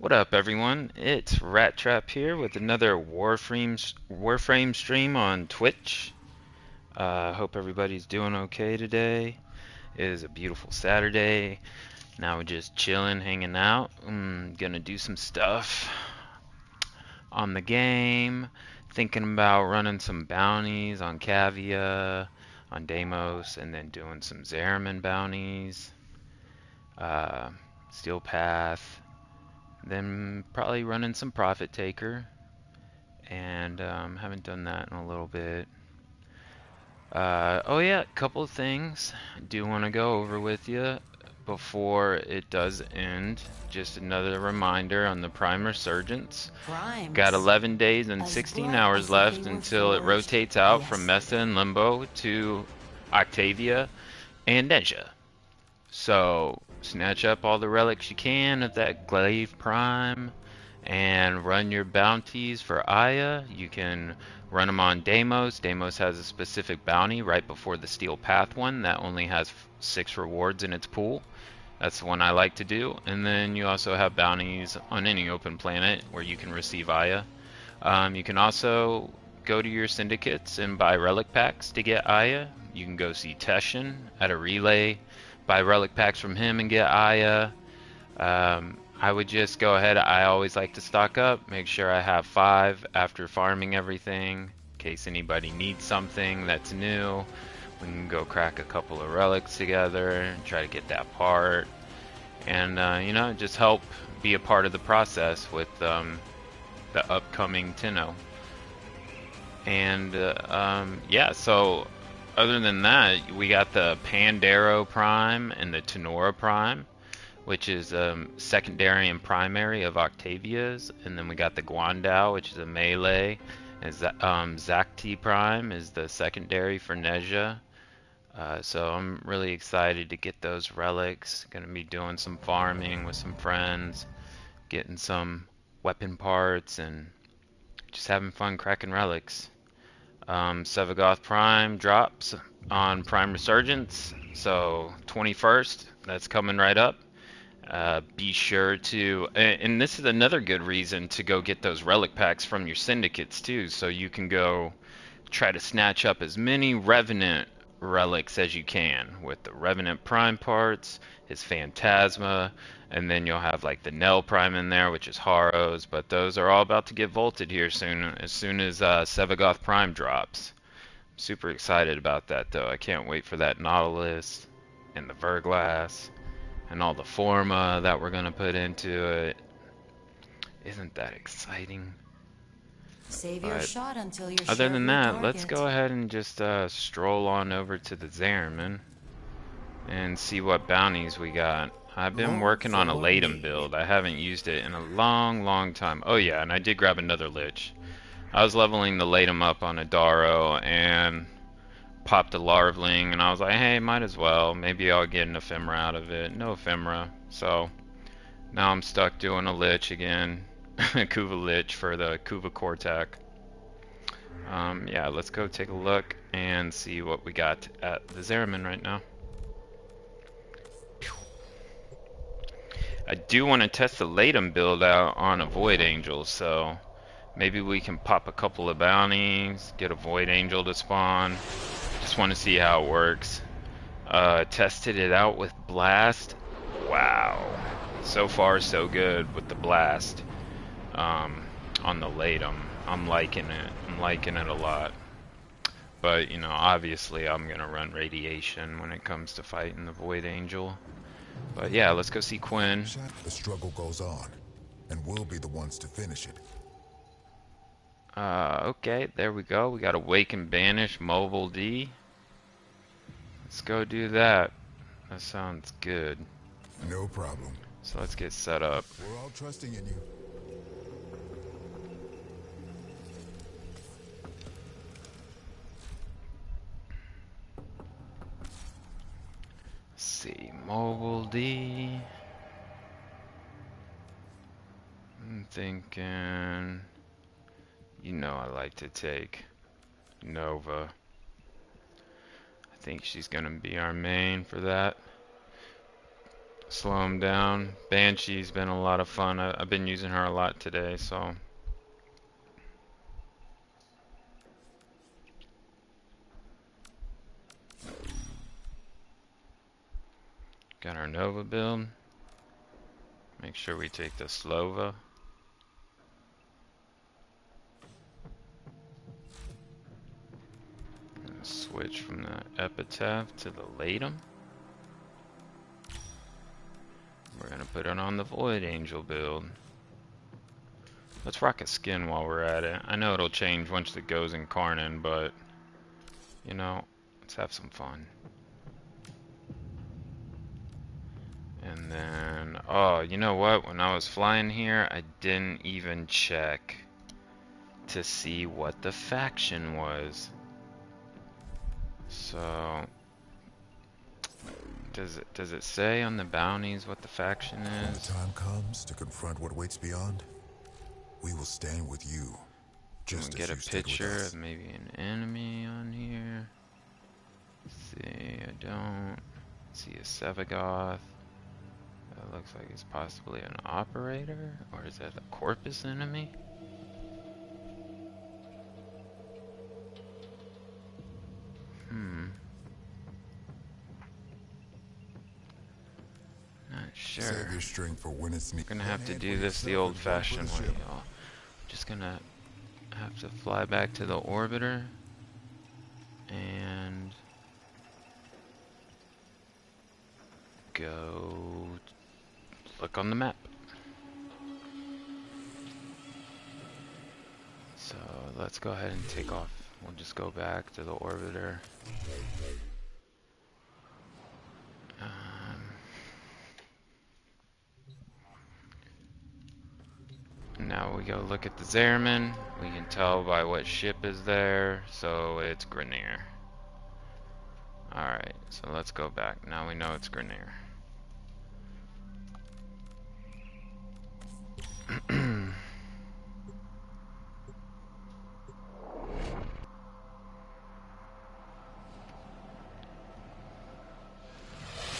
What up, everyone? It's Rat Trap here with another Warframe stream on Twitch. Hope everybody's doing okay today. It is a beautiful Saturday. Now we're just chilling, hanging out. Gonna do some stuff on the game. Thinking about running some bounties on Cavia, on Deimos, and then doing some Zariman bounties. Steel Path. Then probably running some Profit Taker, and haven't done that in a little bit. Oh yeah, a couple of things I do want to go over with you before it does end. Just another reminder on the Prime Resurgence. Got Primes, 11 days and as 16 bright hours as if they left were until it forged rotates out from Mesa yesterday. and Limbo to Octavia and Neja. So snatch up all the relics you can of that Glaive Prime and run your bounties for Aya. You can run them on Deimos. Deimos has a specific bounty right before the Steel Path one that only has 6 rewards in its pool. That's the one I like to do. And then you also have bounties on any open planet where you can receive Aya. You can also go to your syndicates and buy relic packs to get Aya. You can go see Teshin at a relay, buy relic packs from him and get Aya. I would just go ahead. I always like to stock up, make sure I have 5 after farming everything, in case anybody needs something that's new. We can go crack a couple of relics together and try to get that part. And, just help be a part of the process with the upcoming Tenno. And yeah, so other than that, we got the Pandero Prime and the Tenora Prime, which is secondary and primary of Octavia's, and then we got the Guandao, which is a melee, and Zakti Prime is the secondary for Neja. So I'm really excited to get those relics. Gonna be doing some farming with some friends, getting some weapon parts, and just having fun cracking relics. Sevagoth Prime drops on Prime Resurgence, so 21st, that's coming right up. Be sure to, and this is another good reason to go get those relic packs from your syndicates too, so you can go try to snatch up as many Revenant relics as you can with the Revenant Prime parts, his Phantasma, and then you'll have like the Nell Prime in there, which is Haros, but those are all about to get vaulted here soon as Sevagoth Prime drops. I'm super excited about that though. I can't wait for that Nautilus and the Verglass and all the Forma that we're gonna put into it. Isn't that exciting? Save your But shot until you're other sure of than your that, let's target. go ahead and just stroll on over to the Zariman and see what bounties we got. I've been Roll working on a for Latum me. build. I haven't used it in a long time. Oh yeah, and I did grab another Lich. I was leveling the Latum up on a Daro and popped a Larvling, and I was like, hey, might as well. Maybe I'll get an Ephemera out of it. No Ephemera, so now I'm stuck doing a Lich again. Kuva Lich for the Kuva Kortak. Yeah, let's go take a look and see what we got at the Zariman right now. I do want to test the Latum build out on a Void Angel, so maybe we can pop a couple of bounties, get a Void Angel to spawn. Just want to see how it works. Tested it out with Blast. Wow. So far so good with the Blast on the Latum. I'm liking it. I'm liking it a lot. But, obviously I'm going to run Radiation when it comes to fighting the Void Angel. But yeah, let's go see Quinn. The struggle goes on, and we'll be the ones to finish it. Okay, there we go. We got Awaken Banish, Mobile D. Let's go do that. That sounds good. No problem. So let's get set up. We're all trusting in you. Let's see, Mobile D. I'm thinking, I like to take Nova. I think she's gonna be our main for that. slow him down. Banshee's been a lot of fun. I've been using her a lot today, so. Got our Nova build. Make sure we take the Slova. And switch from the Epitaph to the Latum. We're gonna put it on the Void Angel build. Let's rock a skin while we're at it. I know it'll change once it goes in Karnan, but you know, let's have some fun. And then, oh, you know what? When I was flying here, I didn't even check to see what the faction was. So, does it say on the bounties what the faction When the is? time comes to confront what waits beyond, we will stand with you, Can just we as get a you stood with picture us. of maybe an enemy on here? Let's see, I don't see a Sevagoth. That looks like it's possibly an operator, or is that a Corpus enemy? Not sure. Save your strength for when it's needed. We're gonna have to do this the old-fashioned way, y'all. Just gonna have to fly back to the orbiter and go look on the map. So let's go ahead and take off. We'll just go back to the orbiter. Now we go look at the Zariman. We can tell by what ship is there, so it's Grenier. Alright, so let's go back. Now we know it's Grenier.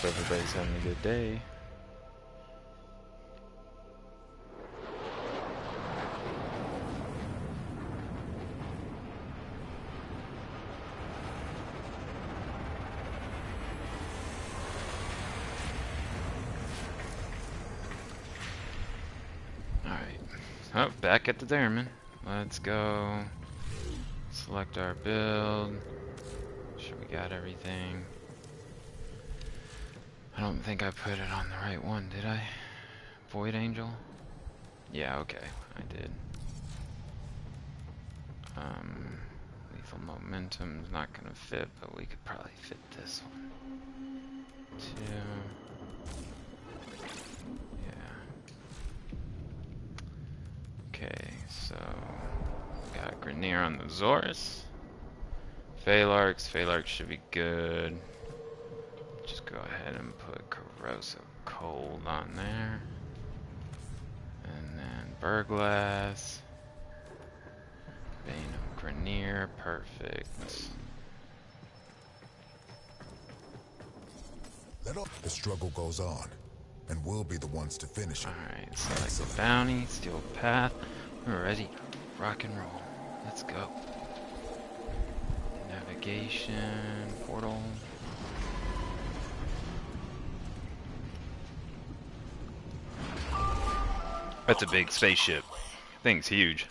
So everybody's having a good day. Oh, back at the Zariman. Let's go select our build. Make sure we got everything. I don't think I put it on the right one, did I? Void Angel? Yeah, okay, I did. Lethal Momentum's not gonna fit, but we could probably fit this one. 2. Okay, so got Grenier on the Zorus. Phalarx should be good. Just go ahead and put Corrosive Cold on there. And then Burglass. Bane of Grenier, perfect. The struggle goes on, and we'll be the ones to finish it. Alright, select the bounty, Steel Path. We're ready. Rock and roll. Let's go. Navigation, portal. That's a big spaceship. Thing's huge.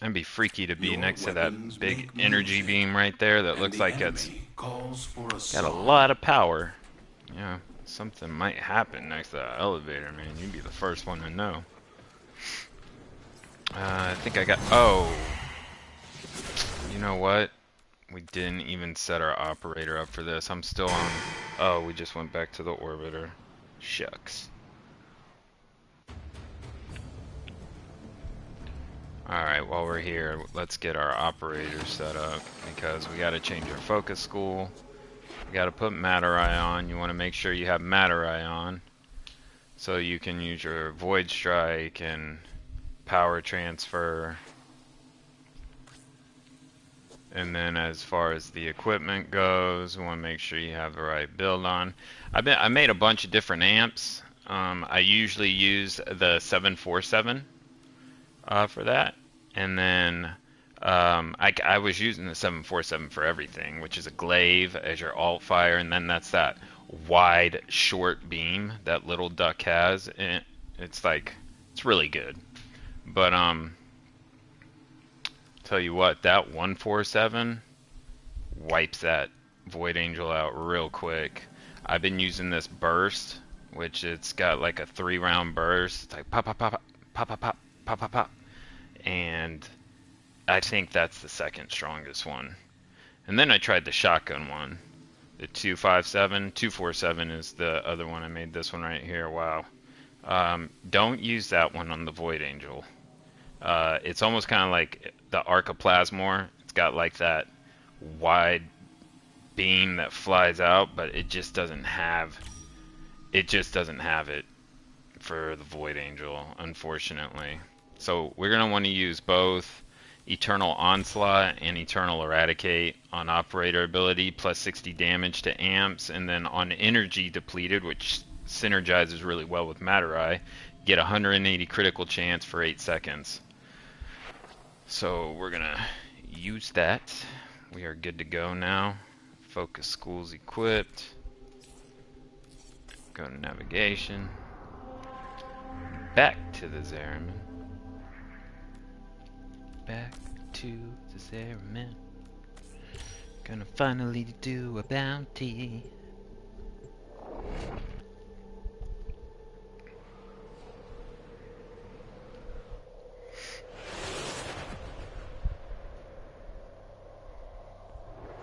It'd be freaky to be next to that big energy beam right there that looks like it's got a lot of power. Yeah, something might happen next to that elevator, man. You'd be the first one to know. I think I got... Oh! You know what? We didn't even set our operator up for this. I'm still on... Oh, we just went back to the orbiter. Shucks. Alright, while we're here, let's get our operator set up, because we gotta change our focus school. You gotta put Matter-Eye on. You want to make sure you have Matter-Eye on, so you can use your Void Strike and Power Transfer And then as far as the equipment goes, we want to make sure you have the right build on. I made a bunch of different amps. I usually use the 747 for that, and then I was using the 747 for everything, which is a glaive as your alt fire, and then that's that wide short beam that little duck has. And it's like, it's really good. But tell you what, that 147 wipes that Void Angel out real quick. I've been using this burst, which it's got like a 3-round burst. It's like pop, pop, pop, pop, pop, pop, pop, pop, pop. And I think that's the second strongest one. And then I tried the shotgun one, the 257. 247 is the other one. I made this one right here. Wow. Don't use that one on the Void Angel. It's almost kind of like the Arcoplasmor. It's got like that wide beam that flies out, but it just doesn't have it for the Void Angel, unfortunately. So we're going to want to use both Eternal Onslaught and Eternal Eradicate on operator ability, plus 60 damage to amps, and then on energy depleted, which synergizes really well with Matter Eye, get 180 critical chance for 8 seconds. So we're going to use that. We are good to go now. Focus schools equipped. Go to navigation. Back to the Zariman. Back to the Zariman. Gonna finally do a bounty.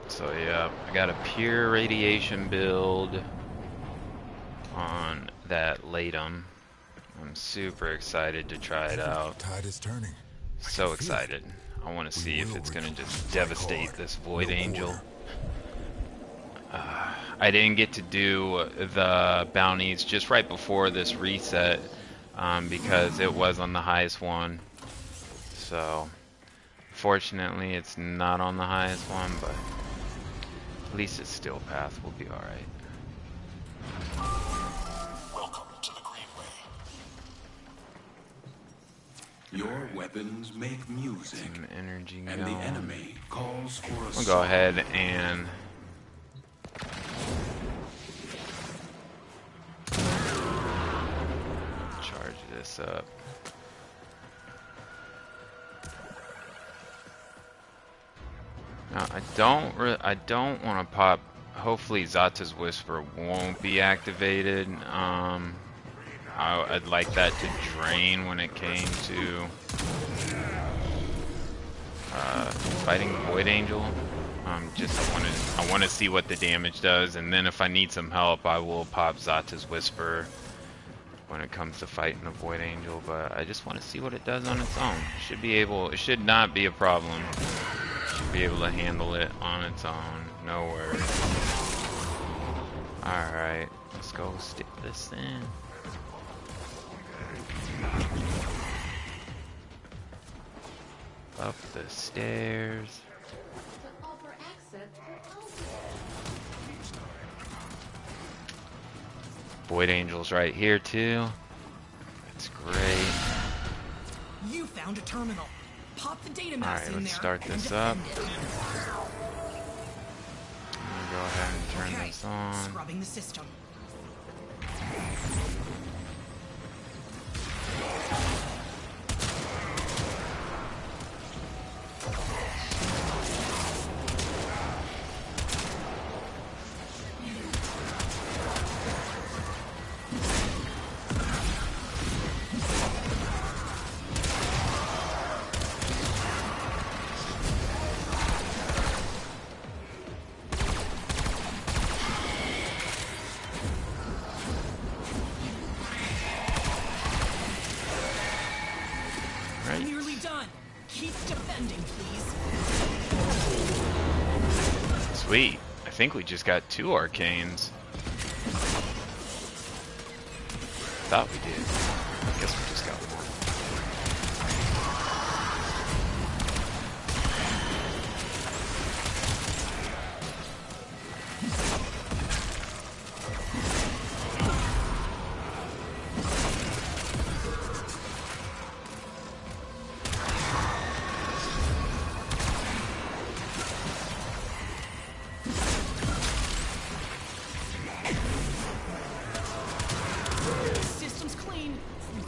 So yeah, I got a pure radiation build on that Latum. I'm super excited to try it out. Tide is turning. So excited. I want to see if it's going to just devastate this Void Angel. I didn't get to do the bounties just right before this reset because it was on the highest one. So, fortunately, it's not on the highest one, but at least its Steel Path will be alright. Welcome to the Greenway. Your weapons make music, Some energy and going. the enemy calls for a We'll go ahead and charge this up. Now I don't want to pop. Hopefully Zata's Whisper won't be activated. I'd like that to drain when it came to fighting Void Angel. Just I want to see what the damage does, and then if I need some help, I will pop Zata's Whisper when it comes to fighting the Void Angel. But I just want to see what it does on its own. It should not be a problem. Should be able to handle it on its own. No worries. All right, let's go stick this in. Up the stairs. Void Angel's right here too. That's great. You found a terminal. Pop the data mass Alright, in let's there start and this up. defend it. I'm gonna go ahead and turn Okay, this on. scrubbing the system. Right? Nearly done. Keep defending, please. Sweet. I think we just got 2 arcanes. Thought we did. I guess we just got 1.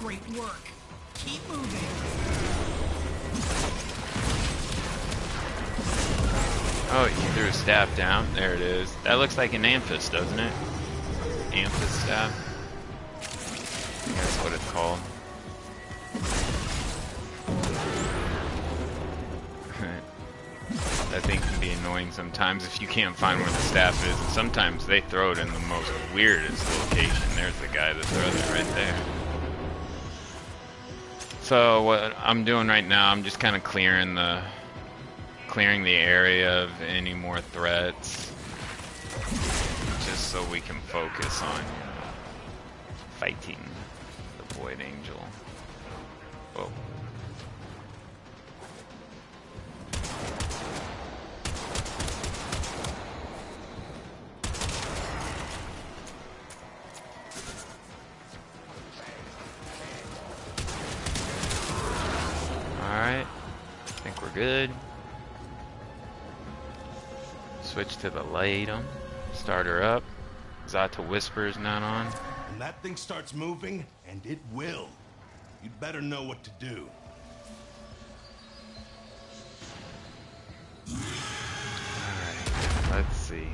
Great work. Keep moving. Oh, he threw a staff down. There it is. That looks like an amphis, doesn't it? Amphis staff. I think that's what it's called. That thing can be annoying sometimes if you can't find where the staff is, and sometimes they throw it in the most weirdest location. There's the guy that throws it right there. So what I'm doing right now, I'm just kind of clearing the area of any more threats, just so we can focus on fighting the Void Angel. Whoa. Alright, I think we're good. Switch to the Latum. Start her up. Zata Whisper's not on. When that thing starts moving, and it will, you'd better know what to do. Alright, let's see.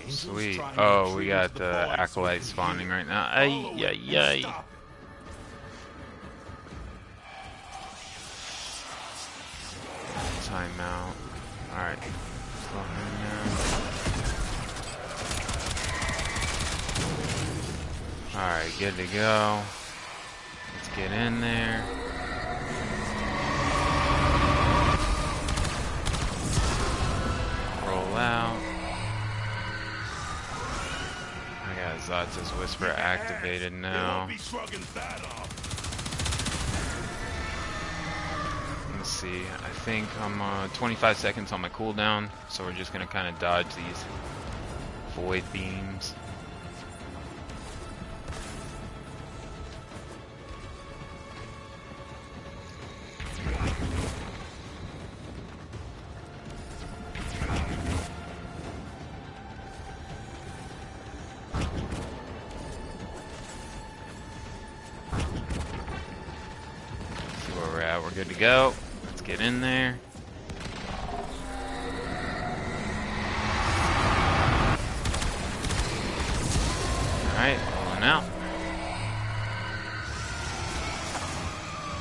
Sweet. Oh, we got the Acolyte spawning right now. Ay, ay, ay. Timeout. Alright. Slow him down. Alright, good to go. Let's get in there. Roll out. I got Zata's Whisper activated now. Let's see, I think I'm 25 seconds on my cooldown, so we're just gonna kind of dodge these void beams. See where we're at, we're good to go. Let's get in there. Alright, pulling out.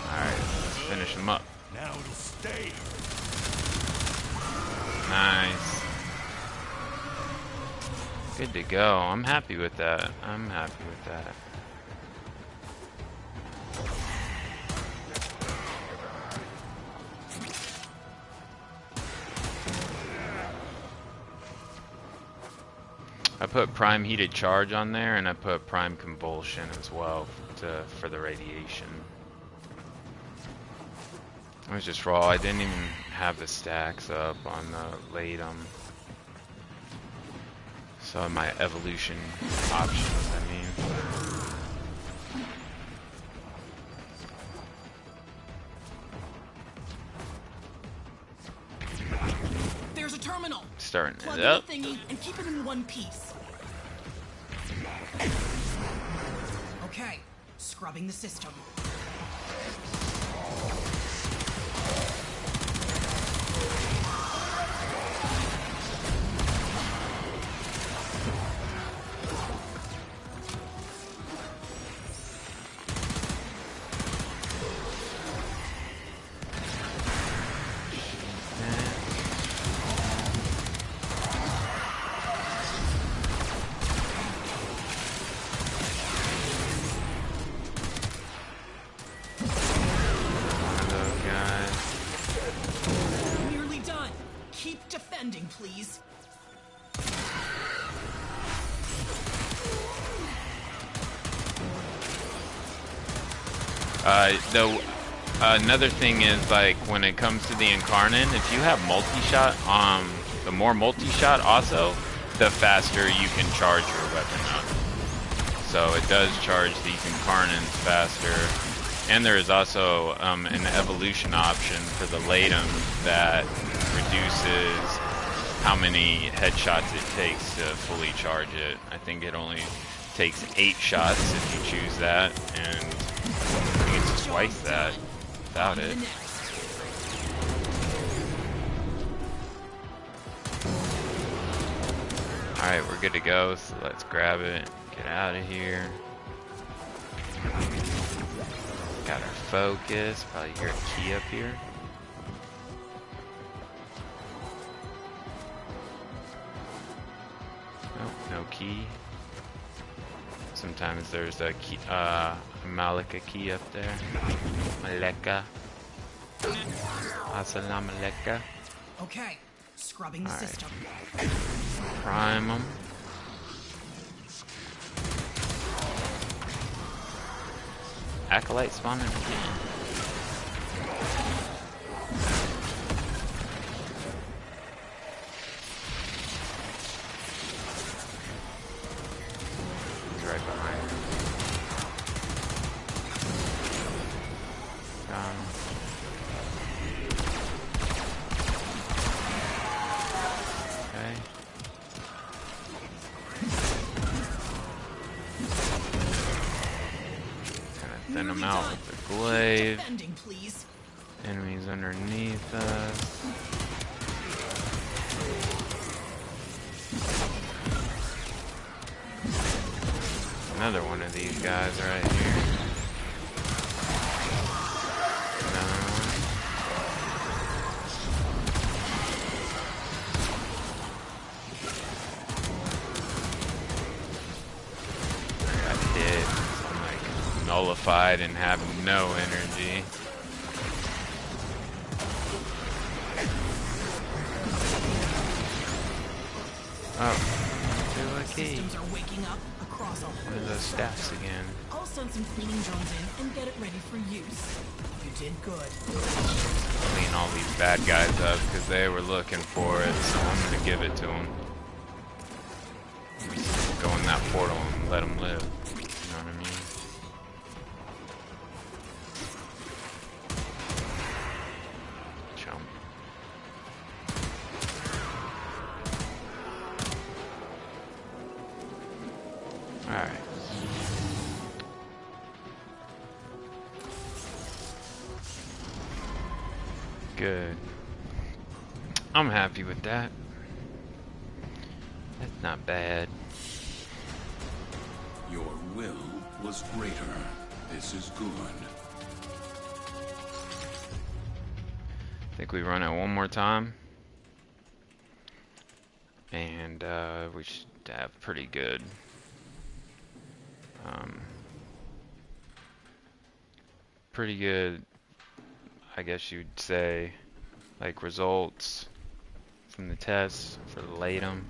Alright, let's finish him up. Now it'll stay. Nice. Good to go. I'm happy with that. I'm happy with that. I put Prime Heated Charge on there, and I put Prime Convulsion as well for the radiation. It was just raw. I didn't even have the stacks up on the Latum. So my evolution options, I mean. There's a terminal. Starting Plug it in up. the thingy and keep it in one piece. Okay, scrubbing the system. Nearly done. Keep defending, please. Another thing is, like, when it comes to the Incarnate, if you have multi-shot, the more multi-shot also, the faster you can charge your weapon up. So it does charge these Incarnates faster. And there is also an evolution option for the Latum that reduces how many headshots it takes to fully charge it. I think it only takes 8 shots if you choose that, and I think it's twice that without it. Alright, we're good to go, so let's grab it, get out of here. Got our focus, probably hear a key up here. Nope, no key. Sometimes there's a key, Malika key up there. Maleka. Assalamu alaikum. Okay, scrubbing the All right. system. Prime them. Acolyte spawning again. He's right behind him. Okay. Thin them out with the glaive. Defending, please. Enemies underneath us. Another one of these guys right here. Another one. Got dead. I'm like nullified and have no energy. Oh, do a key. Systems are waking up across a What are whole those stats again? I'll send some cleaning drones in and get it ready for use. You did good. Clean all these bad guys up because they were looking for it, so I'm gonna give it to them. Go in that portal and let them live. You know what I mean? Chump. Alright. Good. I'm happy with that. That's not bad. Your will was greater. This is good. I think we run it one more time. And we should have pretty good pretty good, I guess you'd say, like results from the tests for the Latum.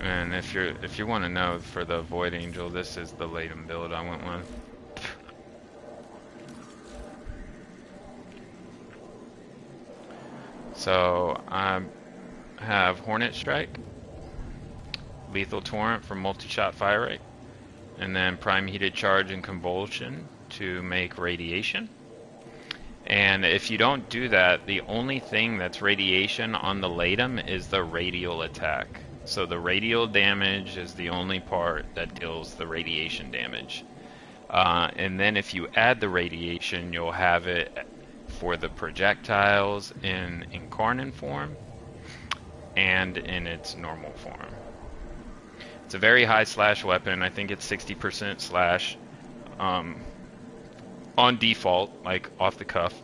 And if you want to know, for the Void Angel, this is the Latum build I went with. So I have Hornet Strike, Lethal Torrent for multi-shot fire rate, and then Prime Heated Charge and Convulsion to make radiation. And if you don't do that, the only thing that's radiation on the Latum is the radial attack. So the radial damage is the only part that deals the radiation damage. And then if you add the radiation, you'll have it for the projectiles in Incarnate form and in its normal form. It's a very high slash weapon. I think it's 60% slash on default, like off the cuff.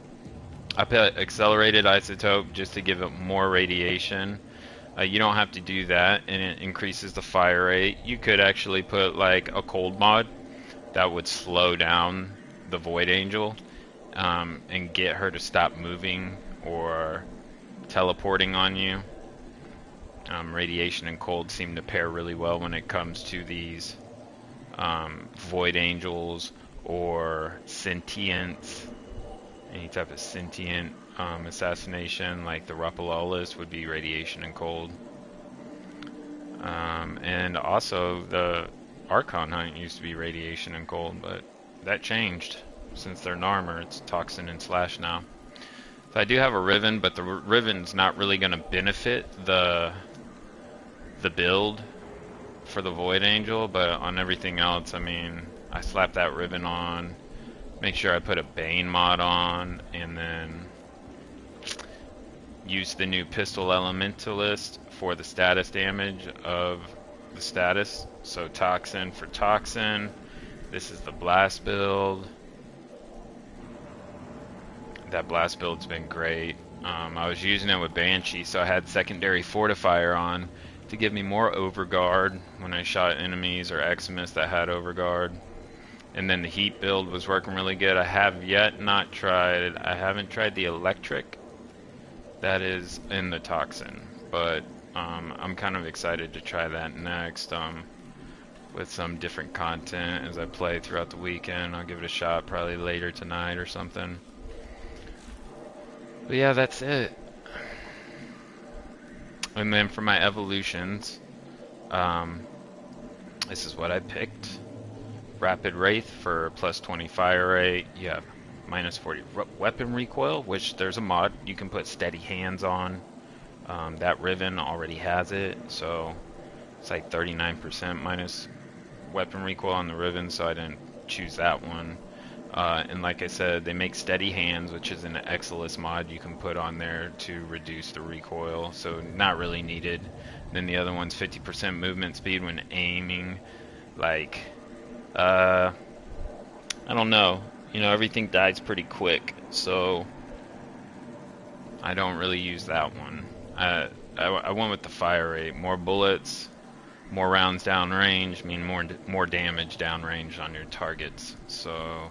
I put accelerated isotope just to give it more radiation. You don't have to do that, and it increases the fire rate. You could actually put like a cold mod that would slow down the Void Angel and get her to stop moving or teleporting on you. Radiation and cold seem to pair really well when it comes to these Void Angels or sentience. Any type of sentient assassination, like the Rapalolis, would be radiation and cold. And also the Archon Hunt used to be radiation and cold, but that changed. since they're an armor, it's Toxin and Slash now. So I do have a Riven, but the Riven's not really going to benefit the build for the Void Angel, but on everything else, I mean, I slap that Riven on, make sure I put a Bane mod on, and then use the new Pistol Elementalist for the status damage of the status. So Toxin for Toxin. This is the Blast build. That Blast build's been great. I was using it with Banshee, so I had secondary Fortifier on to give me more overguard when I shot enemies or Eximus that had overguard. And then the Heat build was working really good. I haven't tried the Electric that is in the Toxin, but I'm kind of excited to try that next with some different content as I play throughout the weekend. I'll give it a shot probably later tonight or something. But yeah, that's it. And then for my evolutions, this is what I picked. Rapid Wraith for plus 20 fire rate. You have minus 40 weapon recoil, which there's a mod you can put steady hands on. That Riven already has it, so it's like 39% minus weapon recoil on the Riven, so I didn't choose that one. And like I said, they make steady hands, which is an Exilus mod you can put on there to reduce the recoil, so not really needed. Then the other one's 50% movement speed when aiming. Like, I don't know. You know, everything dies pretty quick, so I don't really use that one. I went with the fire rate. More bullets, more rounds downrange mean more damage downrange on your targets. So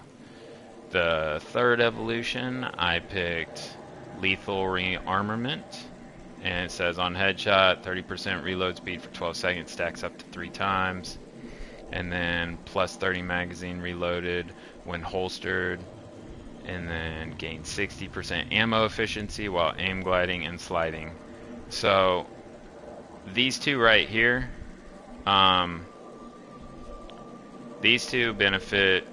the third evolution, I picked Lethal Rearmament, and it says on headshot, 30% reload speed for 12 seconds, stacks up to 3 times, and then plus 30 magazine reloaded when holstered, and then gain 60% ammo efficiency while aim gliding and sliding. So these two right here, these two benefit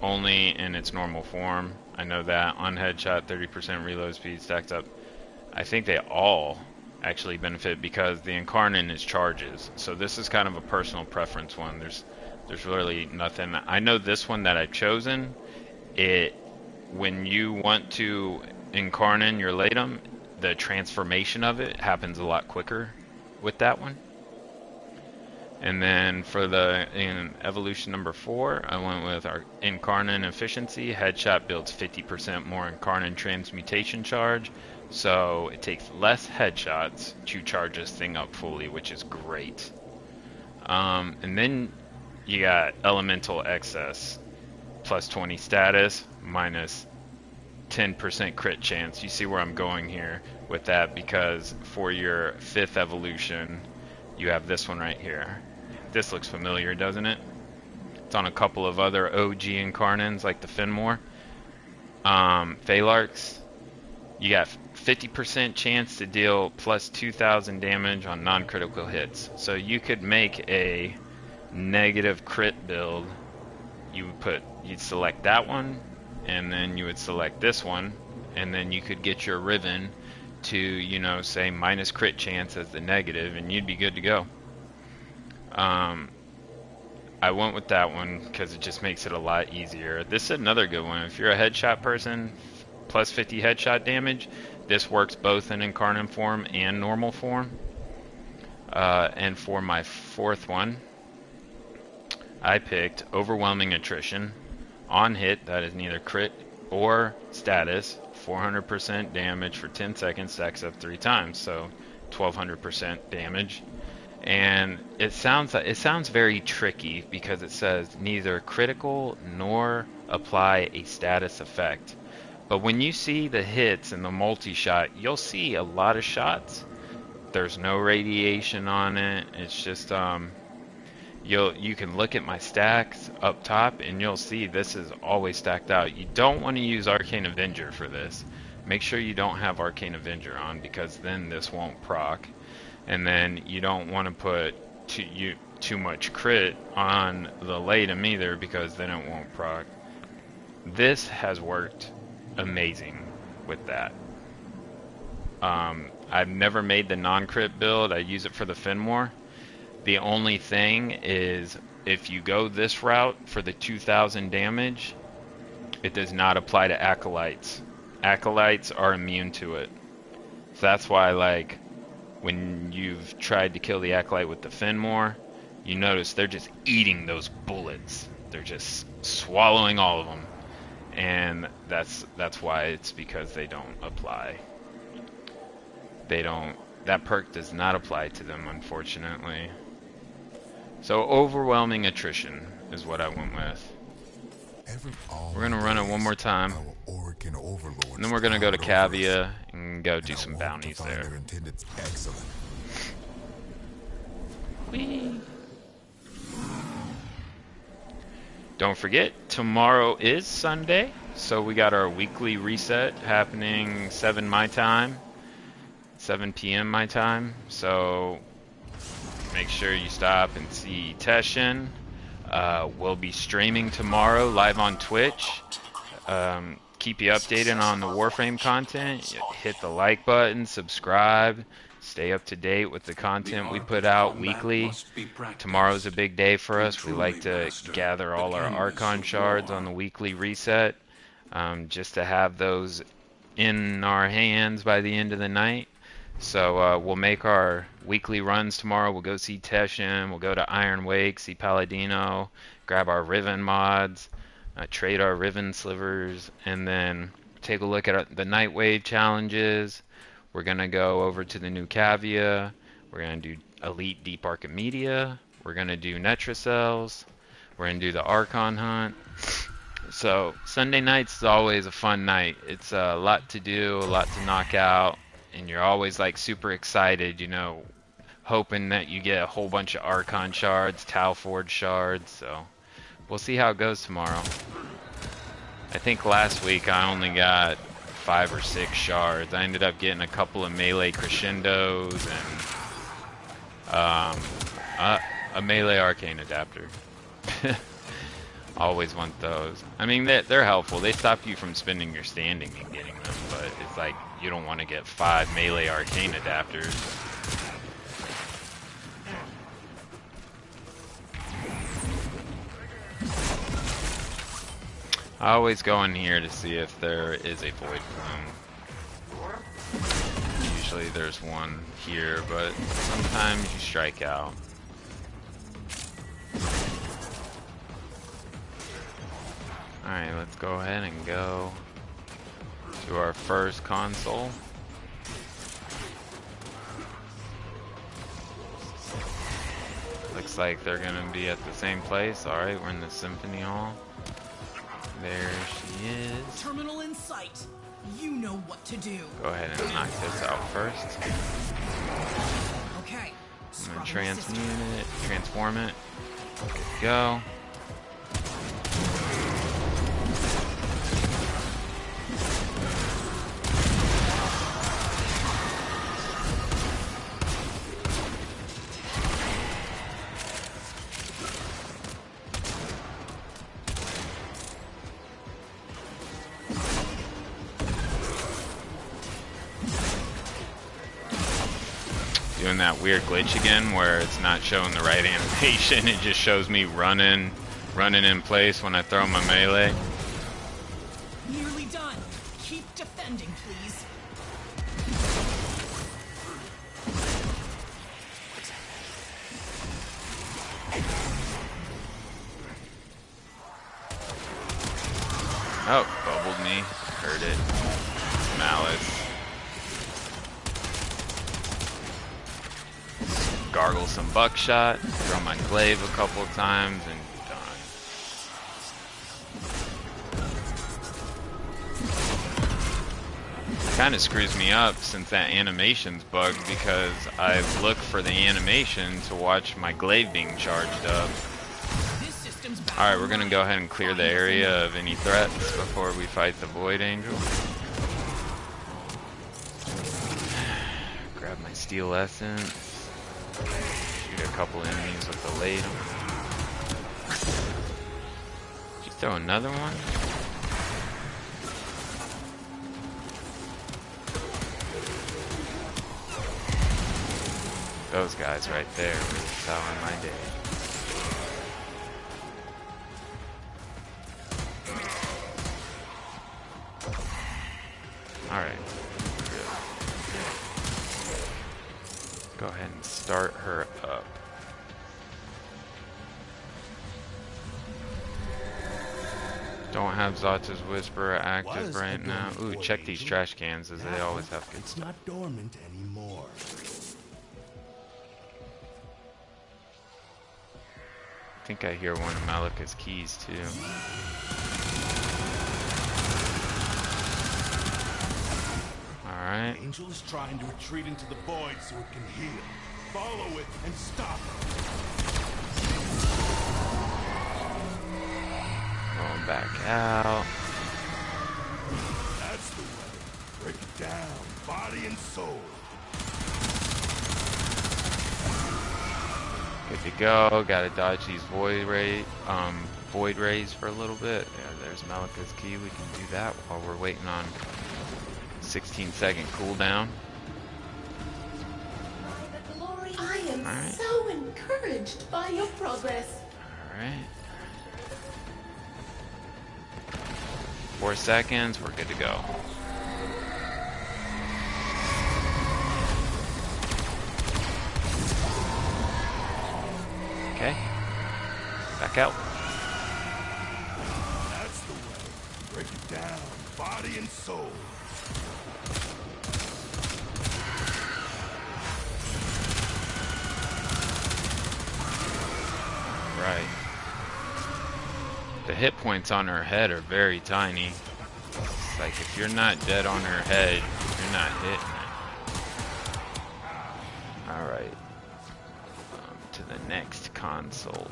only in its normal form. I know that. On headshot, 30% reload speed stacks up. I think they all actually benefit because the Incarnate is charges. So this is kind of a personal preference one. There's really nothing. I know this one that I've chosen, when you want to Incarnate your Latum, the transformation of it happens a lot quicker with that one. And then for in evolution number 4, I went with our Incarnate efficiency. Headshot builds 50% more Incarnate transmutation charge, so it takes less headshots to charge this thing up fully, which is great. And then you got Elemental Excess, plus 20 status, minus 10% crit chance. You see where I'm going here with that, because for your 5th evolution, you have this one right here. This looks familiar, doesn't it? It's on a couple of other OG Incarnates, like the Fenmore. Phalarx, you got 50% chance to deal plus 2,000 damage on non-critical hits. So you could make a negative crit build. You'd select that one, and then you would select this one, and then you could get your Riven to, you know, say minus crit chance as the negative, and you'd be good to go. I went with that one because it just makes it a lot easier. This is another good one. If you're a headshot person, plus 50 headshot damage, this works both in Incarnate form and normal form. And for my 4th one, I picked Overwhelming Attrition. On hit, that is neither crit or status, 400% damage for 10 seconds, stacks up 3 times, so 1200% damage. And it sounds very tricky because it says neither critical nor apply a status effect. But when you see the hits and the multi-shot, you'll see a lot of shots. There's no radiation on it. It's just you can look at my stacks up top and you'll see this is always stacked out. You don't want to use Arcane Avenger for this. Make sure you don't have Arcane Avenger on, because then this won't proc. And then you don't want to put too much crit on the Latum either, because then it won't proc. This has worked amazing with that. I've never made the non-crit build. I use it for the Fenmore. The only thing is, if you go this route for the 2000 damage, it does not apply to Acolytes. Acolytes are immune to it. So that's why, like, when you've tried to kill the Acolyte with the Fenmore, you notice they're just eating those bullets. They're just swallowing all of them. And that's why, it's because they don't apply. They don't, that perk does not apply to them, unfortunately. So overwhelming attrition is what I went with. We're gonna run it one more time, and then we're gonna go to Cavia and go do some bounties there. Whee! Don't forget, tomorrow is Sunday, so we got our weekly reset happening 7 my time, 7 p.m. my time. So make sure you stop and see Teshin. We'll be streaming tomorrow live on Twitch. Keep you updated on the Warframe content. Hit the like button, subscribe, stay up to date with the content we put out weekly. Tomorrow's a big day for us. We like to gather all our Archon shards on the weekly reset, just to have those in our hands by the end of the night. So we'll make our weekly runs tomorrow. We'll go see Teshin, we'll go to Iron Wake, see Paladino, grab our Riven mods, trade our Riven slivers, and then take a look at the Nightwave challenges. We're going to go over to the new Cavia. We're going to do Elite Deep Archimedia. We're going to do Netracels. We're going to do the Archon hunt. So Sunday nights is always a fun night. It's a lot to do, a lot to knock out. And you're always like super excited, you know, hoping that you get a whole bunch of Archon shards, Tau Forge shards. So we'll see how it goes tomorrow. I think last week I only got 5 or 6 shards. I ended up getting a couple of melee crescendos and a melee arcane adapter. Always want those. I mean, they're helpful. They stop you from spending your standing and getting them, but it's like you don't want to get 5 melee arcane adapters. I always go in here to see if there is a void plume. Usually there's one here, but sometimes you strike out. Alright, let's go ahead and go to our first console. Looks like they're gonna be at the same place. Alright, we're in the Symphony Hall. There she is. Terminal in sight. You know what to do. Go ahead and knock this out first. Okay. I'm gonna transform it. Good to go. Doing that weird glitch again where it's not showing the right animation. It just shows me running in place when I throw my melee. Nearly done. Keep defending, please. Oh, bubbled me. Heard it. Malice. Gargle some buckshot, throw my glaive a couple of times, and done. Kind of screws me up since that animation's bugged because I've looked for the animation to watch my glaive being charged up. Alright, we're gonna go ahead and clear the area of any threats before we fight the Void Angel. Grab my Steel Essence. Shoot a couple enemies with the Ladle. Did you throw another one? Those guys right there really selling my day. Alright. Go ahead and start her up. Don't have Zata's Whisperer active right now. Ooh, check these trash cans as they always have good It's stuff. not dormant anymore. I think I hear one of Malika's keys too. Alright. Angel is trying to retreat into the void so it can heal. Follow it and stop it. Going back out. That's the way. Break it down, body and soul. Good to go. Gotta dodge these void rays for a little bit. Yeah, there's Malika's key. We can do that while we're waiting on 16-second cooldown. I am so encouraged by your progress. Alright. 4 seconds, we're good to go. Okay. Back out. That's the way. Break it down, body and soul. Right. The hit points on her head are very tiny. It's like if you're not dead on her head, you're not hitting it. Alright. To the next console.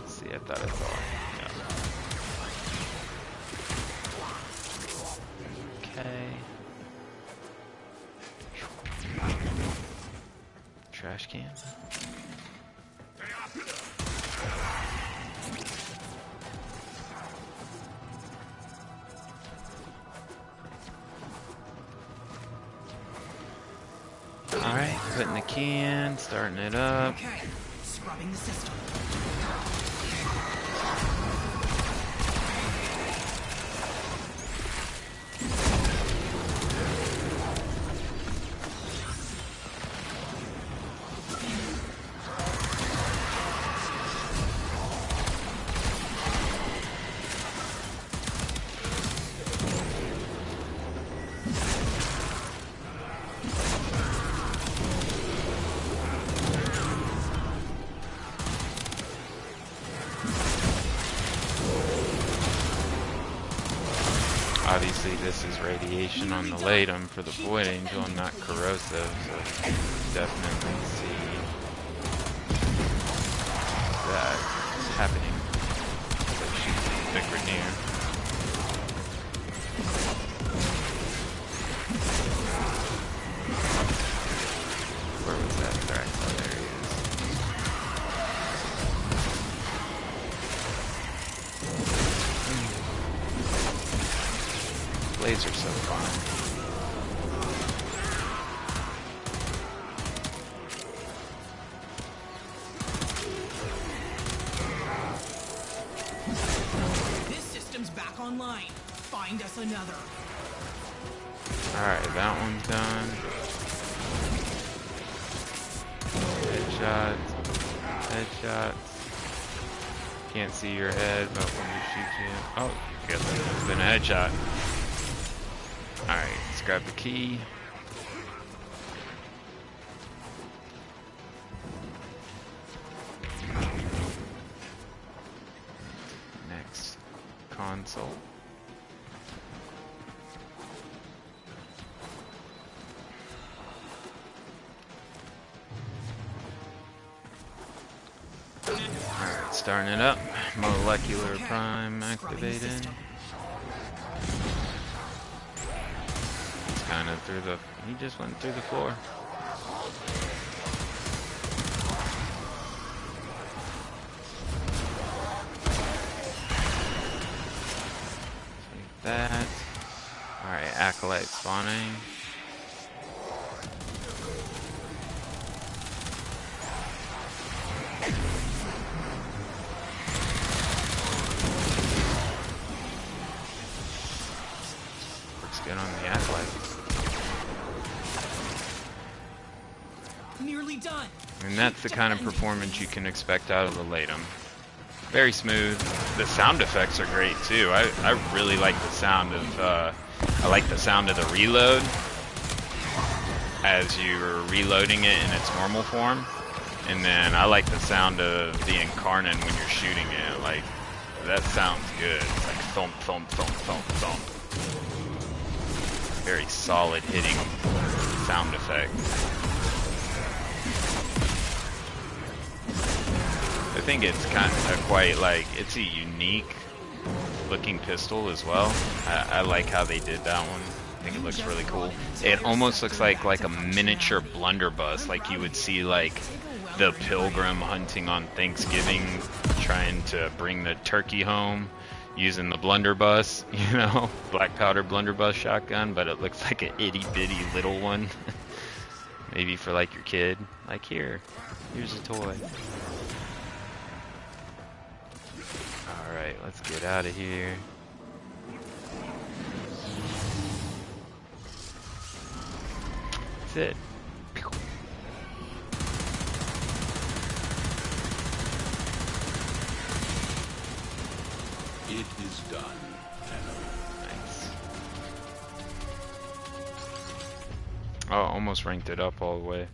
Let's see, I thought I saw it. Yeah. Okay. Trash can. Alright, putting the key in, starting it up. Okay, scrubbing the system. Obviously this is radiation on the Latum for the Void Angel and not corrosive, so you can definitely see that happening. So she's the Grenadier. Where was that? There, oh, there he is. Blades are so fun. This system's back online. Find us another. Alright, that one's done. Headshots. Headshots. Can't see your head, but when we shoot you... Oh, I guess it's been a headshot. Alright, let's grab the key. Next console. Alright, starting it up. Molecular Prime activated. He's kind of through the... He just went through the floor. Take that. Alright, Acolyte spawning. done. And that's the kind of performance you can expect out of the Latum. Very smooth. The sound effects are great too. I really like the sound of I like the sound of the reload as you're reloading it in its normal form. And then I like the sound of the Incarnate when you're shooting it. Like, that sounds good. It's like thump, thump, thump, thump, thump. Very solid hitting sound effect. I think it's kind of quite like, it's a unique looking pistol as well. I like how they did that one. I think it looks really cool. It almost looks like a miniature blunderbuss, like you would see like the pilgrim hunting on Thanksgiving, trying to bring the turkey home using the blunderbuss, you know, black powder blunderbuss shotgun, but it looks like an itty bitty little one. Maybe for like your kid. Like, here's a toy. Alright, let's get out of here. That's it. It is done. Nice. Oh, almost ranked it up all the way.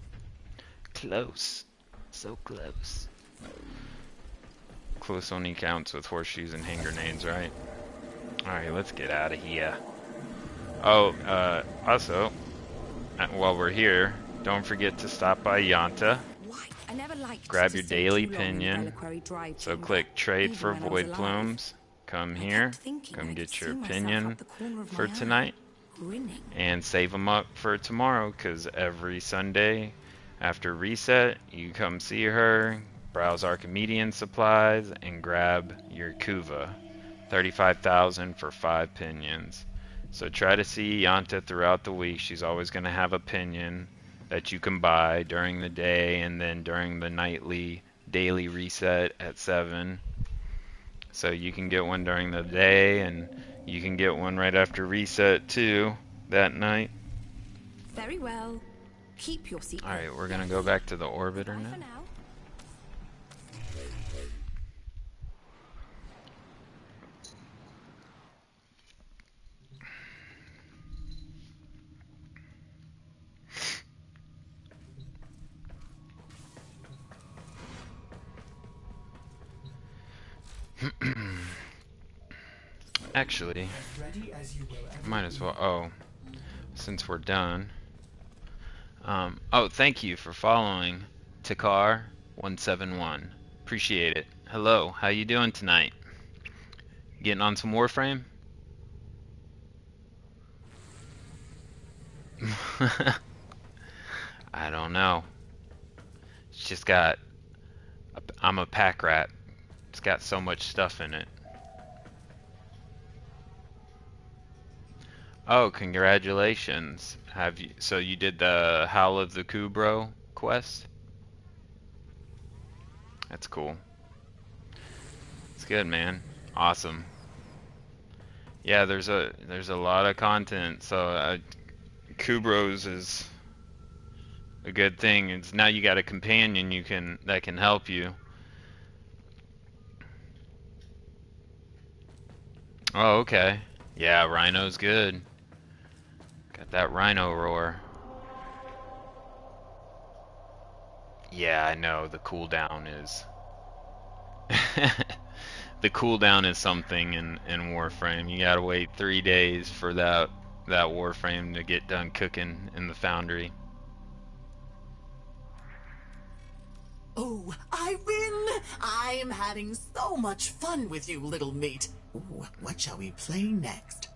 Close. So close. Close only counts with horseshoes and hand grenades, right? Alright, let's get out of here. Oh, also, while we're here, don't forget to stop by Yanta. Grab your daily pinion. So click trade for void plumes. Come here. Come get your opinion for tonight. And save them up for tomorrow, because every Sunday after reset, you come see her, browse Archimedean supplies, and grab your Kuva. 35,000 for 5 pinions. So try to see Yanta throughout the week. She's always going to have a pinion that you can buy during the day and then during the daily reset at 7. So you can get one during the day and you can get one right after reset too that night. Very well. Keep your seat. Alright, we're going to go back to the orbiter now. Actually, might as well. Oh, since we're done. Oh, thank you for following Takar171. Appreciate it. Hello, how you doing tonight? Getting on some Warframe? I don't know. It's just got. I'm a pack rat. It's got so much stuff in it. Oh, congratulations. Have you so you did the Howl of the Kubro quest? That's cool. It's good, man. Awesome. Yeah, there's a lot of content. So Kubros is a good thing. It's now you got a companion that can help you. Oh, okay. Yeah, Rhino's good. Got that Rhino roar. Yeah, I know. The cooldown is... the cooldown is something in Warframe. You gotta wait 3 days for that Warframe to get done cooking in the foundry. Oh, I win! I'm having so much fun with you, little meat. Ooh, what shall we play next?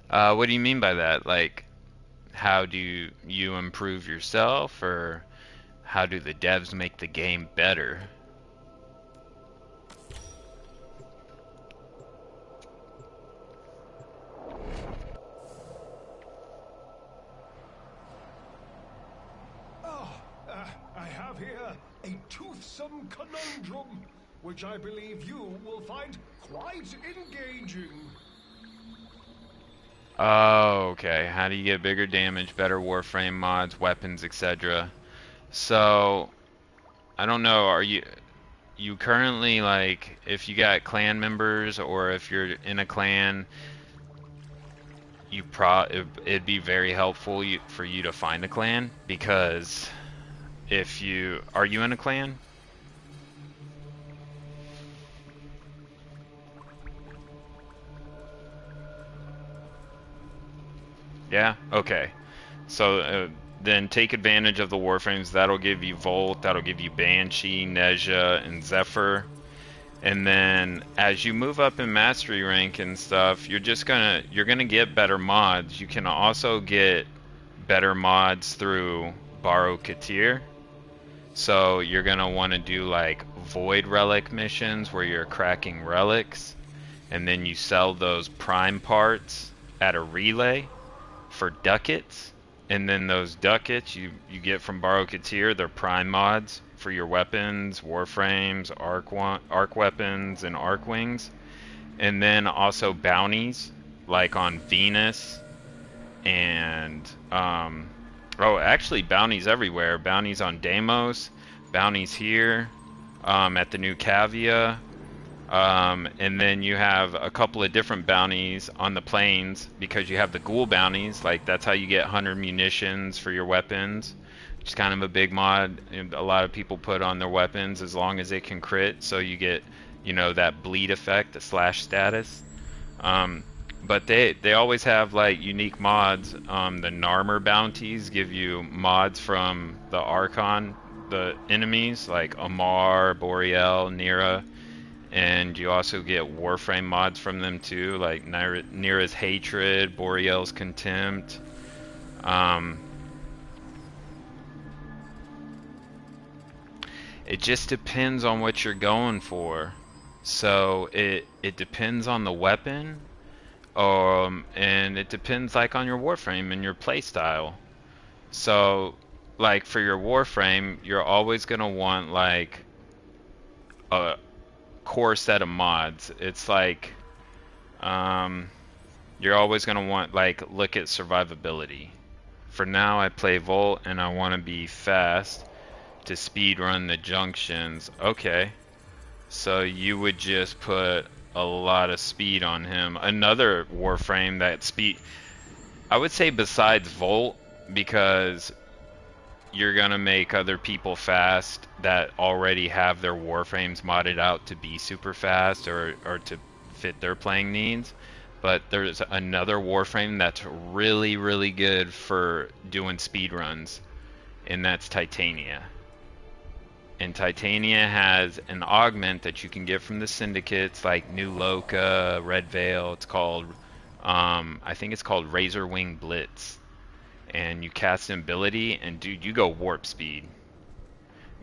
What do you mean by that? Like, how do you improve yourself, or how do the devs make the game better? I have here a toothsome conundrum, which I believe you will find quite engaging. Oh, okay. How do you get bigger damage, better warframe mods, weapons, etc.? So, I don't know, are you currently like if you got clan members or if you're in a clan, it'd be very helpful for you to find a clan because if you are you in a clan? Yeah? Okay. So then take advantage of the warframes. That'll give you Volt, that'll give you Banshee, Nezha, and Zephyr. And then as you move up in mastery rank and stuff, you're gonna get better mods. You can also get better mods through Borrow Katir. So you're gonna want to do like Void Relic missions where you're cracking relics, and then you sell those prime parts at a relay for ducats, and then those ducats you get from Borrow Katir, they're prime mods for your weapons, warframes, arc weapons, and arc wings, and then also bounties like on Venus and oh, actually bounties everywhere. Bounties on Deimos, bounties here at the new Cavia. And then you have a couple of different bounties on the plains because you have the ghoul bounties. Like that's how you get 100 munitions for your weapons, which is kind of a big mod. A lot of people put on their weapons as long as they can crit, so you get, you know, that bleed effect, the slash status. But they always have like unique mods. The Narmer bounties give you mods from the Archon, the enemies like Amar, Boreal, Nira. And you also get Warframe mods from them too, like Nira's Hatred, Boreal's Contempt. It just depends on what you're going for. So it depends on the weapon, and it depends like on your Warframe and your playstyle. So like for your Warframe, you're always gonna want like a core set of mods. It's like you're always going to want like look at survivability. For now I play Volt and I want to be fast to speed run the junctions. Okay, so you would just put a lot of speed on him. Another warframe that speed, I would say besides Volt, because you're gonna make other people fast that already have their warframes modded out to be super fast or to fit their playing needs. But there's another warframe that's really, really good for doing speed runs, and that's Titania. And Titania has an augment that you can get from the syndicates like New Loka, Red Veil. It's called, I think it's called Razor Wing Blitz. And you cast an ability, and dude, you go warp speed.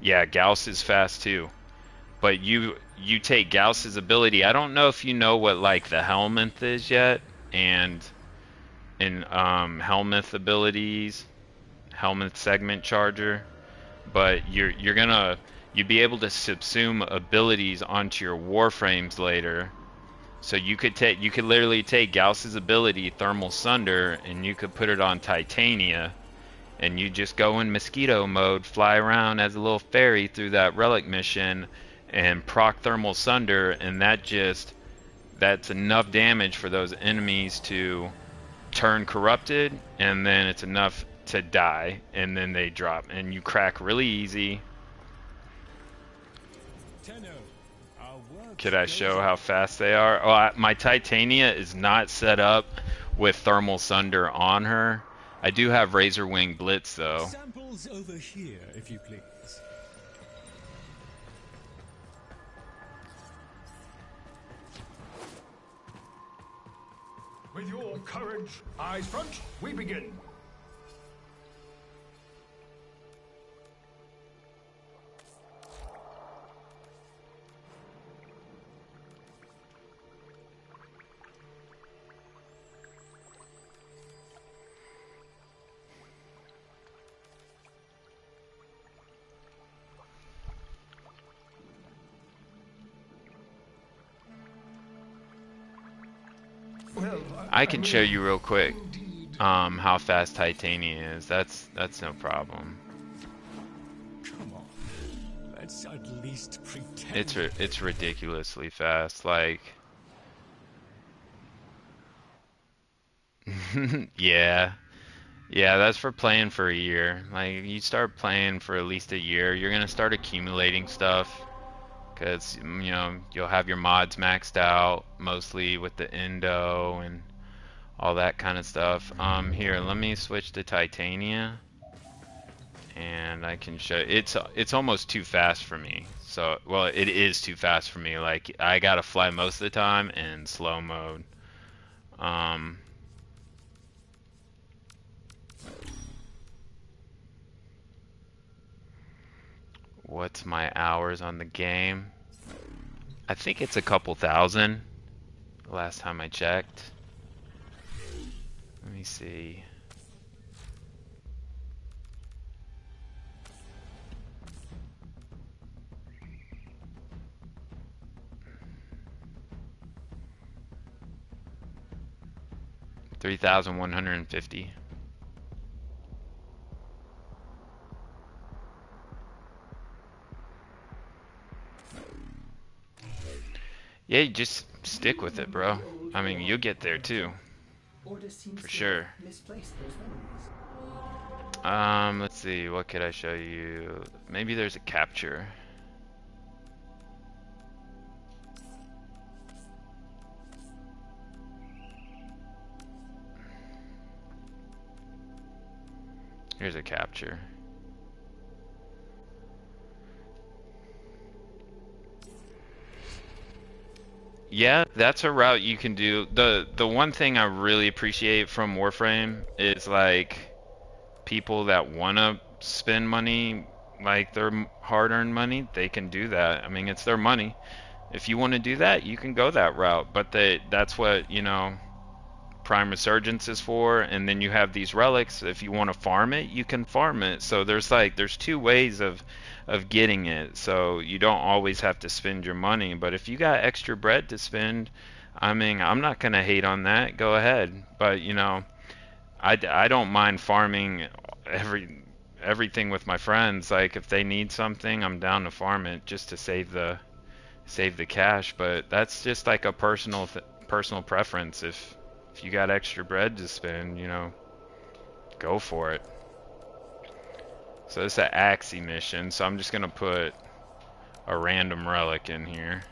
Yeah, Gauss is fast too. But you take Gauss's ability. I don't know if you know what like the Helminth is yet, and in Helminth abilities, Helminth segment charger. But you'd be able to subsume abilities onto your warframes later. So you could literally take Gauss's ability, Thermal Sunder, and you could put it on Titania, and you just go in mosquito mode, fly around as a little fairy through that relic mission, and proc Thermal Sunder, and that's enough damage for those enemies to turn corrupted, and then it's enough to die, and then they drop, and you crack really easy. Could I show how fast they are? Oh, my Titania is not set up with Thermal Sunder on her. I do have Razor Wing Blitz though. Samples over here, if you please. With your courage, eyes front, we begin. Well, I can show you real quick how fast Titania is. That's no problem. Come on. Let's at least pretend. It's ridiculously fast. Like, yeah. Yeah, that's for playing for a year. Like, you start playing for at least a year, you're gonna start accumulating stuff. Because, you know, you'll have your mods maxed out, mostly with the endo and all that kind of stuff. Here, let me switch to Titania. And I can show, it's almost too fast for me. So, well, it is too fast for me. Like, I gotta fly most of the time in slow mode. What's my hours on the game? I think it's a couple thousand. Last time I checked. Let me see. $3,150. Yeah, you just stick with it, bro. I mean, you'll get there too. For sure. Let's see, what could I show you? Maybe there's a capture. Here's a capture. Yeah, that's a route you can do. The one thing I really appreciate from Warframe is like people that wanna spend money, like their hard-earned money, they can do that. I mean, it's their money. If you want to do that, you can go that route. But that's what, you know, Prime Resurgence is for, and then you have these relics. If you want to farm it, you can farm it. So there's two ways of getting it. So you don't always have to spend your money. But if you got extra bread to spend, I mean, I'm not gonna hate on that. Go ahead. But you know, I don't mind farming everything with my friends. Like if they need something, I'm down to farm it just to save the cash. But that's just like a personal preference. If you got extra bread to spend, you know, go for it. So this is an Axie mission, so I'm just gonna put a random relic in here.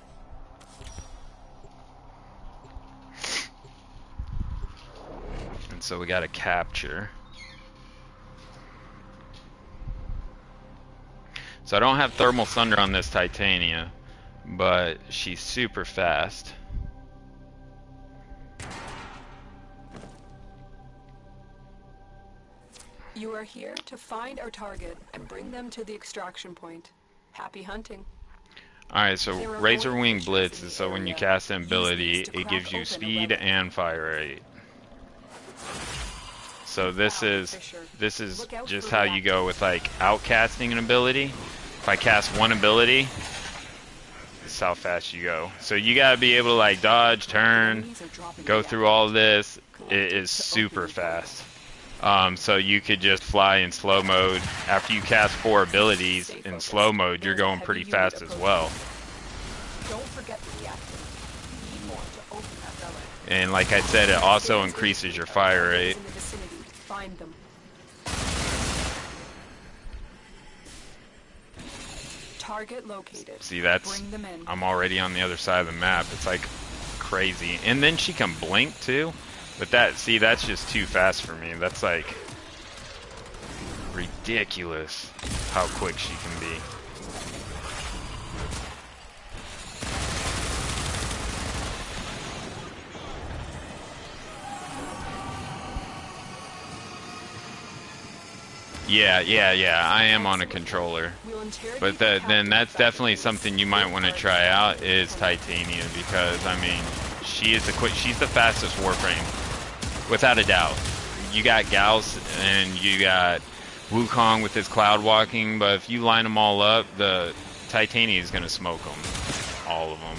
And so we got a capture. So I don't have Thermal Thunder on this Titania, but she's super fast. You are here to find our target and bring them to the extraction point. Happy hunting. Alright, so Razor Wing Blitz is so when you cast an ability, it gives you speed and fire rate. So this is just how you go with like outcasting an ability. If I cast one ability, this is how fast you go. So you gotta be able to like dodge, turn, go through all this. It is super fast. So you could just fly in slow mode. After you cast 4 abilities in slow mode, you're going pretty fast as well. And like I said, it also increases your fire rate. Target located. See, I'm already on the other side of the map. It's like crazy. And then she can blink too. But that's just too fast for me. That's like ridiculous how quick she can be. Yeah. I am on a controller. But then that's definitely something you might want to try out is Titania, because I mean, she's the fastest Warframe. Without a doubt. You got Gauss and you got Wukong with his cloud walking, but if you line them all up, the Titania is going to smoke them. All of them.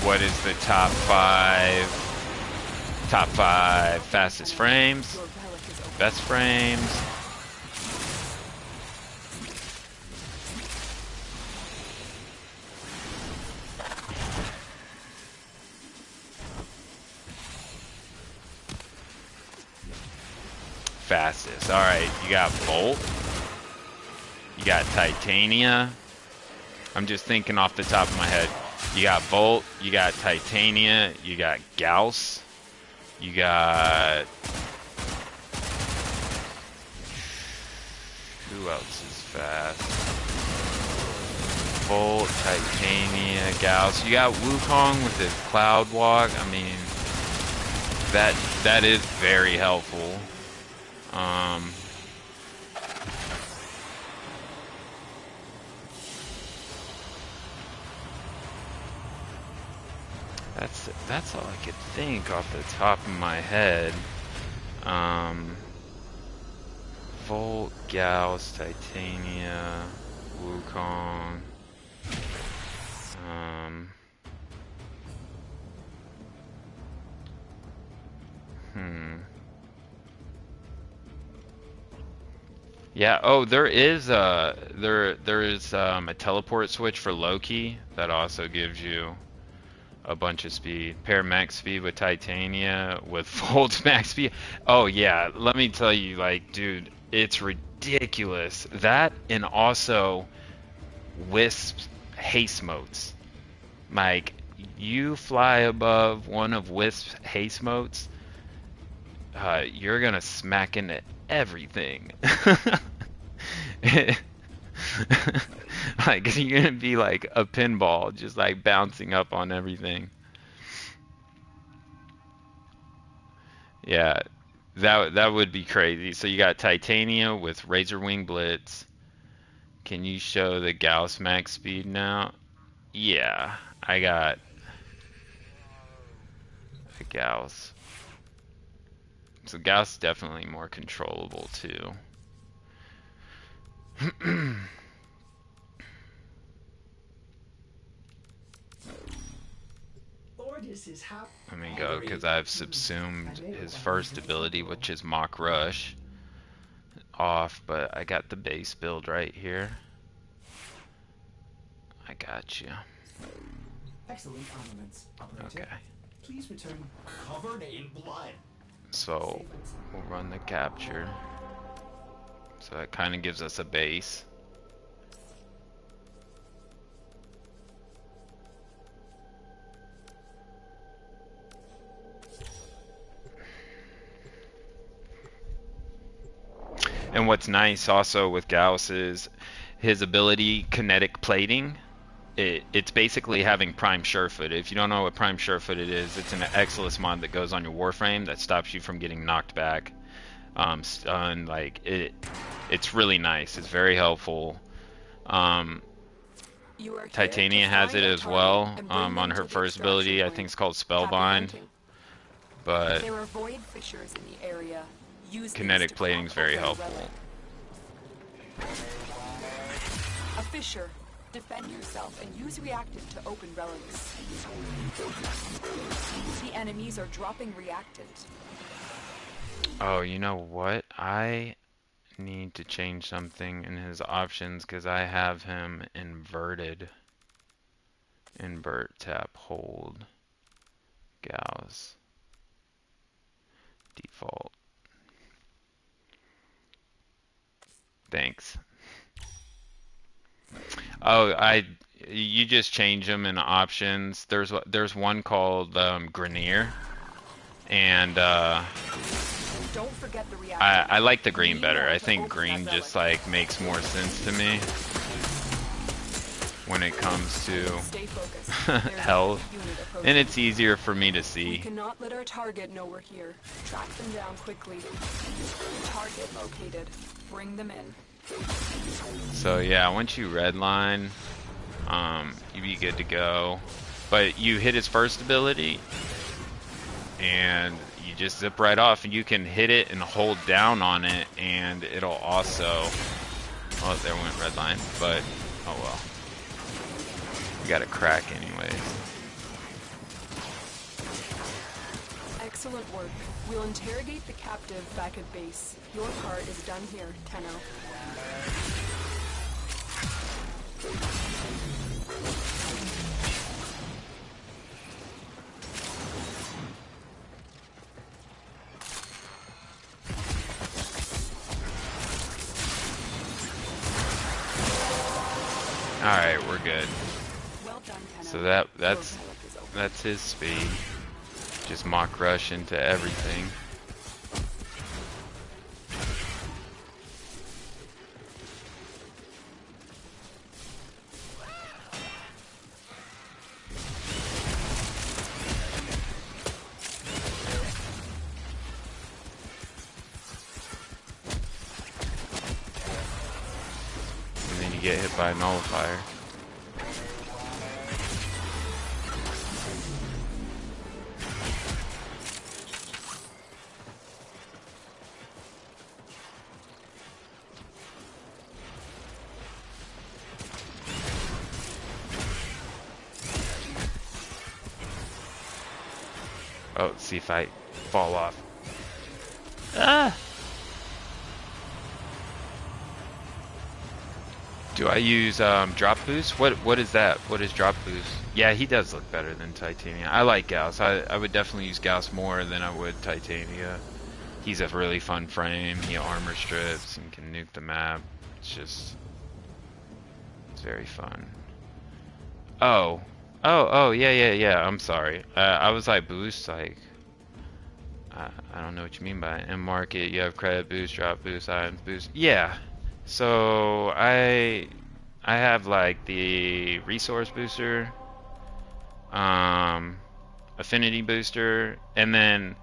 what is the top five fastest frames, best frames. Fastest. All right, you got Volt. You got Titania. I'm just thinking off the top of my head. You got Volt, you got Titania, you got Gauss, you got... Who else is fast? Volt, Titania, Gauss. You got Wukong with his Cloud Walk. I mean, that is very helpful. That's all I could think off the top of my head. Volt, Gauss, Titania, Wukong. Yeah, oh, there is a teleport switch for Loki that also gives you a bunch of speed. Pair max speed with Titania with Volt max speed. Oh yeah, let me tell you, like, dude, it's ridiculous. That, and also Wisp's haste motes. Like, you fly above one of Wisp's haste motes, you're gonna smack into everything. Like, you're gonna be like a pinball, just like bouncing up on everything. Yeah, that would be crazy. So you got Titania with Razor Wing Blitz. Can you show the Gauss max speed now? Yeah, I got the Gauss. So Gauss is definitely more controllable too. Let me go, because I've subsumed his first ability, which is Mock Rush, off, but I got the base build right here. I got you. Excellent armaments, operator. Okay. Please return covered in blood. So we'll run the capture. So that kind of gives us a base. And what's nice also with Gauss is his ability, kinetic plating. It's basically having Prime Surefoot. If you don't know what Prime Surefoot is, it's an Exilus mod that goes on your Warframe that stops you from getting knocked back, stunned. Like, it's really nice. It's very helpful. Titania has it as well on her first ability. I think it's called Spellbind. But there are void fissures in the area. Kinetic plating is very helpful. A fissure. Defend yourself and use reactant to open relics. The enemies are dropping reactant. Oh, you know what? I need to change something in his options because I have him inverted. Invert, tap, hold. Gauss. Default. Thanks. Oh, you just change them in options. There's one called Grenier, and Don't forget the I like the green better. I think green just like makes more sense to me when it comes to health, and it's easier for me to see. We cannot let our target know we're here. Track them down quickly. Target located. Bring them in. So yeah, once you redline, you'd be good to go. But you hit his first ability, and you just zip right off, and you can hit it and hold down on it, and it'll also... Oh, there went redline, but oh well. We got a crack anyways. Excellent work. We'll interrogate the captive back at base. Your part is done here, Tenno. Alright, we're good. Well done, Tenno. So Your that's relic is open. that's his speed. Just mock rush into everything. And then you get hit by a nullifier. Oh, let's see if I fall off. Ah! Do I use drop boost? What is that? What is drop boost? Yeah, he does look better than Titania. I like Gauss. I would definitely use Gauss more than I would Titania. He's a really fun frame. He armor strips and can nuke the map. It's very fun. Oh, yeah. I'm sorry. I was like boost, like I don't know what you mean by it. In market, you have credit boost, drop boost, items boost. Yeah. So I have like the resource booster, affinity booster, and then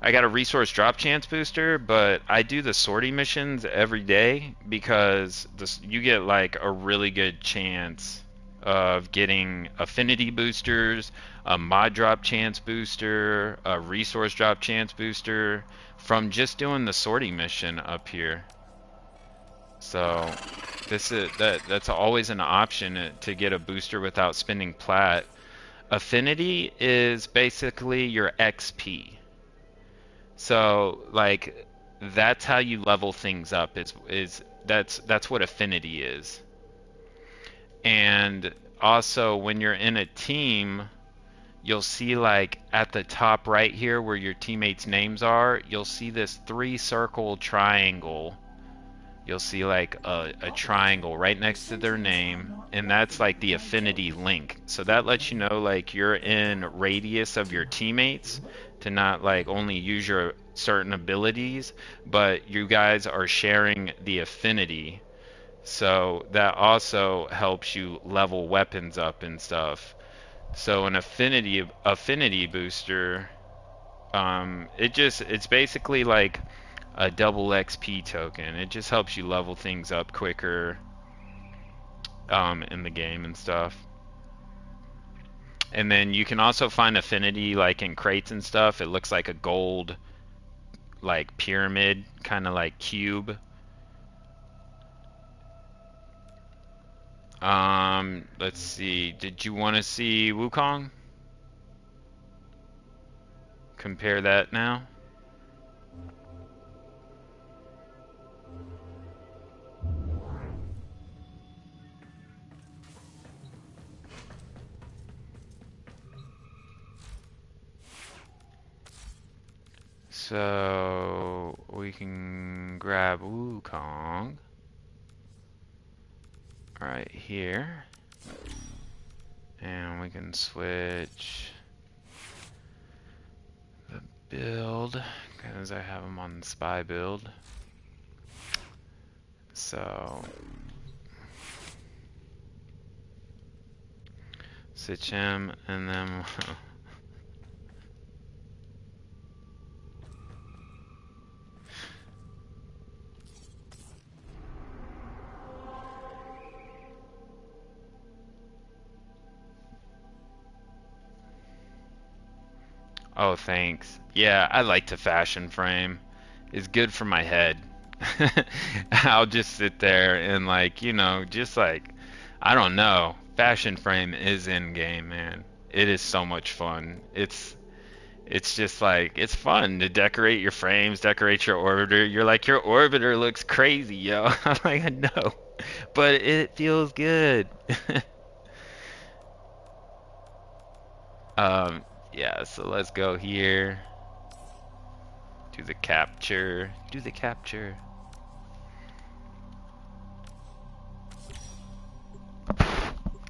I got a resource drop chance booster, but I do the sortie missions every day because you get like a really good chance of getting affinity boosters, a mod drop chance booster, a resource drop chance booster from just doing the sortie mission up here. So that's always an option to get a booster without spending plat. Affinity is basically your XP. So like that's how you level things up. That's what affinity is. And also when you're in a team, you'll see like at the top right here where your teammates' names are, you'll see this 3-circle triangle. You'll see like a triangle right next to their name, and that's like the affinity link. So that lets you know like you're in radius of your teammates to not like only use your certain abilities, but you guys are sharing the affinity. So that also helps you level weapons up and stuff. So an affinity booster, it's basically like a double XP token. It just helps you level things up quicker in the game and stuff. And then you can also find affinity like in crates and stuff. It looks like a gold like pyramid, kind of like cube. Let's see. Did you want to see Wukong? Compare that now. So we can grab Wukong right here, and we can switch the build because I have him on the spy build. So switch him, and then oh, thanks. Yeah, I like to fashion frame. It's good for my head. I'll just sit there and like, you know, just like, I don't know. Fashion frame is in game, man. It is so much fun. It's It's just like, it's fun to decorate your frames, decorate your orbiter. You're like, your orbiter looks crazy, yo. I'm like, I know, but it feels good. Um, yeah, so let's go here. Do the capture. Do the capture.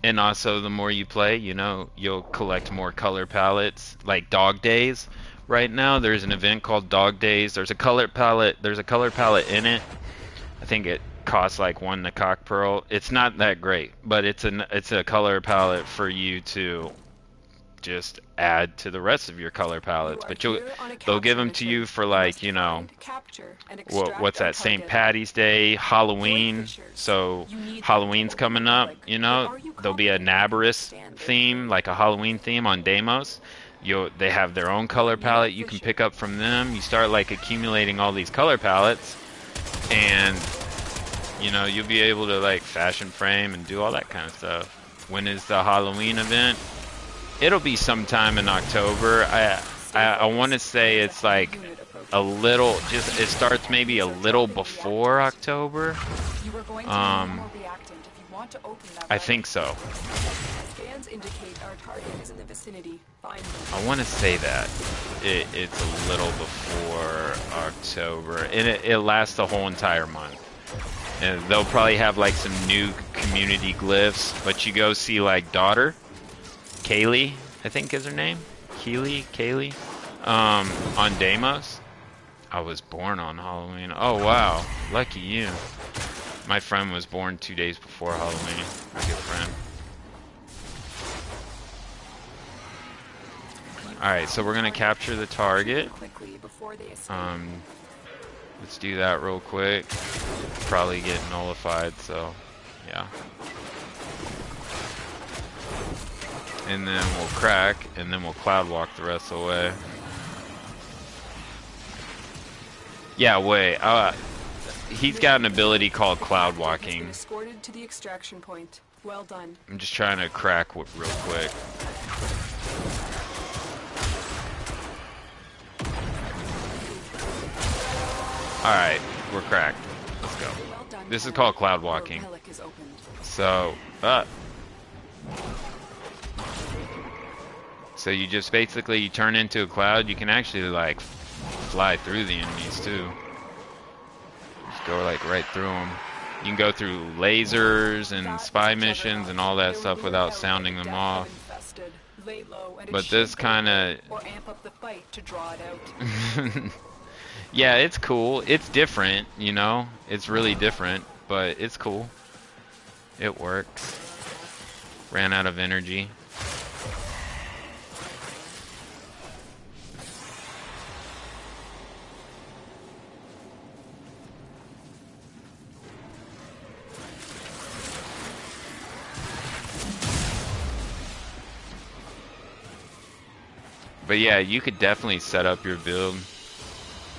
And also, the more you play, you know, you'll collect more color palettes, like Dog Days. Right now, there's an event called Dog Days. There's a color palette. There's a color palette in it. I think it costs like one Nakak Pearl. It's not that great, but it's a color palette for you to just add to the rest of your color palettes. But they'll give them to you for like, you know, what's that, St. Patty's Day, Halloween. So Halloween's coming up, you know, there'll be a Nabarus theme, like a Halloween theme on Deimos. They have their own color palette you can pick up from them. You start like accumulating all these color palettes, and you know, you'll be able to like fashion frame and do all that kind of stuff. When is the Halloween event? It'll be sometime in October. I want to say it's like a little, just it starts maybe a little before October. I think so. I want to say that it's a little before October, and it lasts the whole entire month. And they'll probably have like some new community glyphs, but you go see like Daughter. Kaylee, I think is her name. Kaylee. On Deimos. I was born on Halloween. Oh wow, lucky you. My friend was born 2 days before Halloween. My good friend. Alright, so we're gonna capture the target. Let's do that real quick. Probably get nullified, so yeah. And then we'll crack, and then we'll cloud walk the rest of the way. Yeah, wait. He's got an ability called cloud walking. Escorted to the extraction point. Well done. I'm just trying to crack real quick. Alright, we're cracked. Let's go. This is called cloud walking. So, so you just basically, you turn into a cloud. You can actually like fly through the enemies too. Just go like right through them. You can go through lasers and spy missions and all that stuff without sounding them off. But this kind of yeah, it's cool. It's different, you know. It's really different, but it's cool. It works. Ran out of energy. But yeah, you could definitely set up your build.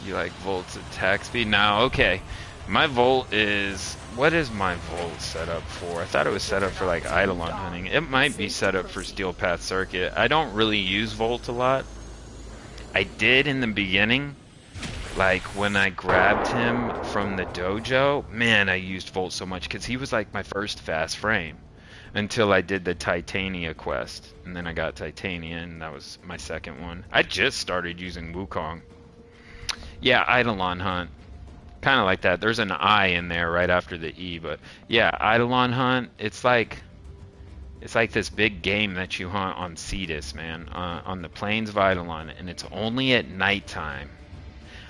You like Volt's attack speed? Now, okay. My Volt is... What is my Volt set up for? I thought it was set up for like Eidolon hunting. It might be set up for Steel Path Circuit. I don't really use Volt a lot. I did in the beginning. Like when I grabbed him from the dojo. Man, I used Volt so much because he was like my first fast frame. Until I did the Titania quest. And then I got Titania, and that was my second one. I just started using Wukong. Yeah, Eidolon Hunt. Kind of like that. There's an I in there right after the E, but yeah, Eidolon Hunt, it's like this big game that you hunt on Cetus, man, on the plains of Eidolon, and it's only at nighttime.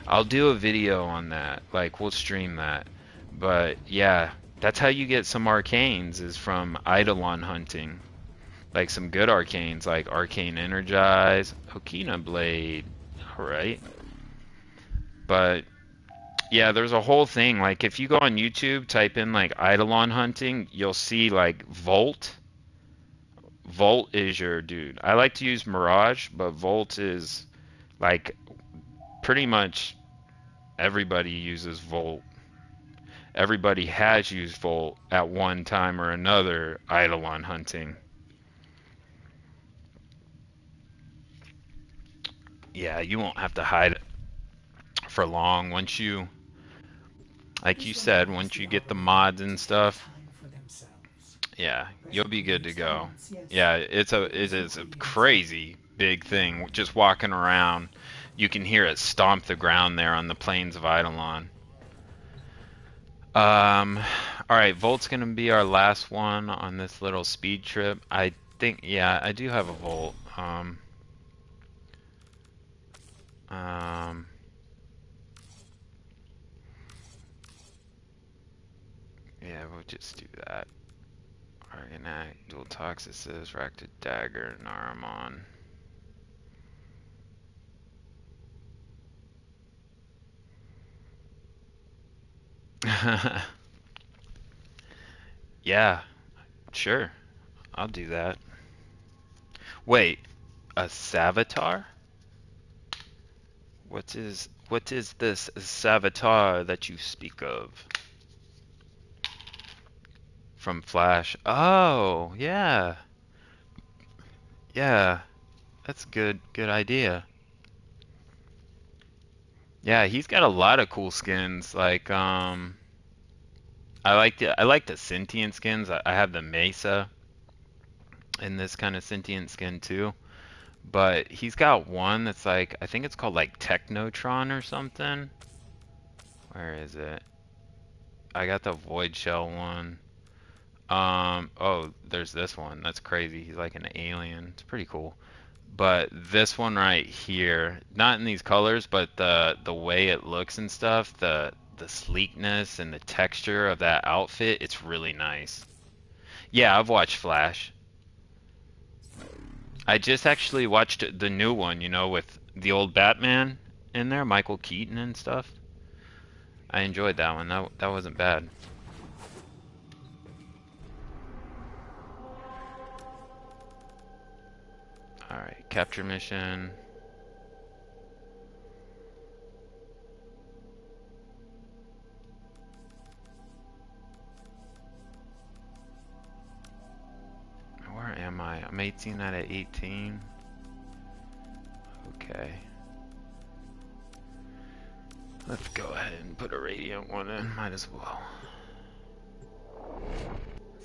I'll do a video on that. Like, we'll stream that. But yeah, that's how you get some arcanes, is from Eidolon hunting. Like some good arcanes, like Arcane Energize, Okina Blade. Alright. But yeah, there's a whole thing. Like if you go on YouTube, type in like Eidolon hunting, you'll see like Volt. Volt is your dude. I like to use Mirage, but Volt is like pretty much everybody uses Volt. Everybody has used Volt at one time or another Eidolon hunting. Yeah, you won't have to hide for long once you, like you said, once you get the mods and stuff. Yeah, you'll be good to go. Yeah, it is a crazy big thing. Just walking around, you can hear it stomp the ground there on the plains of Eidolon. All right, Volt's gonna be our last one on this little speed trip. I think, yeah, I do have a Volt. Yeah, we'll just do that. Argonaut, dual toxicist, Racted Dagger, Naramon. Yeah, sure. I'll do that. Wait, a Savitar? What is this Savitar that you speak of? From Flash. Oh, yeah. Yeah. That's a good idea. Yeah, he's got a lot of cool skins. Like, I like the sentient skins. I have the Mesa in this kind of sentient skin too. But he's got one that's like, I think it's called like Technotron or something. Where is it? I got the Void Shell one. Oh, there's this one. That's crazy. He's like an alien. It's pretty cool. But this one right here, not in these colors, but the way it looks and stuff, the sleekness and the texture of that outfit, it's really nice. Yeah, I've watched Flash. I just actually watched the new one, you know, with the old Batman in there, Michael Keaton and stuff. I enjoyed that one. That wasn't bad. Alright, capture mission. Where am I? I'm 18 out of 18. Okay. Let's go ahead and put a radiant one in. Might as well.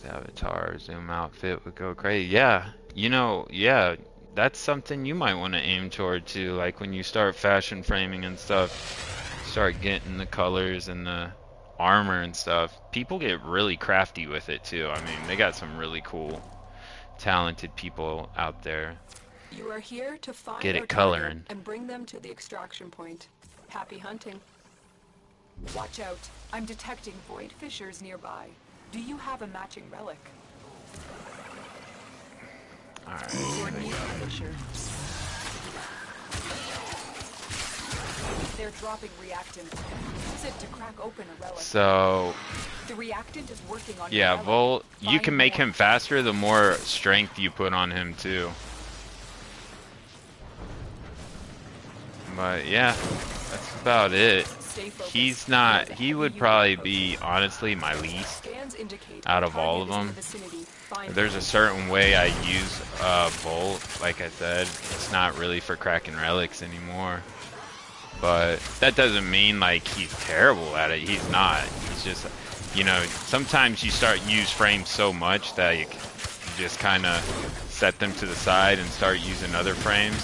Avatar, zoom outfit would go crazy. Yeah, you know, yeah, that's something you might want to aim toward too. Like when you start fashion framing and stuff, start getting the colors and the armor and stuff. People get really crafty with it too. I mean, they got some really cool, talented people out there. You are here to find Get our it coloring. target and bring them to the extraction point. Happy hunting. Watch out. I'm detecting void fissures nearby. Do you have a matching relic? Alright. They're dropping reactant. Use it to crack open a relic. So the reactant is working on yeah, your Volt, you Find can make more. him faster the more strength you put on him too. But yeah, that's about it. He's not, he would probably be honestly my least out of all of them. There's a certain way I use Volt, like I said, it's not really for cracking relics anymore. But that doesn't mean like he's terrible at it, he's not. He's just, you know, sometimes you start use frames so much that you just kind of set them to the side and start using other frames.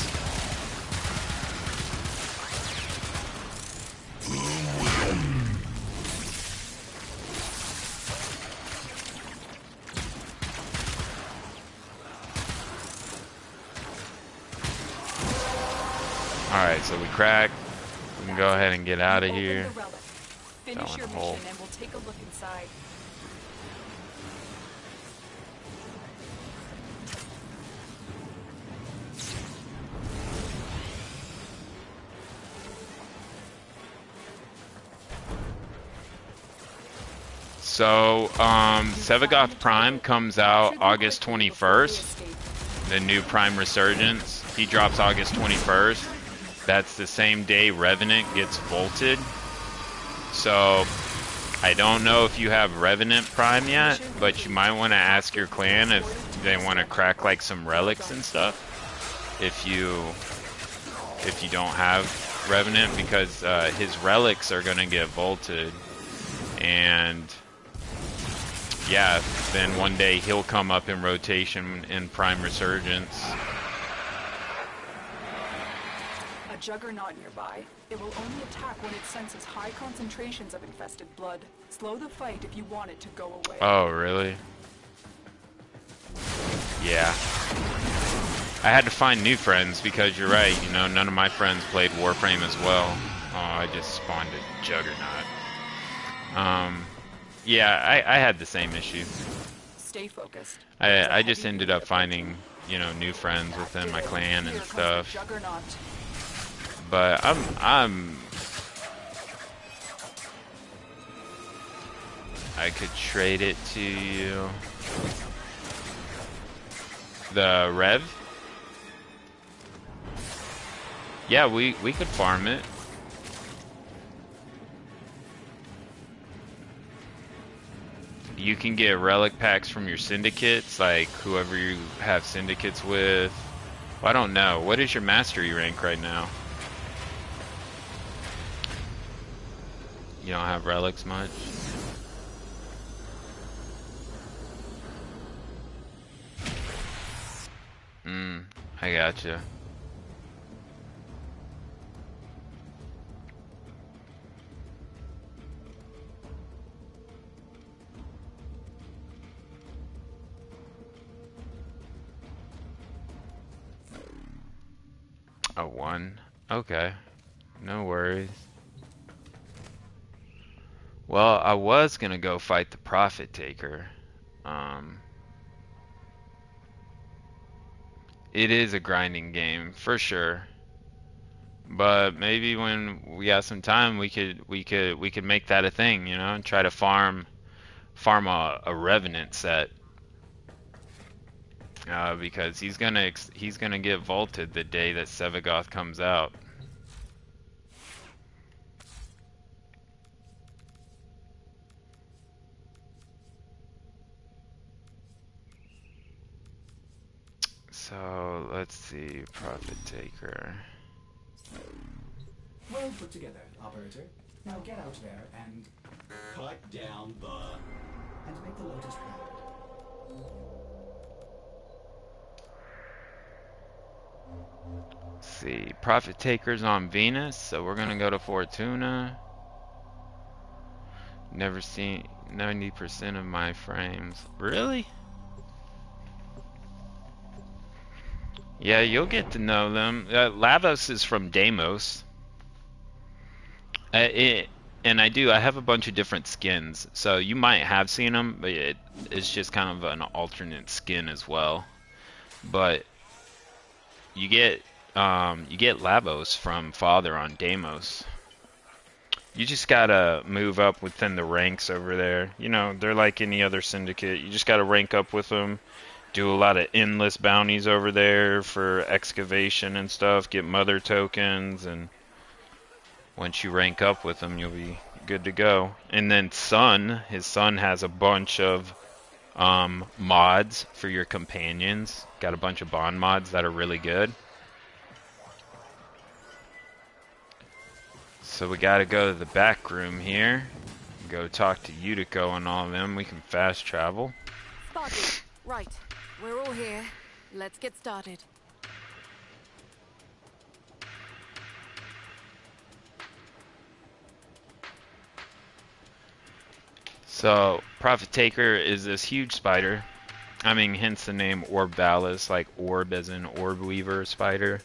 Alright, so we cracked. We can go ahead and get out of here. Finish your mission and we'll take a look inside. So, Sevagoth Prime comes out August 21st. The new Prime Resurgence. He drops August 21st. That's the same day Revenant gets vaulted. So, I don't know if you have Revenant Prime yet, but you might want to ask your clan if they want to crack like some relics and stuff. If you if you don't have Revenant, because his relics are gonna get vaulted, and yeah, then one day he'll come up in rotation in Prime Resurgence. A Juggernaut nearby. It will only attack when it senses high concentrations of infested blood. Slow the fight if you want it to go away. Oh, really? Yeah. I had to find new friends because you're right, you know, none of my friends played Warframe as well. Oh, I just spawned a Juggernaut. Yeah, I had the same issue. Stay focused. I just ended up finding, you know, new friends within my clan and stuff. But I could trade it to you. The Rev? Yeah, we could farm it. You can get relic packs from your syndicates, like whoever you have syndicates with. Well, I don't know. What is your mastery rank right now? You don't have relics much? I gotcha. A 1? Okay. No worries. Well, I was gonna go fight the Profit Taker. It is a grinding game for sure, but maybe when we got some time, we could make that a thing, you know, and try to farm a Revenant set, because he's gonna get vaulted the day that Sevagoth comes out. So let's see, Profit Taker. Well put together, operator. Now get out there and Cut down the... and make the Lotus proud. Let's see, Profit Taker's on Venus, so we're gonna go to Fortuna. Never seen 90% of my frames. Really? Yeah, you'll get to know them. Lavos is from Deimos. And I have a bunch of different skins, so you might have seen them, but it's just kind of an alternate skin as well. But you get Lavos from Father on Deimos. You just gotta move up within the ranks over there. You know, they're like any other syndicate. You just gotta rank up with them. Do a lot of endless bounties over there for excavation and stuff. Get mother tokens, and once you rank up with them, you'll be good to go. And then his son has a bunch of mods for your companions. Got a bunch of bond mods that are really good. So we gotta go to the back room here. Go talk to Utico and all of them. We can fast travel. Spotted. Right. We're all here. Let's get started. So, Prophet Taker is this huge spider. I mean, hence the name Orbalis, like orb as in orb weaver spider.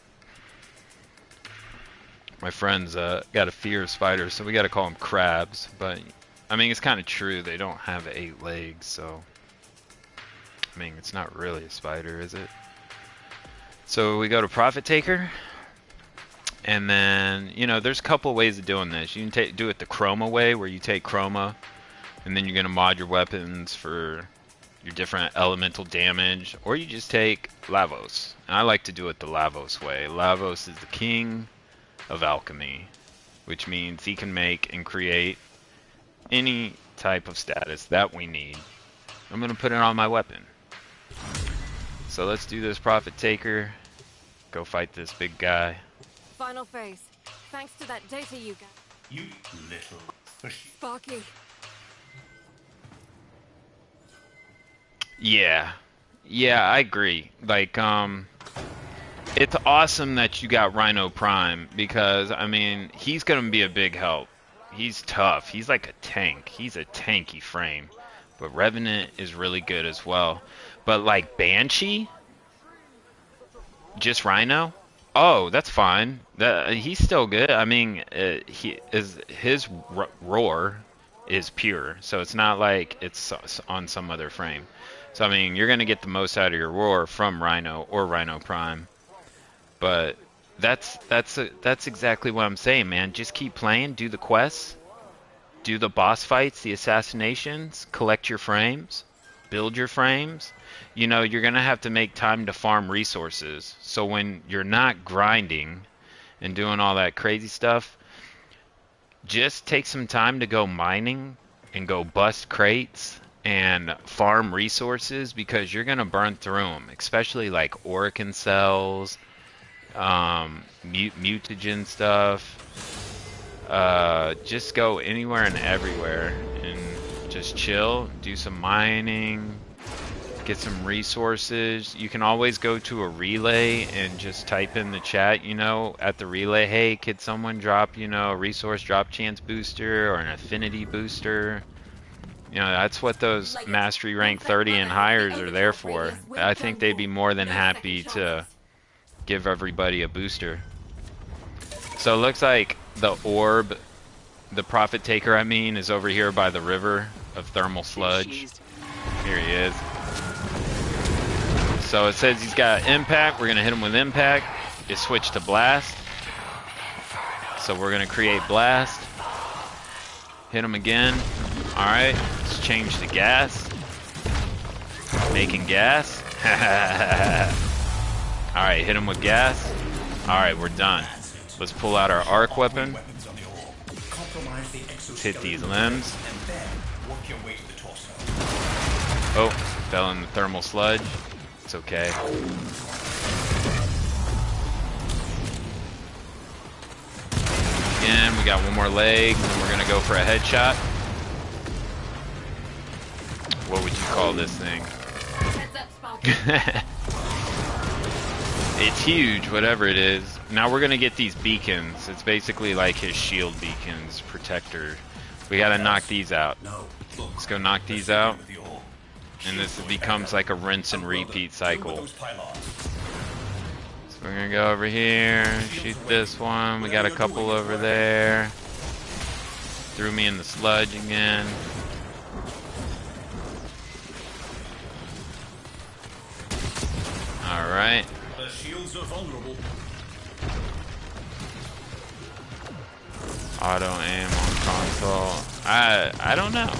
My friends got a fear of spiders, so we gotta call them crabs. But, I mean, it's kind of true. They don't have 8 legs, so... I mean, it's not really a spider, is it? So we go to Profit Taker, and then, you know, there's a couple ways of doing this. You can do it the Chroma way, where you take Chroma, and then you're going to mod your weapons for your different elemental damage, or you just take Lavos. And I like to do it the Lavos way. Lavos is the king of alchemy, which means he can make and create any type of status that we need. I'm going to put it on my weapon. So let's do this Profit Taker. Go fight this big guy. final phase. Thanks to that data you got. You little fishy. Sparky. Yeah. Yeah, I agree. Like, it's awesome that you got Rhino Prime because, I mean, he's going to be a big help. He's tough. He's like a tank. He's a tanky frame. But Revenant is really good as well. But like Banshee? Just Rhino? Oh, that's fine. He's still good. I mean, his roar is pure. So it's not like it's on some other frame. So, I mean, you're going to get the most out of your roar from Rhino or Rhino Prime. But that's exactly what I'm saying, man. Just keep playing, do the quests, do the boss fights, the assassinations, collect your frames, build your frames. You know, you're going to have to make time to farm resources. So when you're not grinding and doing all that crazy stuff, just take some time to go mining and go bust crates and farm resources because you're going to burn through them, especially like Orican cells, mutagen stuff. Just go anywhere and everywhere and just chill, do some mining, get some resources. You can always go to a relay and just type in the chat, you know, at the relay, hey, could someone drop, you know, a resource drop chance booster or an affinity booster? You know, that's what those mastery rank 30 and hires are there for. I think they'd be more than happy to give everybody a booster. So it looks like the orb, the Prophet Taker, I mean, is over here by the river of thermal sludge. Here he is. So it says he's got impact. We're going to hit him with impact. It switched to blast. So we're going to create blast. Hit him again. Alright, let's change to gas. Making gas. Alright, hit him with gas. Alright, we're done. Let's pull out our arc weapon. Let's hit these limbs. Oh, fell in the thermal sludge. It's okay. Again, we got one more leg, and we're gonna go for a headshot. What would you call this thing? It's huge, whatever it is. Now we're gonna get these beacons. It's basically like his shield beacons, protector. We gotta knock these out. Let's go knock these out. And this becomes like a rinse and repeat cycle. So we're gonna go over here, shoot this one. We got a couple over there. Threw me in the sludge again. Alright. The shields are vulnerable. Auto aim on console. I don't know.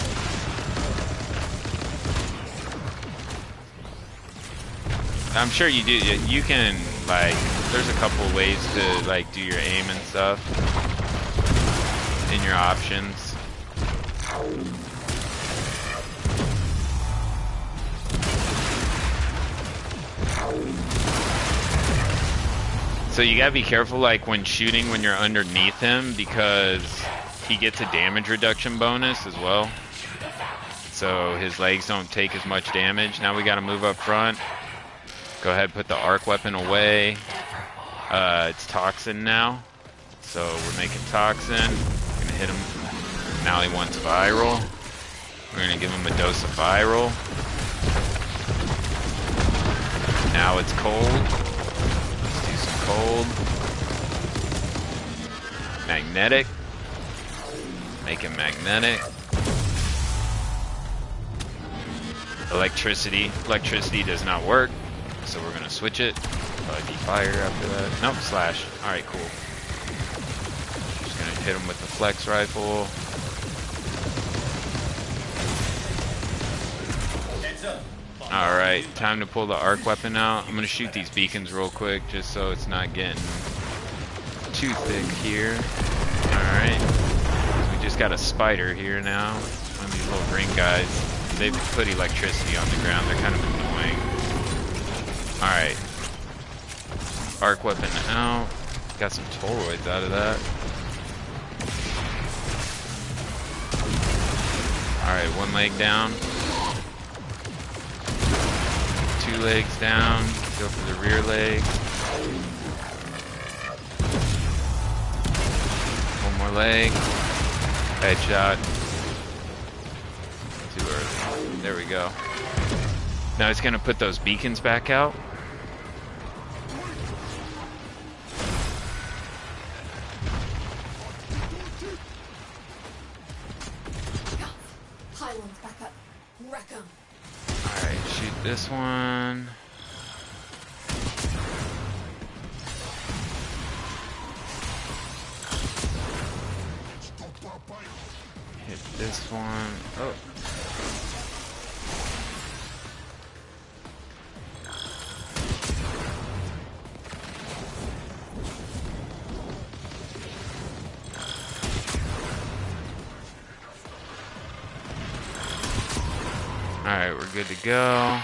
I'm sure you do. You can, like, there's a couple ways to like do your aim and stuff in your options. So you gotta be careful, like when shooting when you're underneath him, because he gets a damage reduction bonus as well. So his legs don't take as much damage. Now we gotta move up front. Go ahead, put the arc weapon away. It's toxin now. So we're making toxin. Gonna hit him. Now he wants viral. We're gonna give him a dose of viral. Now it's cold. Let's do some cold. Magnetic. Make him magnetic. Electricity. Electricity does not work. So we're gonna switch it. Probably be fire after that. Nope, slash. Alright, cool. Just gonna hit him with the flex rifle. Alright, time to pull the arc weapon out. I'm gonna shoot these beacons real quick just so it's not getting too thick here. Alright. We just got a spider here now. One of these little green guys. They've put electricity on the ground. They're kind of annoying. Alright. Arc weapon out. Got some toroids out of that. Alright, one leg down. 2 legs down. Go for the rear leg. One more leg. Headshot. Too early. There we go. Now he's gonna put those beacons back out. Pylons back up. Wreck 'em. Alright, shoot this one. Hit this one. Oh. Alright, we're good to go.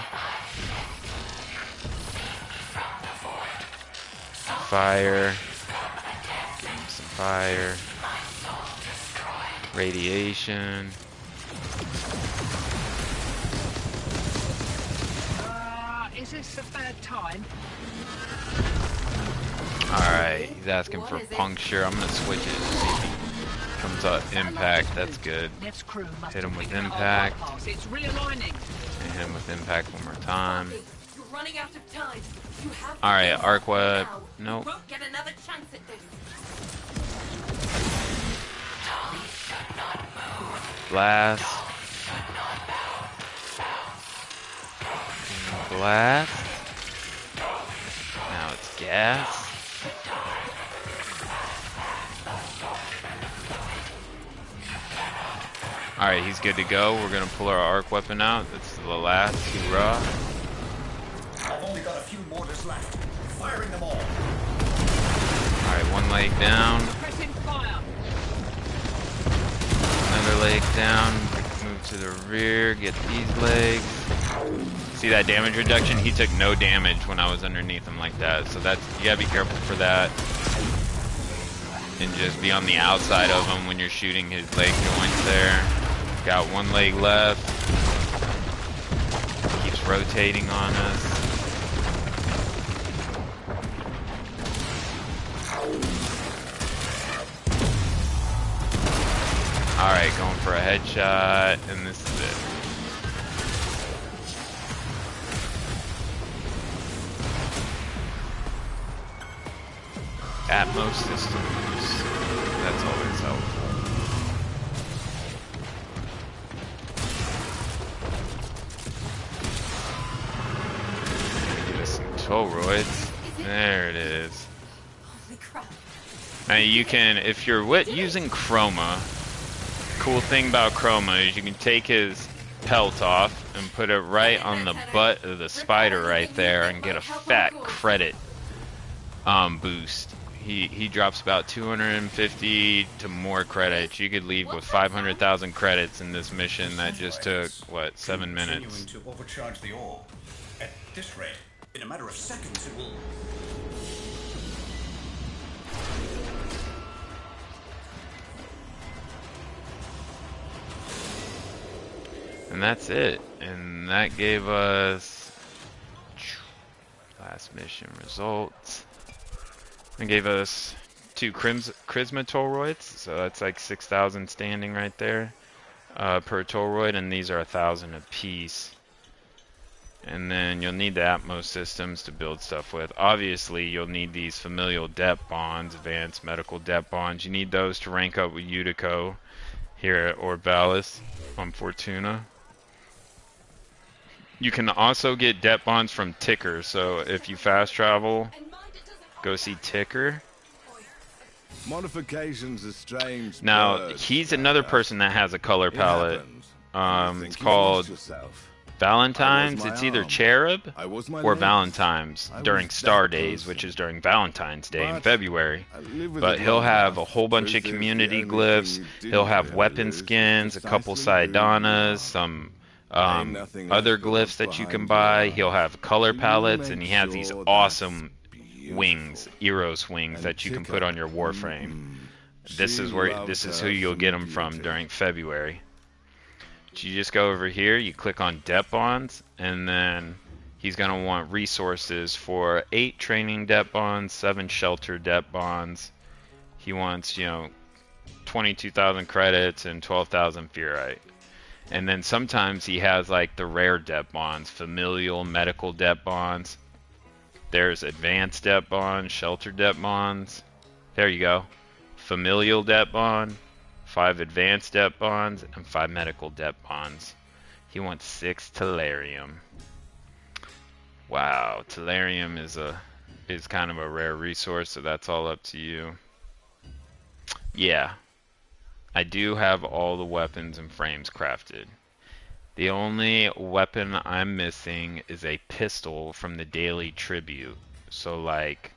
Fire. Give him some fire. Radiation. Is this a bad time? Alright, he's asking for puncture. I'm gonna switch it to see if he comes up. Impact, that's good. Hit him with impact. It's realigning. And hit him with impact one more time. You're running out of time. You have Alright, arc web. Nope. won't get another chance at this. Blast. Blast. Now it's gas. Alright, he's good to go. We're gonna pull our arc weapon out. That's the last. Hoorah. I've only got a few mortars left. Firing them all. Alright, one leg down. Pressing fire. Another leg down. Move to the rear. Get these legs. See that damage reduction? He took no damage when I was underneath him like that. So that's, you gotta be careful for that. And just be on the outside of him when you're shooting his leg joints there. Got one leg left. Keeps rotating on us. Alright, going for a headshot, and this is it. Atmos systems. That's always helpful. Get us some toroids. There it is. Holy crap. Now you can, if you're using chroma, cool thing about chroma is you can take his pelt off and put it right on the butt of the spider right there and get a fat credit boost. He drops about 250 to more credits. You could leave with 500,000 credits in this mission that just took, what, 7 minutes. Continuing to overcharge the ore. At this rate, in a matter of seconds, it will... And that's it. And that gave us last mission results. It gave us 2 Charisma toroids, so that's like 6,000 standing right there per toroid, and these are 1,000 a piece. And then you'll need the Atmos systems to build stuff with. Obviously, you'll need these familial depth bonds, advanced medical depth bonds. You need those to rank up with Utico here at Orbalis on Fortuna. You can also get depth bonds from Ticker, so if you fast travel, go see Ticker. Modifications are strange. Now, he's another person that has a color palette. It's called Valentine's. It's either Cherub or Valentine's during Star Days, which is during Valentine's Day in February. But he'll have a whole bunch of community glyphs. He'll have weapon skins, a couple Saidanas, some other glyphs that you can buy. He'll have color palettes, and he has these awesome wings, Eros wings that you can put on your Warframe. This is who you'll get them from during February. You just go over here, you click on debt bonds, and then he's going to want resources for 8 training debt bonds, 7 shelter debt bonds. He wants, 22,000 credits and 12,000 Fearite. And then sometimes he has like the rare debt bonds, familial, medical debt bonds. There's advanced debt bonds, shelter debt bonds. There you go. Familial debt bond, 5 advanced debt bonds, and 5 medical debt bonds. He wants 6 Tellurium. Wow, Tellurium is kind of a rare resource, so that's all up to you. Yeah, I do have all the weapons and frames crafted. The only weapon I'm missing is a pistol from the daily tribute. So like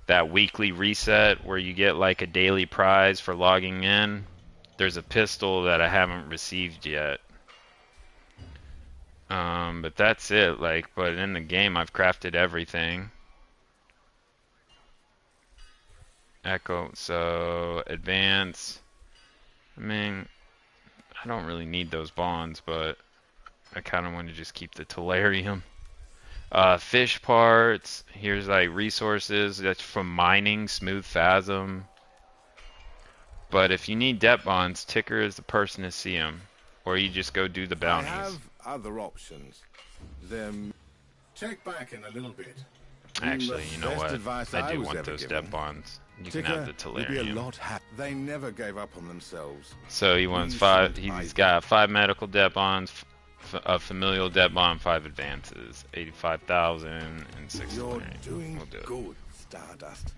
that weekly reset where you get like a daily prize for logging in, there's a pistol that I haven't received yet. But that's it. But in the game I've crafted everything. Echo, so advance. I mean, I don't really need those bonds, but I kind of want to just keep the Tellurium. Fish parts. Here's like resources. That's from mining, Smooth Phasm. But if you need debt bonds, Ticker is the person to see them. Or you just go do the bounties. I have other options. Check back in a little bit. Actually, you know what? I do want those debt bonds. You can have the Tellurium. They never gave up on themselves. So he wants 5. He's got 5 medical debt bonds, a familial debt bond, 5 advances, 85,000 and 6. You're doing good, Stardust.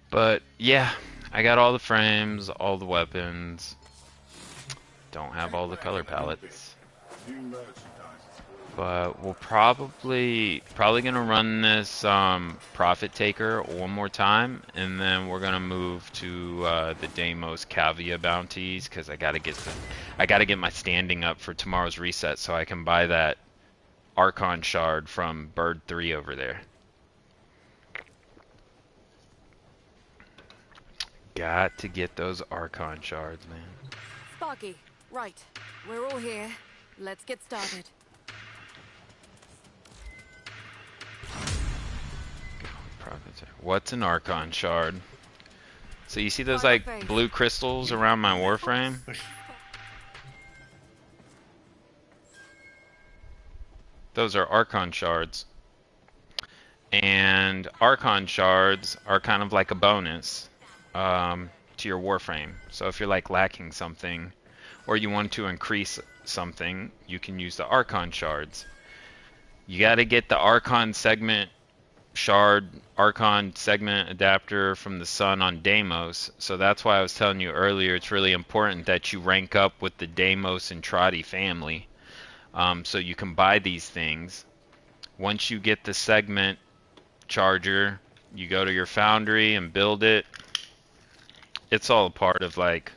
But yeah, I got all the frames, all the weapons. Don't have all the color palettes. But we'll probably gonna run this Profit Taker one more time, and then we're gonna move to the Deimos Cavia bounties because I gotta get my standing up for tomorrow's reset so I can buy that Archon shard from Bird 3 over there. Got to get those Archon shards, man. Sparky, right. We're all here. Let's get started. What's an Archon shard? So you see those like blue crystals around my Warframe? Those are Archon shards. And Archon shards are kind of like a bonus to your Warframe. So if you're like lacking something or you want to increase something, you can use the Archon shards. You got to get the Archon segment Archon segment adapter from the Sun on Deimos. So that's why I was telling you earlier it's really important that you rank up with the Deimos and Trotty family. So you can buy these things. Once you get the segment charger, you go to your foundry and build it. It's all a part of like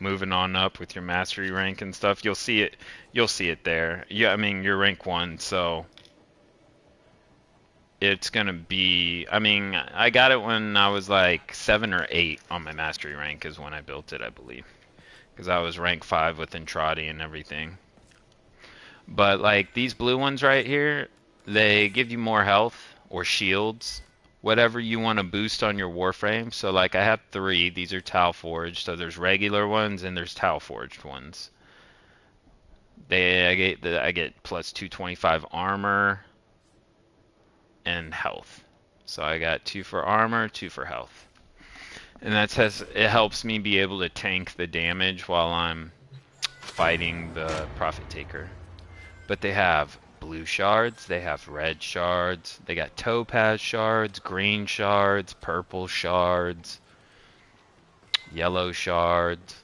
moving on up with your mastery rank and stuff. You'll see it there. Yeah, I mean you're rank 1, so it's gonna be, I mean, I got it when I was like 7 or 8 on my mastery rank is when I built it, I believe, because I was rank 5 with Entrati and everything. But like these blue ones right here, they give you more health or shields, whatever you want to boost on your Warframe. So like I have 3, these are Tau Forged, so there's regular ones and there's Tau Forged ones. I get plus 225 armor and health. So I got 2 for armor, 2 for health. And it helps me be able to tank the damage while I'm fighting the Profit Taker. But they have blue shards, they have red shards, they got topaz shards, green shards, purple shards, yellow shards.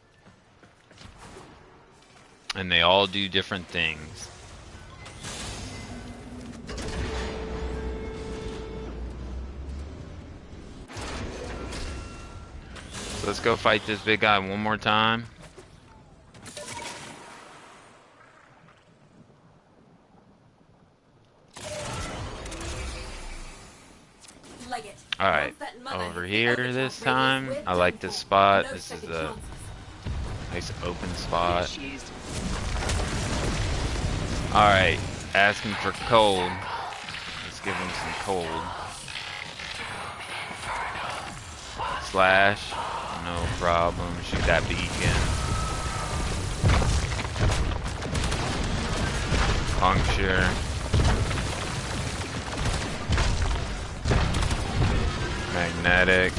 And they all do different things. So let's go fight this big guy one more time. leg it. Alright, over here this time. I like this spot. This is a nice open spot. Alright, asking for cold. Let's give him some cold. Slash, no problem. Shoot that beacon. Puncture. Magnetic.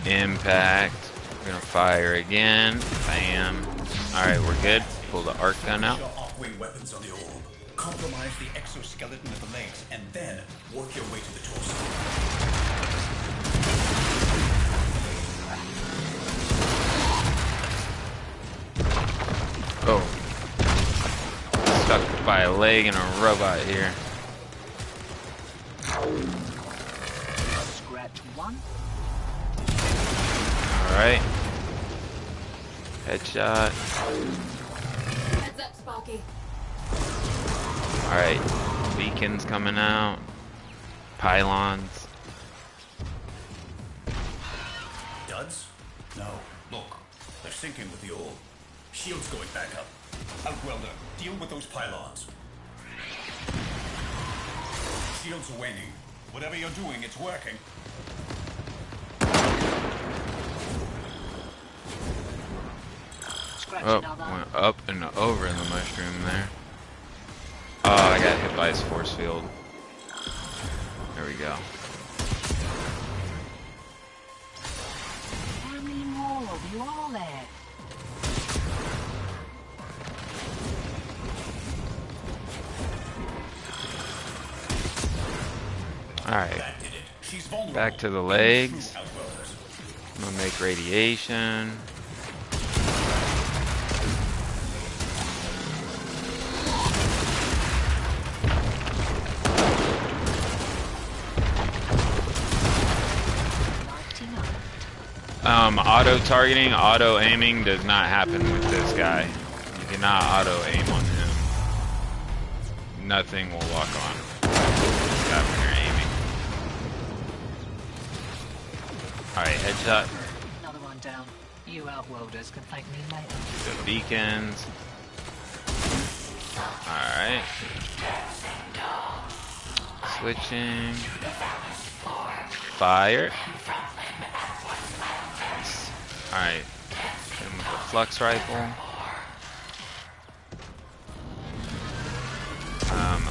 Impact. We're gonna fire again. Bam. Alright, we're good. Pull the arc gun out. Off-wing weapons on the orb. Compromise the exoskeleton of the legs, and then work your way to the torso. Oh. Stuck by a leg and a robot here. Scratch one. Alright. Headshot. Heads up, Sparky. Alright. Beacons coming out. Pylons. Duds? No. Look, they're sinking with the orb. Shields going back up. Outwelder, deal with those pylons. Shields are waning. Whatever you're doing, it's working. Oh, went up and over in the mushroom there. Oh, I got hit by his force field. There we go. How many more of you are there? Alright. Back to the legs. I'm gonna make radiation. Auto targeting, auto aiming does not happen with this guy. You cannot auto aim on him. Nothing will lock on this guy when you're aiming. Alright, headshot. Another one down. You outworlders can thank me later. The beacons. Alright. Switching. Fire. Alright. Hit him with the flux rifle.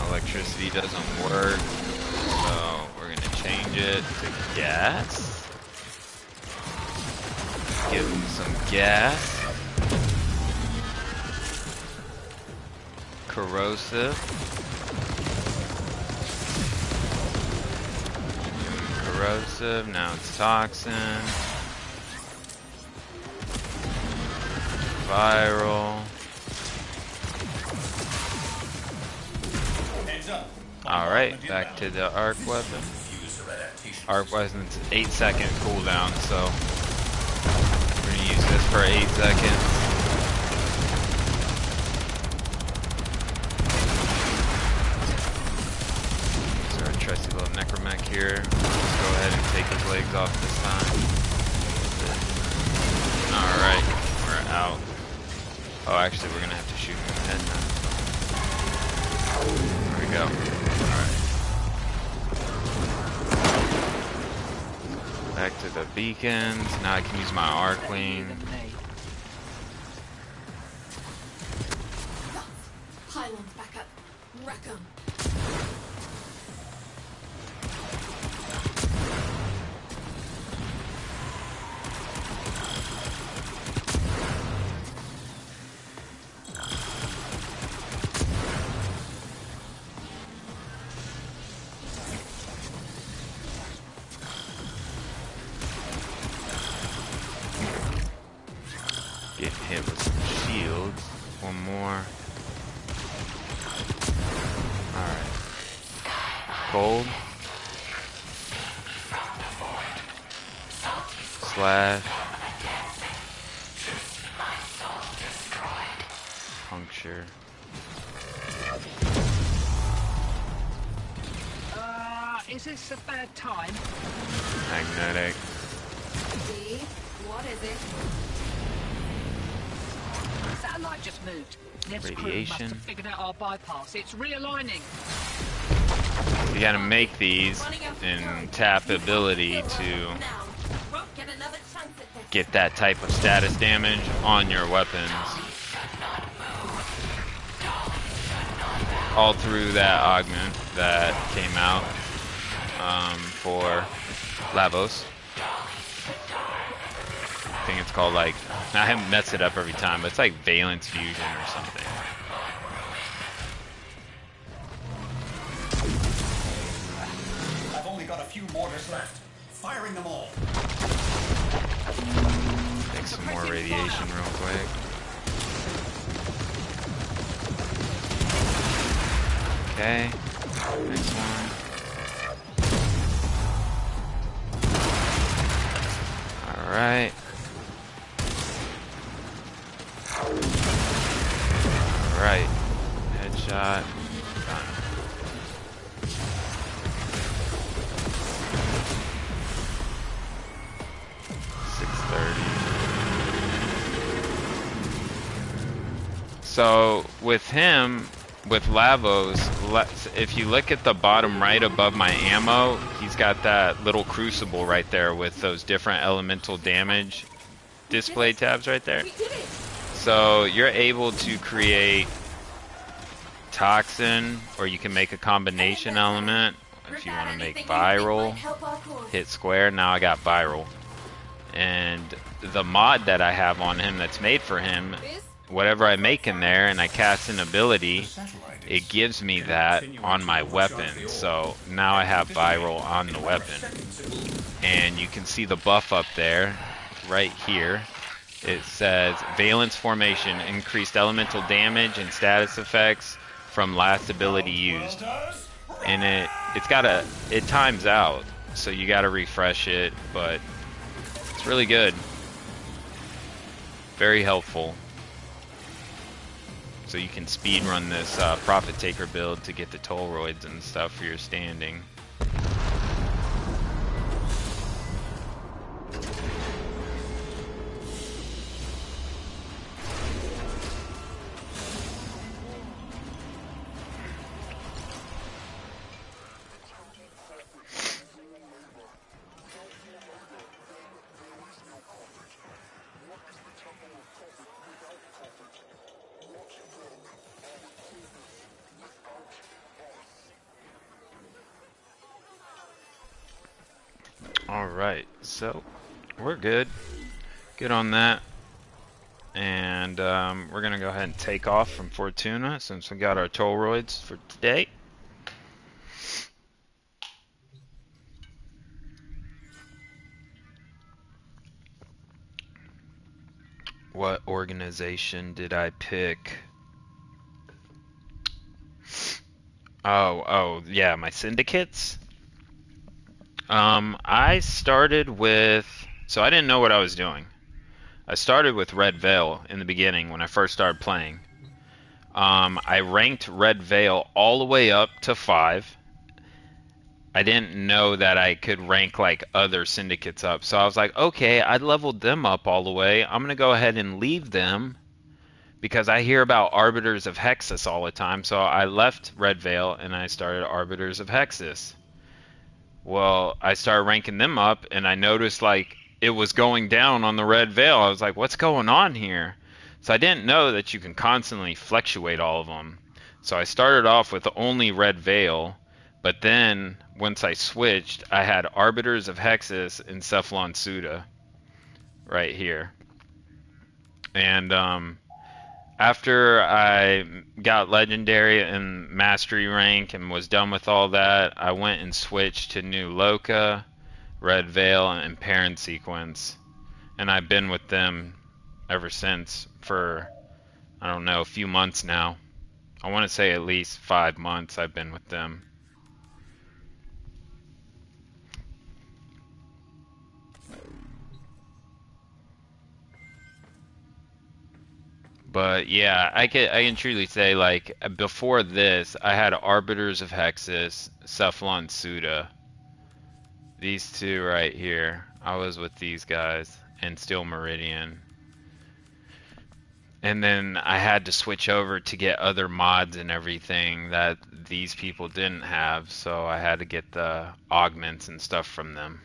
Electricity doesn't work, so we're gonna change it to gas. Give him some gas. Corrosive. Corrosive, now it's toxin. Viral. Alright, back to the arc weapon. Arc weapon's 8-second cooldown, so we're gonna use this for 8 seconds. So our trusty little necromech here. Let's go ahead and take his legs off this time. Alright, we're out. Oh, actually, we're gonna have to shoot him in the head now. There we go. Alright. Back to the beacons. Now I can use my arc wing. Pylons back up. Wreck 'em. Getting hit with some shields. One more. Alright. Cold. Slash. Puncture. Is this a bad time? Magnetic. See? What is it? Satellite just moved. Nev's crew must Radiation. have figured out our bypass. It's realigning. You gotta make these and tap ability to get that type of status damage on your weapons. All through that augment that came out for Lavos. I think it's called like, I haven't messed it up every time, but it's like Valence Fusion or something. I've only got a few mortars left. Firing them all. Take some more radiation real quick. Okay, next one. Alright. Alright. Headshot. Done. So with him, with Lavos, if you look at the bottom right above my ammo, he's got that little crucible right there with those different elemental damage display tabs right there. So you're able to create toxin, or you can make a combination element. If you want to make viral, hit square. Now I got viral. And the mod that I have on him that's made for him, whatever I make in there and I cast an ability, it gives me that on my weapon. So now I have viral on the weapon. And you can see the buff up there, right here. It says Valence Formation, increased elemental damage and status effects from last ability used. And it times out, so you gotta refresh it, but it's really good. Very helpful. So you can speed run this Profit Taker build to get the Tolroids and stuff for your standing. Alright, so we're good. Good on that. And we're going to go ahead and take off from Fortuna since we got our Tolroids for today. What organization did I pick? Oh, yeah, my syndicates. I started with, so I didn't know what I was doing. I started with Red Veil in the beginning when I first started playing. I ranked Red Veil all the way up to 5. I didn't know that I could rank like other syndicates up. So I was like, okay, I leveled them up all the way. I'm going to go ahead and leave them because I hear about Arbiters of Hexus all the time. So I left Red Veil and I started Arbiters of Hexus. Well, I started ranking them up and I noticed like it was going down on the Red Veil. I was like, what's going on here? So I didn't know that you can constantly fluctuate all of them. So I started off with only Red Veil, but then once I switched, I had Arbiters of Hexus and Cephalon Suda right here. And after I got Legendary and Mastery rank and was done with all that, I went and switched to New Loka, Red Veil, and Parent Sequence. And I've been with them ever since for, I don't know, a few months now. I want to say at least 5 months I've been with them. But yeah, I can truly say, like, before this, I had Arbiters of Hexus, Cephalon Suda, These two right here. I was with these guys and Steel Meridian. And then I had to switch over to get other mods and everything that these people didn't have, so I had to get the augments and stuff from them.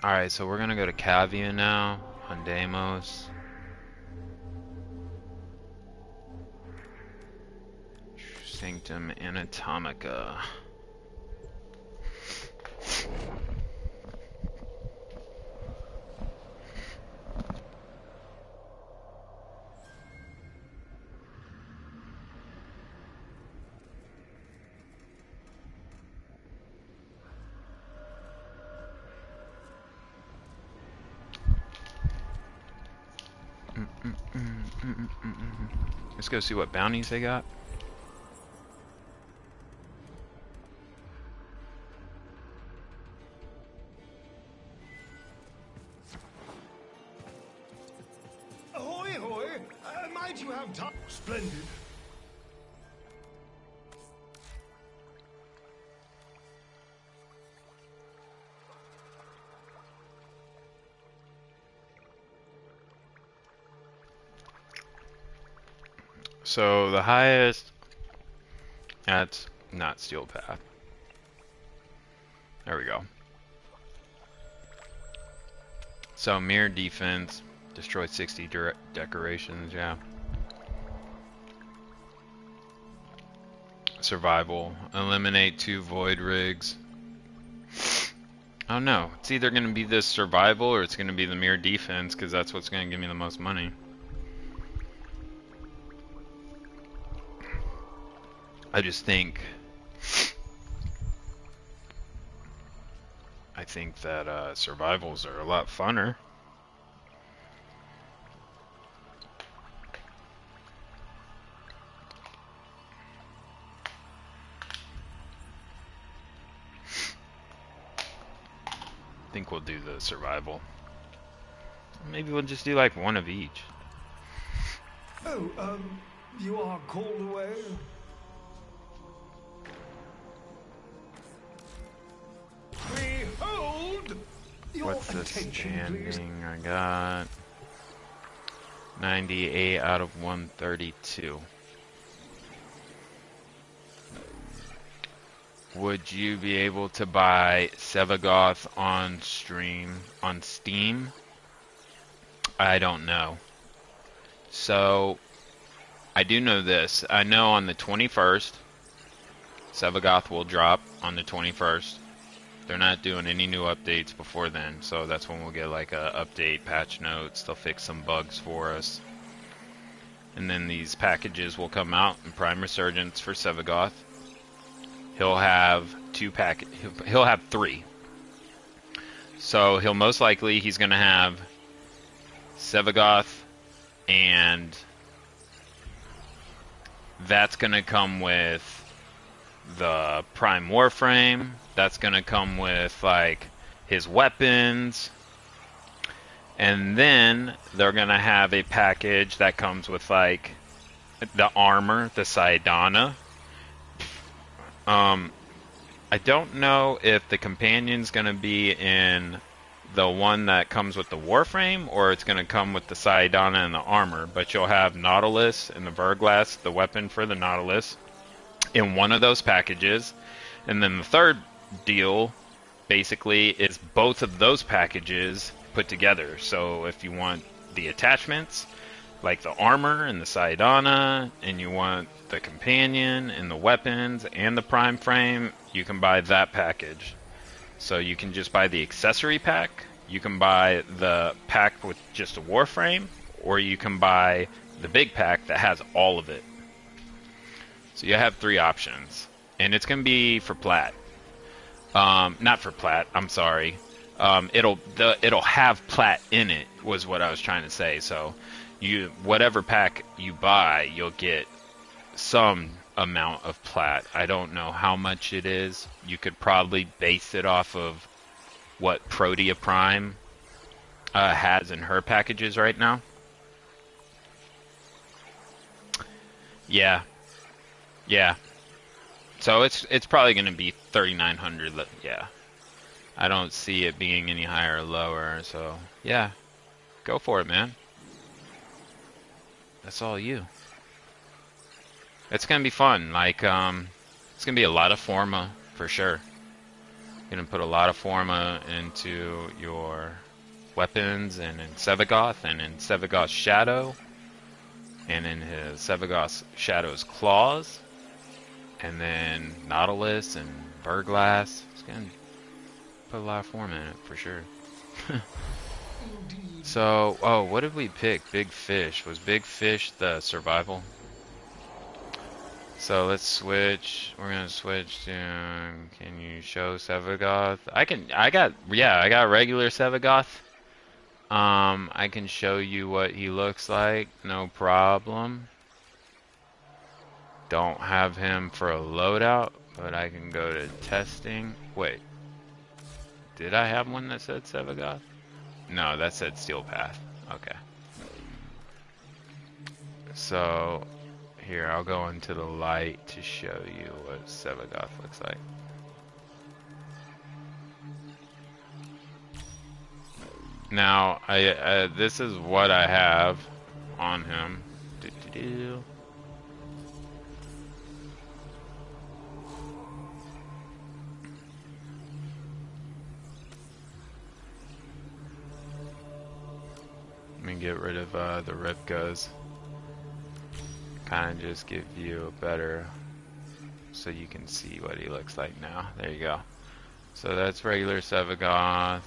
Alright, so we're gonna go to Cavia now on Deimos. Sanctum Anatomica. Let's go see what bounties they got. Ahoy, ahoy! Might you have time? Splendid. So the highest, that's not Steel Path. There we go. So mirror defense, destroy 60 decorations, yeah. Survival, eliminate 2 void rigs. Oh no, it's either going to be this survival or it's going to be the mirror defense, because that's what's going to give me the most money. I just think that survivals are a lot funner. I think we'll do the survival. Maybe we'll just do like one of each. Oh, you are called away? Behold! What's the standing? I got 98 out of 132. Would you be able to buy Sevagoth on Steam? I don't know. So, I do know this. I know on the 21st, Sevagoth will drop on the 21st. They're not doing any new updates before then, so that's when we'll get like a update, patch notes. They'll fix some bugs for us. And then these packages will come out in Prime Resurgence for Sevagoth. He'll have he'll have 3. So he'll most likely, he's going to have Sevagoth, and that's going to come with the Prime Warframe. That's going to come with like his weapons. And then they're going to have a package that comes with like the armor, the Saidana. I don't know if the companion's going to be in the one that comes with the Warframe, or it's going to come with the Saidana and the armor, but you'll have Nautilus and the Verglass, the weapon for the Nautilus, in one of those packages. And then the third deal basically is both of those packages put together. So if you want the attachments, like the armor and the Saidana, and you want the companion and the weapons and the prime frame, you can buy that package. So you can just buy the accessory pack, you can buy the pack with just a warframe, or you can buy the big pack that has all of it. So you have 3 options, and it's going to be for plat. Not for plat, I'm sorry. It'll have plat in it, was what I was trying to say. So whatever pack you buy, you'll get some amount of plat. I don't know how much it is. You could probably base it off of what Protea Prime has in her packages right now. Yeah. Yeah. So it's probably going to be 3,900. Yeah. I don't see it being any higher or lower. So yeah, go for it, man. That's all you. It's going to be fun. Like it's going to be a lot of forma for sure. Going to put a lot of forma into your weapons and in Sevagoth and in Sevagoth's Shadow and in his Sevagoth's Shadow's Claws and then Nautilus and Burglass. It's going to put a lot of forma in it for sure. So, oh, what did we pick? Big Fish. Was Big Fish the survival? So let's switch. We're gonna switch to. Can you show Sevagoth? I got regular Sevagoth. I can show you what he looks like. No problem. Don't have him for a loadout, but I can go to testing. Wait, did I have one that said Sevagoth? No, that said Steel Path. Okay. So. Here, I'll go into the light to show you what Sevagoth looks like. Now, this is what I have on him. Let me get rid of the Ripkos. Kind of just give you a better, so you can see what he looks like now. There you go. So that's regular Sevagoth.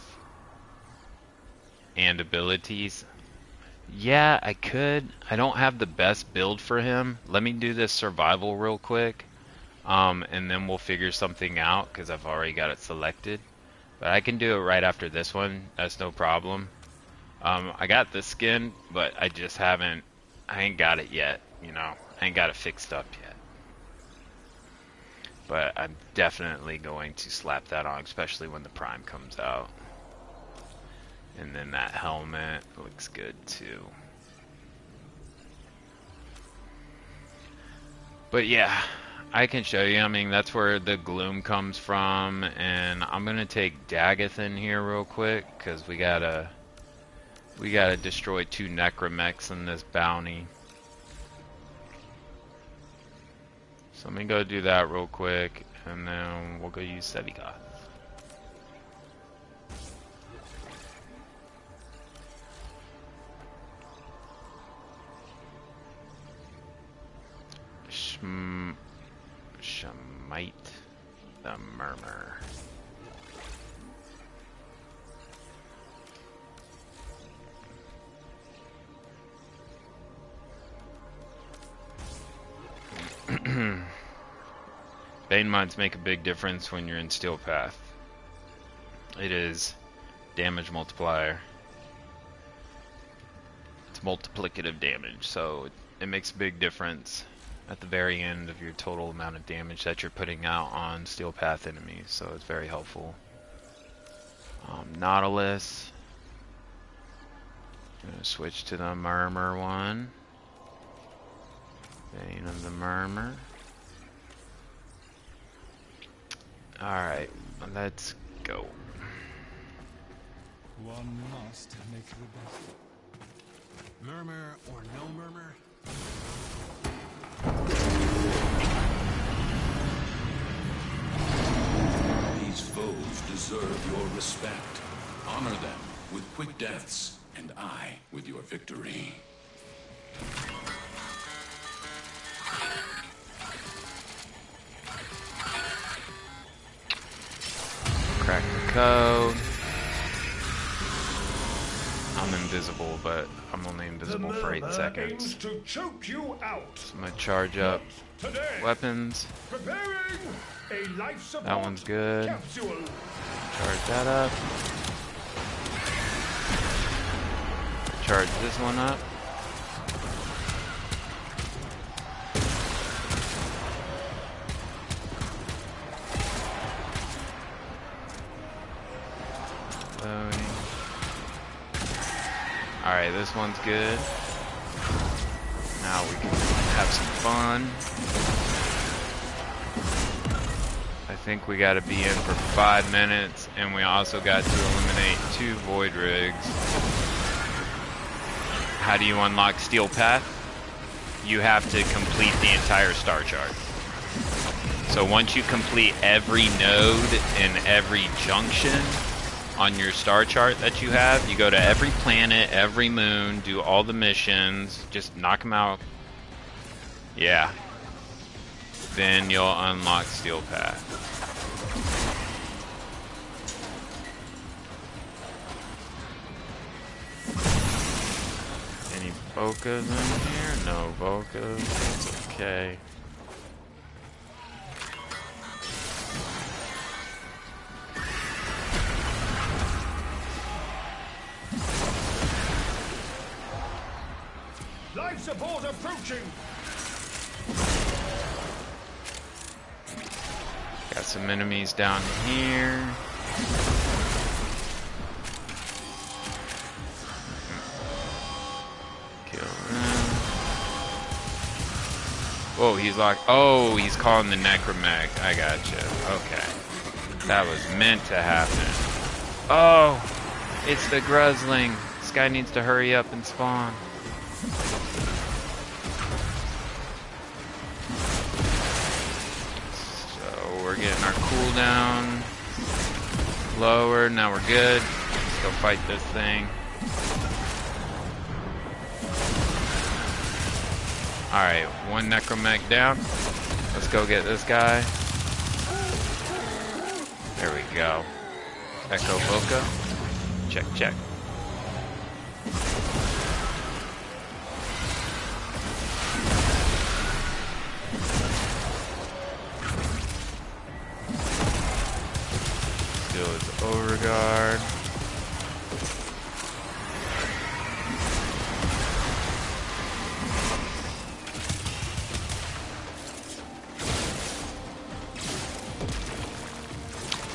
And abilities. Yeah, I could. I don't have the best build for him. Let me do this survival real quick. And then we'll figure something out, because I've already got it selected. But I can do it right after this one. That's no problem. I got this skin, but I just haven't, I ain't got it yet. You know, I ain't got it fixed up yet. But I'm definitely going to slap that on, especially when the Prime comes out. And then that helmet looks good too. But yeah, I can show you. I mean, that's where the gloom comes from. And I'm going to take Daggeth in here real quick, because we gotta destroy 2 Necromechs in this bounty. So let me go do that real quick, and then we'll go use Sevagoth. Shemite the Murmur. Bane mods make a big difference when you're in Steel Path. It is damage multiplier. It's multiplicative damage, so it makes a big difference at the very end of your total amount of damage that you're putting out on Steel Path enemies, so it's very helpful. Nautilus. I'm gonna switch to the Murmur one. Bane of the Murmur. Alright, let's go. One must make the best. Murmur or no murmur? These foes deserve your respect. Honor them with quick deaths, and I with your victory. Crack the code. I'm invisible, but I'm only invisible for 8 seconds. To choke you out. So I'm gonna charge up weapons. Preparing a life support that one's good. Capsule. Charge that up. Charge this one up. Loading. Alright, this one's good. Now we can have some fun. I think we got to be in for 5 minutes, and we also got to eliminate 2 void rigs. How do you unlock Steel Path? You have to complete the entire star chart. So once you complete every node and every junction on your star chart that you have, you go to every planet, every moon, do all the missions, just knock them out. Yeah. Then you'll unlock Steel Path. Any Vocas in here? No Vocas. That's okay. Life support approaching! Got some enemies down here. Kill them. Whoa, he's locked. Oh, he's calling the Necromech. I gotcha. Okay. That was meant to happen. Oh, it's the Gruzling. This guy needs to hurry up and spawn. So we're getting our cooldown lower. Now we're good. Let's go fight this thing. Alright, 1 Necromech down. Let's go get this guy. There we go. Echo Voca. Check, check. Still is Overguard.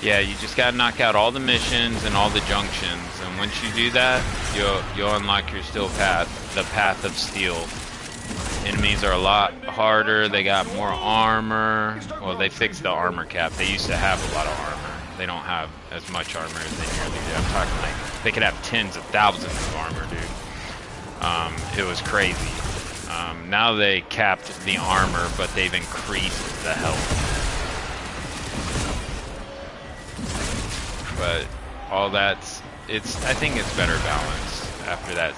Yeah, you just gotta knock out all the missions and all the junctions, and once you do that, you'll unlock your Steel Path, the Path of Steel. Enemies are a lot harder. They got more armor. Well, they fixed the armor cap. They used to have a lot of armor. They don't have as much armor as they nearly do. I'm talking like they could have tens of thousands of armor, dude. It was crazy. Now they capped the armor, but they've increased the health. But all that's, I think it's better balanced after that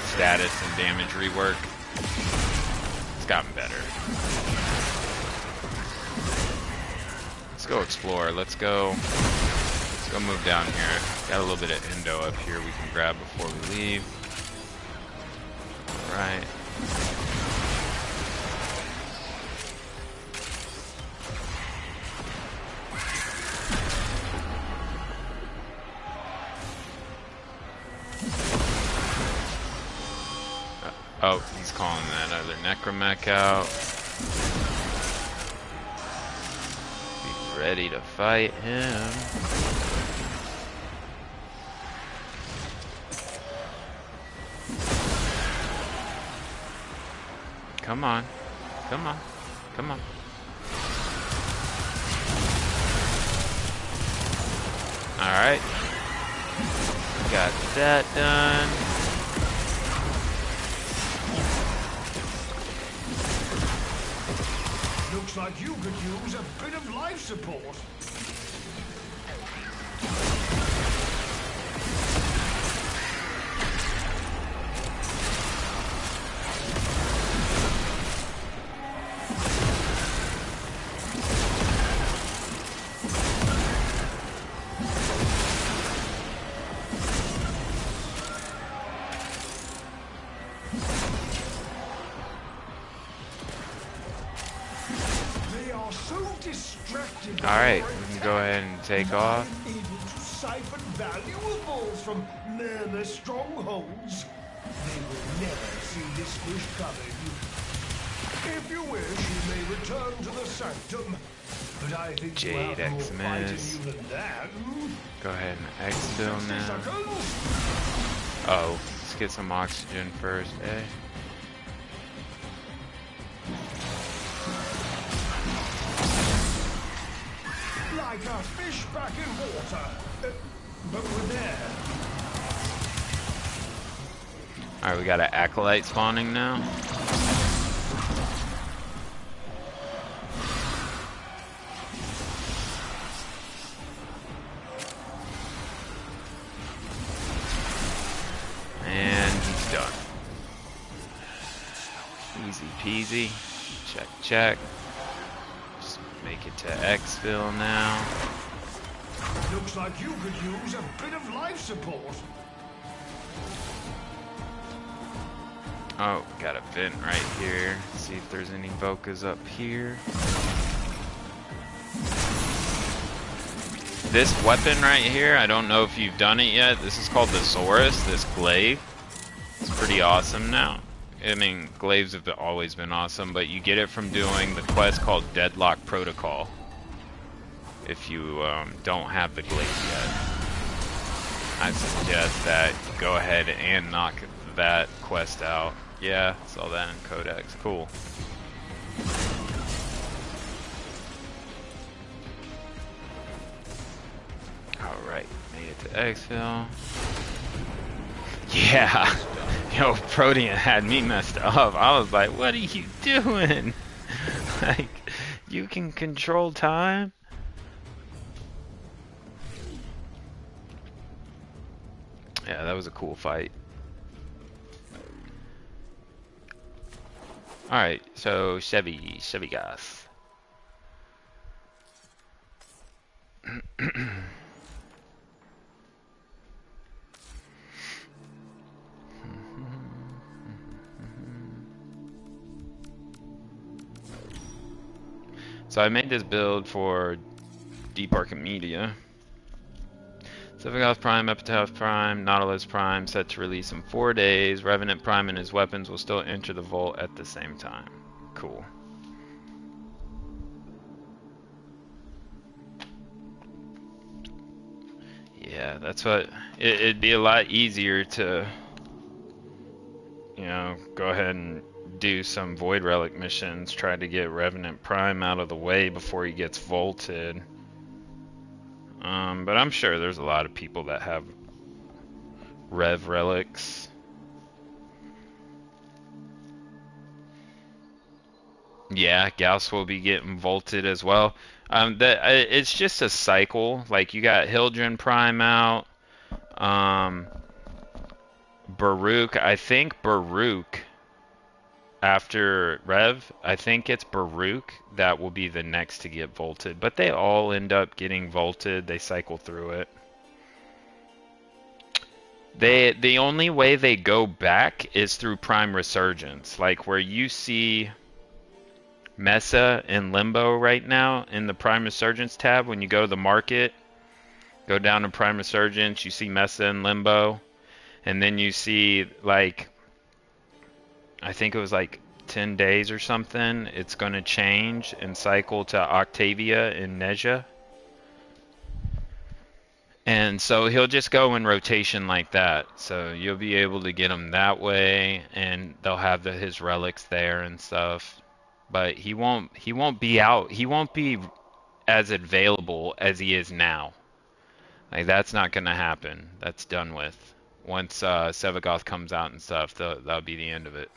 status and damage rework. It's gotten better. Let's go explore. Let's go move down here. Got a little bit of endo up here we can grab before we leave. All right. Oh, he's calling that other Necromech out. Be ready to fight him. Come on. Come on. Come on. Alright. Got that done. Looks like you could use a bit of life support. Alright, we can go ahead and take off. Able to siphon valuables from mere strongholds. They will never see this fish coming. If you wish, you may return to the sanctum. But I think Jade you have more fight in Xmas. you than that. Go ahead and exfil now. Oh, let's get some oxygen first, eh? like a fish back in water. But we're there. Alright, we got an acolyte spawning now. And he's done. Easy peasy. Check, check. Just make it to Xville now. Looks like you could use a bit of life support. Oh, got a vent right here. See if there's any Vokas up here. This weapon right here, I don't know if you've done it yet. This is called the Zorus, this glaive. It's pretty awesome now. I mean, glaives have always been awesome, but you get it from doing the quest called Deadlock Protocol. If you don't have the glaive yet, I suggest that you go ahead and knock that quest out. Yeah, saw that in Codex. Cool. Alright, made it to Xville. Yeah! Yo, Protean had me messed up. I was like, what are you doing? Like, you can control time? Yeah, that was a cool fight. Alright, so Chevy gas. So I made this build for Deep Archimedia. Sevagoth Prime, Epitaph Prime, Nautilus Prime, set to release in 4 days. Revenant Prime and his weapons will still enter the vault at the same time. Cool. Yeah, that's what... It'd be a lot easier to, you know, go ahead and do some Void Relic missions, try to get Revenant Prime out of the way before he gets vaulted. But I'm sure there's a lot of people that have Rev Relics. Yeah, Gauss will be getting vaulted as well. It's just a cycle. Like, you got Hildren Prime out. Baruch, I think Baruch, after Rev, I think it's Baruch that will be the next to get vaulted. But they all end up getting vaulted. They cycle through it. The only way they go back is through Prime Resurgence. Like where you see Mesa and Limbo right now in the Prime Resurgence tab, when you go to the market, go down to Prime Resurgence, you see Mesa and Limbo. And then you see, like, I think it was like 10 days or something, it's going to change and cycle to Octavia and Neja. And so he'll just go in rotation like that. So you'll be able to get him that way, and they'll have his relics there and stuff. But he won't be out. He won't be as available as he is now. Like, that's not going to happen. That's done with. Once Sevagoth comes out and stuff, that'll be the end of it.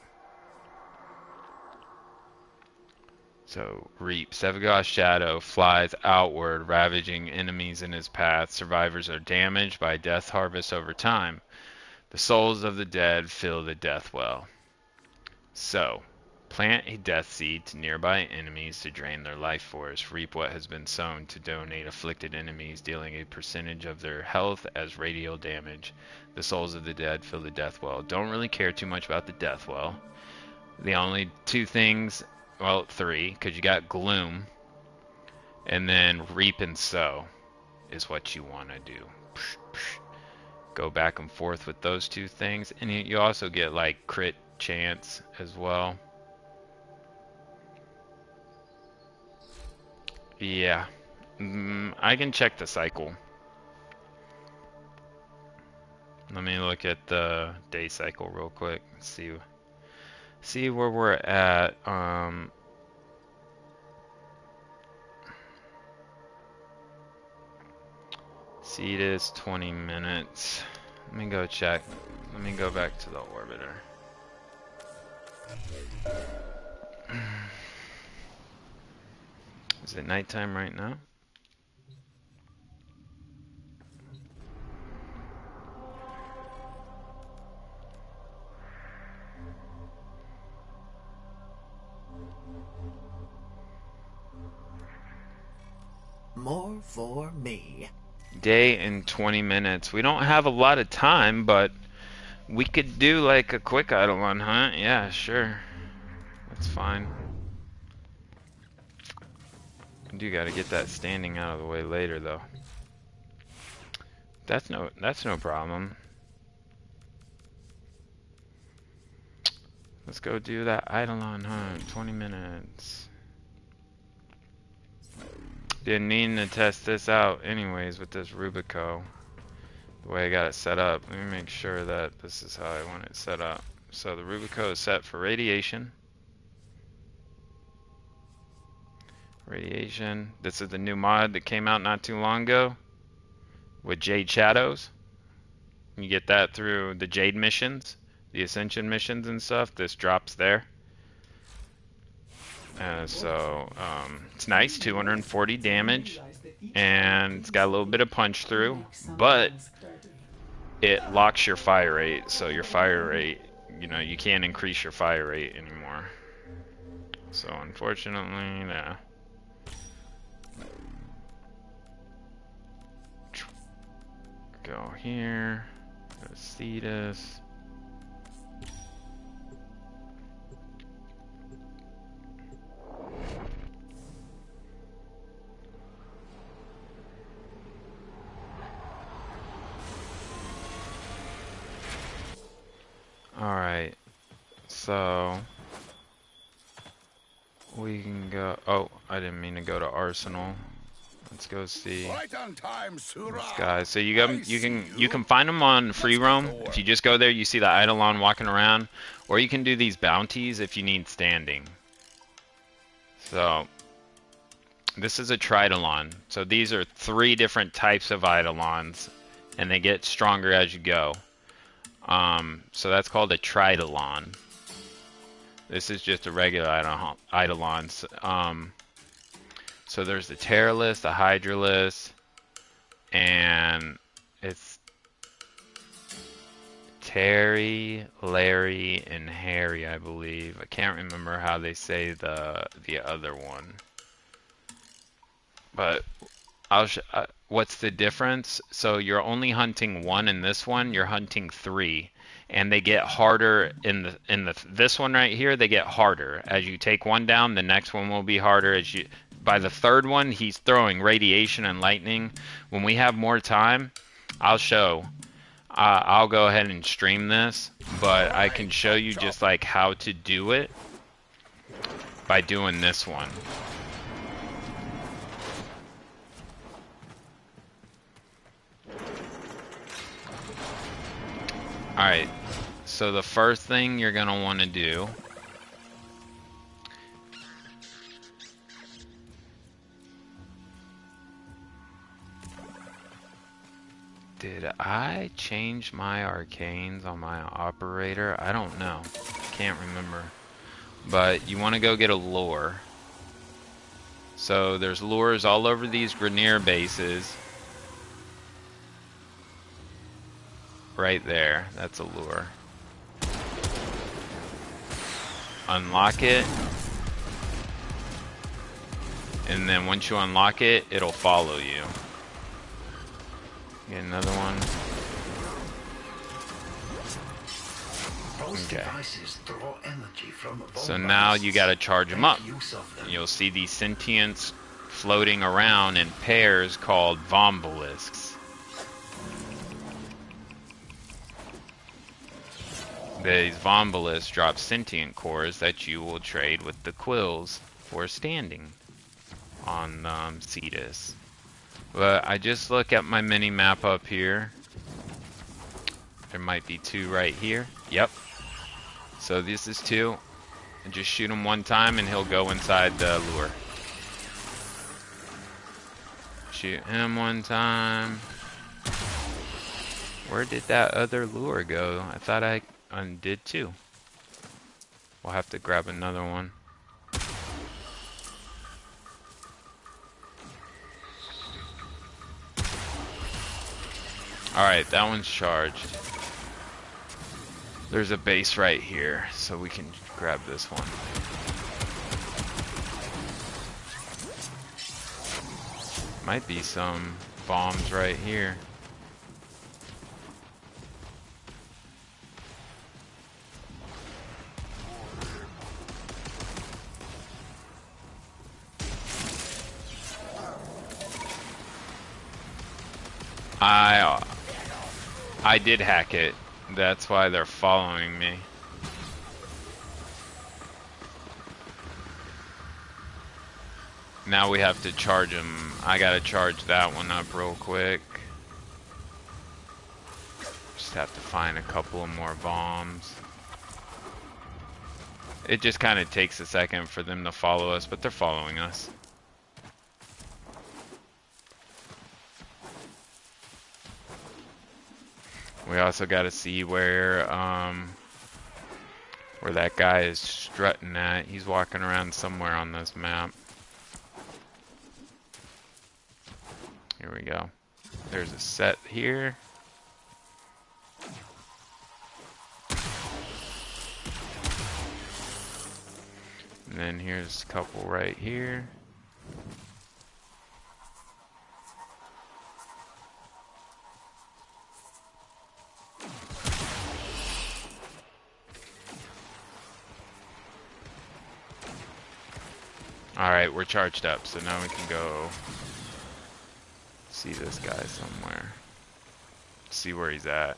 So, Reap. Sevagoth's shadow flies outward, ravaging enemies in his path. Survivors are damaged by death harvest over time. The souls of the dead fill the death well. So, plant a death seed to nearby enemies to drain their life force. Reap what has been sown to donate afflicted enemies, dealing a percentage of their health as radial damage. The souls of the dead fill the death well. Don't really care too much about the death well. The only two things, well, three, because you got Gloom, and then Reap and Sow is what you want to do. Go back and forth with those two things, and you also get like crit chance as well. Yeah, I can check the cycle. Let me look at the day cycle real quick and see where we're at. Cetus, 20 minutes. Let me go check. Let me go back to the orbiter. Is it nighttime right now? More for me. Day and 20 minutes. We don't have a lot of time, but we could do like a quick Eidolon hunt. Yeah, sure. That's fine. I do gotta get that standing out of the way later though. That's no problem. Let's go do that Eidolon hunt. 20 minutes. Been needing to test this out anyways with this Rubico. The way I got it set up. Let me make sure that this is how I want it set up. So the Rubico is set for radiation. Radiation. This is the new mod that came out not too long ago with Jade Shadows. You get that through the Jade missions, the Ascension missions and stuff. This drops there. It's nice, 240 damage, and it's got a little bit of punch through, but it locks your fire rate, so your fire rate, you know, you can't increase your fire rate anymore. So unfortunately, yeah. Go here, go to Cetus. Alright, so we can go. Oh, I didn't mean to go to Arsenal. Let's go see Right on time, Surah. this guy. So you can find them on free roam. If you just go there, you see the Eidolon walking around, or you can do these bounties if you need standing. So this is a Tridolon. So these are 3 different types of Eidolons, and they get stronger as you go. So that's called a Tridolon. This is just a regular Eidolon. So there's the Terrorless, the Hydraless, and it's Terry, Larry, and Harry, I believe. I can't remember how they say the other one. But what's the difference? So you're only hunting 1 in this one. You're hunting 3, and they get harder in this one right here. They get harder as you take 1 down. The next one will be harder as you. By the 3rd one, he's throwing radiation and lightning. When we have more time, I'll show. I'll go ahead and stream this, but I can show you just like how to do it by doing this one. Alright, so the first thing you're going to want to do did I change my arcanes on my operator? I don't know. Can't remember. But you want to go get a lure. So there's lures all over these Grenier bases. Right there. That's a lure. Unlock it. And then once you unlock it, it'll follow you. Get another one. Okay. So now you gotta charge them up. You'll see these sentients floating around in pairs called vombelisks. These vombelisks drop sentient cores that you will trade with the quills for standing on Cetus. But I just look at my mini map up here. There might be 2 right here. Yep. So this is 2. And just shoot him 1 time and he'll go inside the lure. Shoot him 1 time. Where did that other lure go? I thought I undid too. We'll have to grab another one. Alright, that one's charged. There's a base right here, so we can grab this one. Might be some bombs right here. I did hack it. That's why they're following me. Now we have to charge them. I gotta charge that one up real quick. Just have to find a couple of more bombs. It just kind of takes a second for them to follow us, but they're following us. We also got to see where that guy is strutting at. He's walking around somewhere on this map. Here we go. There's a set here. And then here's a couple right here. Alright, we're charged up, so now we can go see this guy somewhere. See where he's at.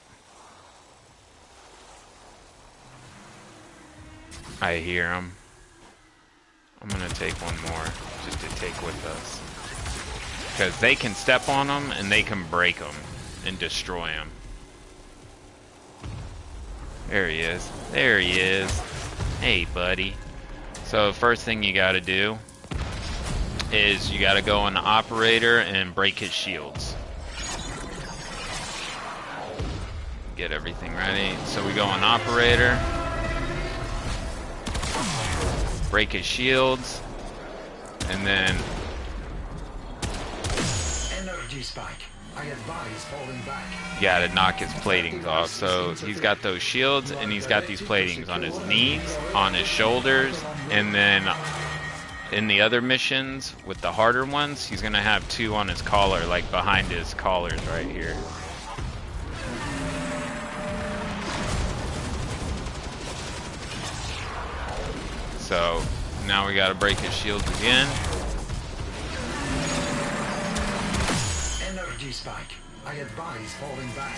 I hear him. I'm gonna take one more, just to take with us. Because they can step on them, and they can break them, and destroy them. There he is. There he is. Hey, buddy. So first thing you gotta do is you gotta go on the operator and break his shields. Get everything ready. So we go on operator, break his shields, and then energy spike. I advise falling back. You gotta knock his platings off. So he's got those shields, and he's got these platings on his knees, on his shoulders, and then in the other missions with the harder ones, he's gonna have two on his collar, like behind his collars right here. So now we gotta break his shields again. Energy spike. I advise falling back.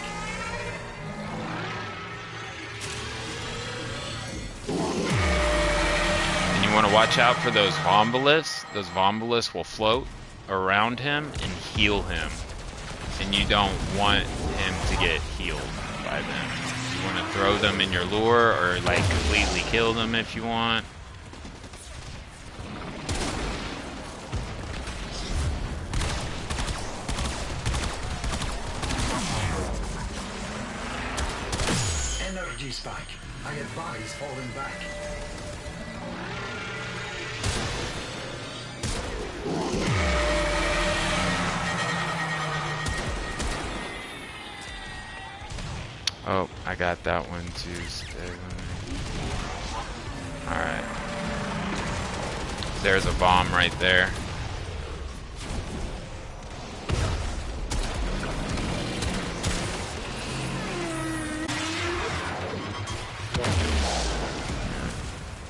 And you want to watch out for those Vombaliths. Those Vombaliths will float around him and heal him. And you don't want him to get healed by them. You want to throw them in your lure or like completely kill them if you want. Energy spike. I advise falling back. Oh, I got that one too. Alright. There's a bomb right there.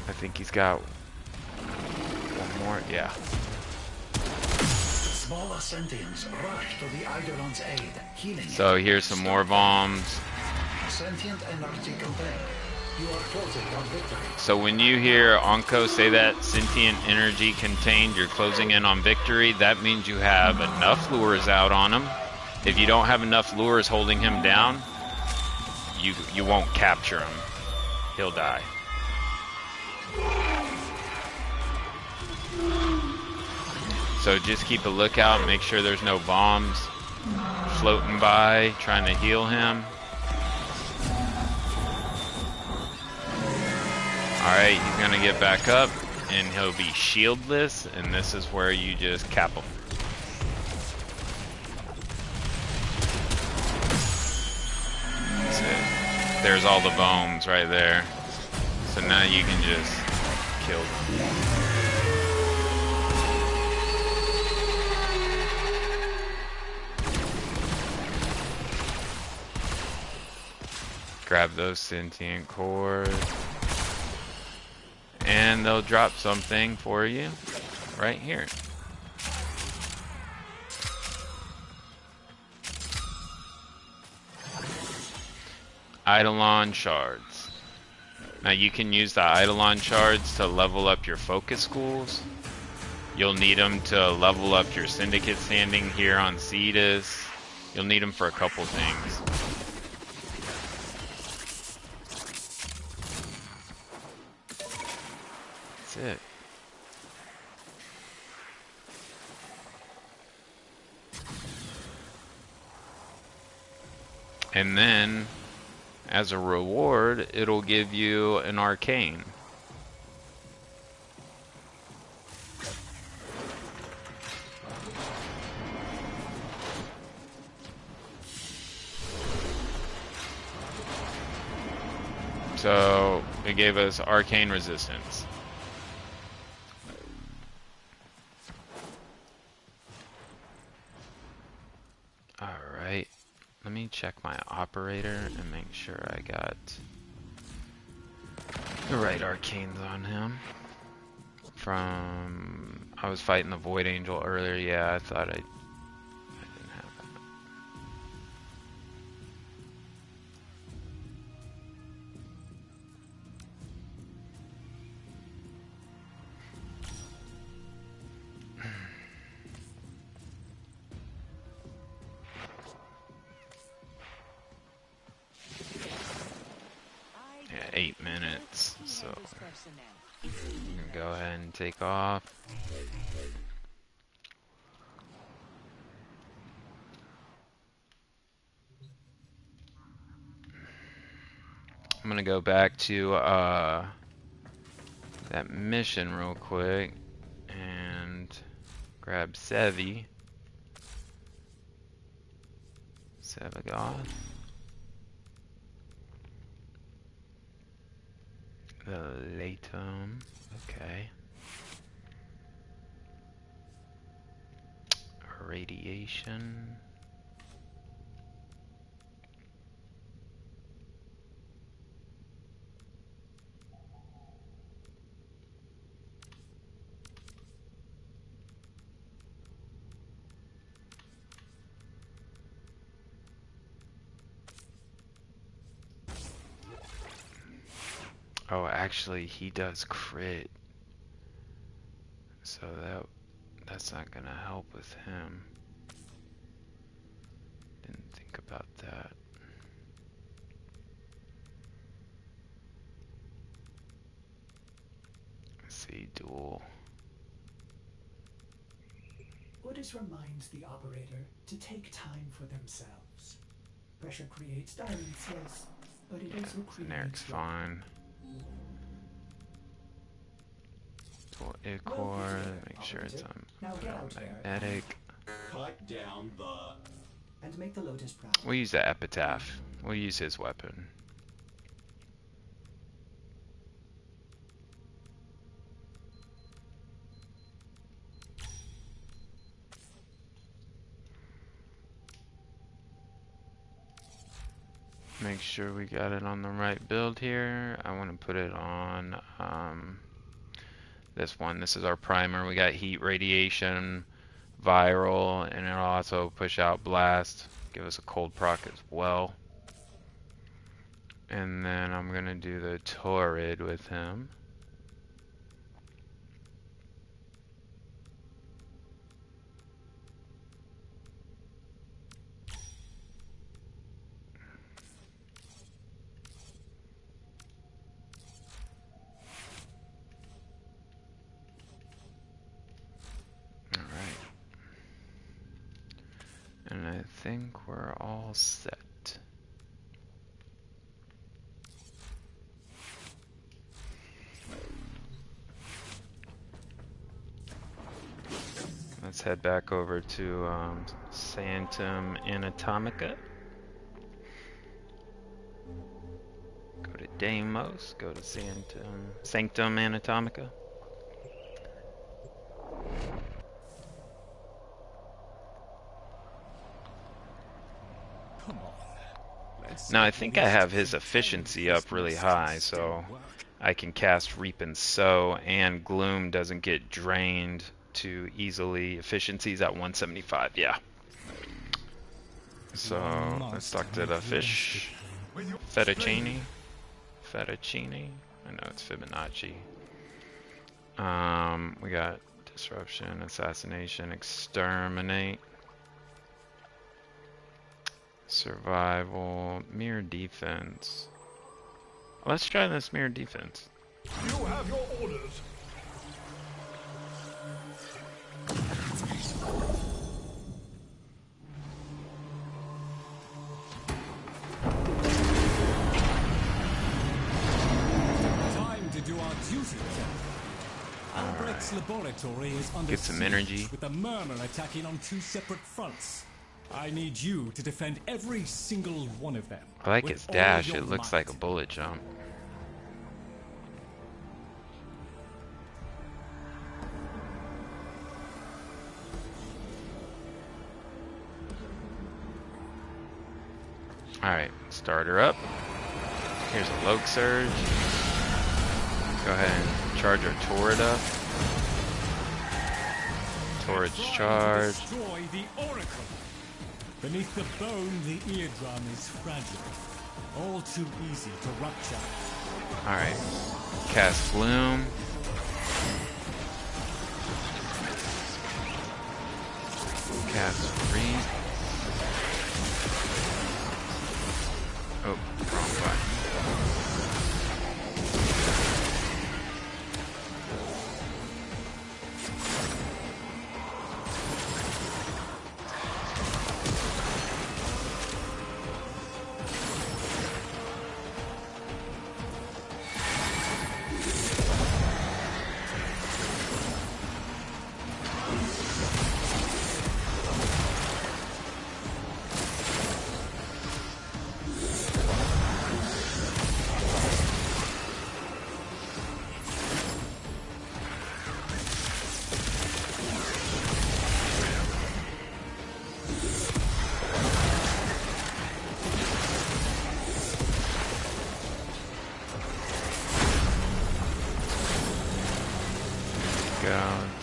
I think he's got one more. Yeah. Smaller sentients rush to the Eidolon's aid, healing. So here's some more bombs. Sentient energy contained. You are closing on victory. So when you hear Onko say that sentient energy contained, you're closing in on victory, that means you have enough lures out on him. If you don't have enough lures holding him down, you won't capture him. He'll die. So just keep a lookout, make sure there's no bombs floating by, trying to heal him. Alright, he's gonna get back up, and he'll be shieldless, and this is where you just cap him. That's it. There's all the bones right there. So now you can just kill them. Grab those sentient cores. And they'll drop something for you right here. Eidolon shards. Now you can use the Eidolon shards to level up your focus schools. You'll need them to level up your syndicate standing here on Cetus. You'll need them for a couple things. That's it. And then, as a reward, it'll give you an arcane. So, it gave us arcane resistance. Alright. Let me check my operator and make sure I got the right arcanes on him. I was fighting the Void Angel earlier. Yeah, I thought I didn't have that. Yeah, 8 minutes, so I'm gonna go ahead and take off. I'm gonna go back to that mission real quick and grab Sevi. Sevagoth. The Latum. Okay. Radiation. Oh, actually, he does crit, so that's not gonna help with him. Didn't think about that. Let's see, duel. Orders reminds the operator to take time for themselves. Pressure creates diamonds, yes, but it also creates... Generic's fine. Dual Ichor, make sure it's on magnetic. Cut down the... And make the Lotus proud. We'll use the Epitaph. We'll use his weapon. Make sure we got it on the right build here. I want to put it on this one. This is our primer. We got heat, radiation, viral, and it'll also push out blast. Give us a cold proc as well. And then I'm going to do the Torrid with him. And I think we're all set. head back over to Sanctum Anatomica. Go to Deimos, go to Sanctum Anatomica. Come on. Now I think I have his efficiency up really high, so I can cast Reap and Sow, and Gloom doesn't get drained too easily. Efficiency's at 175, yeah. So let's talk to the fish. Fettuccine. Fettuccine. I know it's Fibonacci. We got Disruption, Assassination, Exterminate, Survival, Mirror Defense. Let's try this Mirror Defense. You have your orders. Time to do our duty, Albrecht's laboratory is under Get some energy. with the Murmur attacking on 2 separate fronts. I need you to defend every single one of them. I like with his all dash, your it looks might. like a bullet jump. Alright, start her up. Here's a Loke Surge. Go ahead and charge our turret up. Turret's charged. Destroy the Oracle. Beneath the bone, the eardrum is fragile. All too easy to rupture. Alright. Cast Gloom. Cast Reap. Oh, wrong button.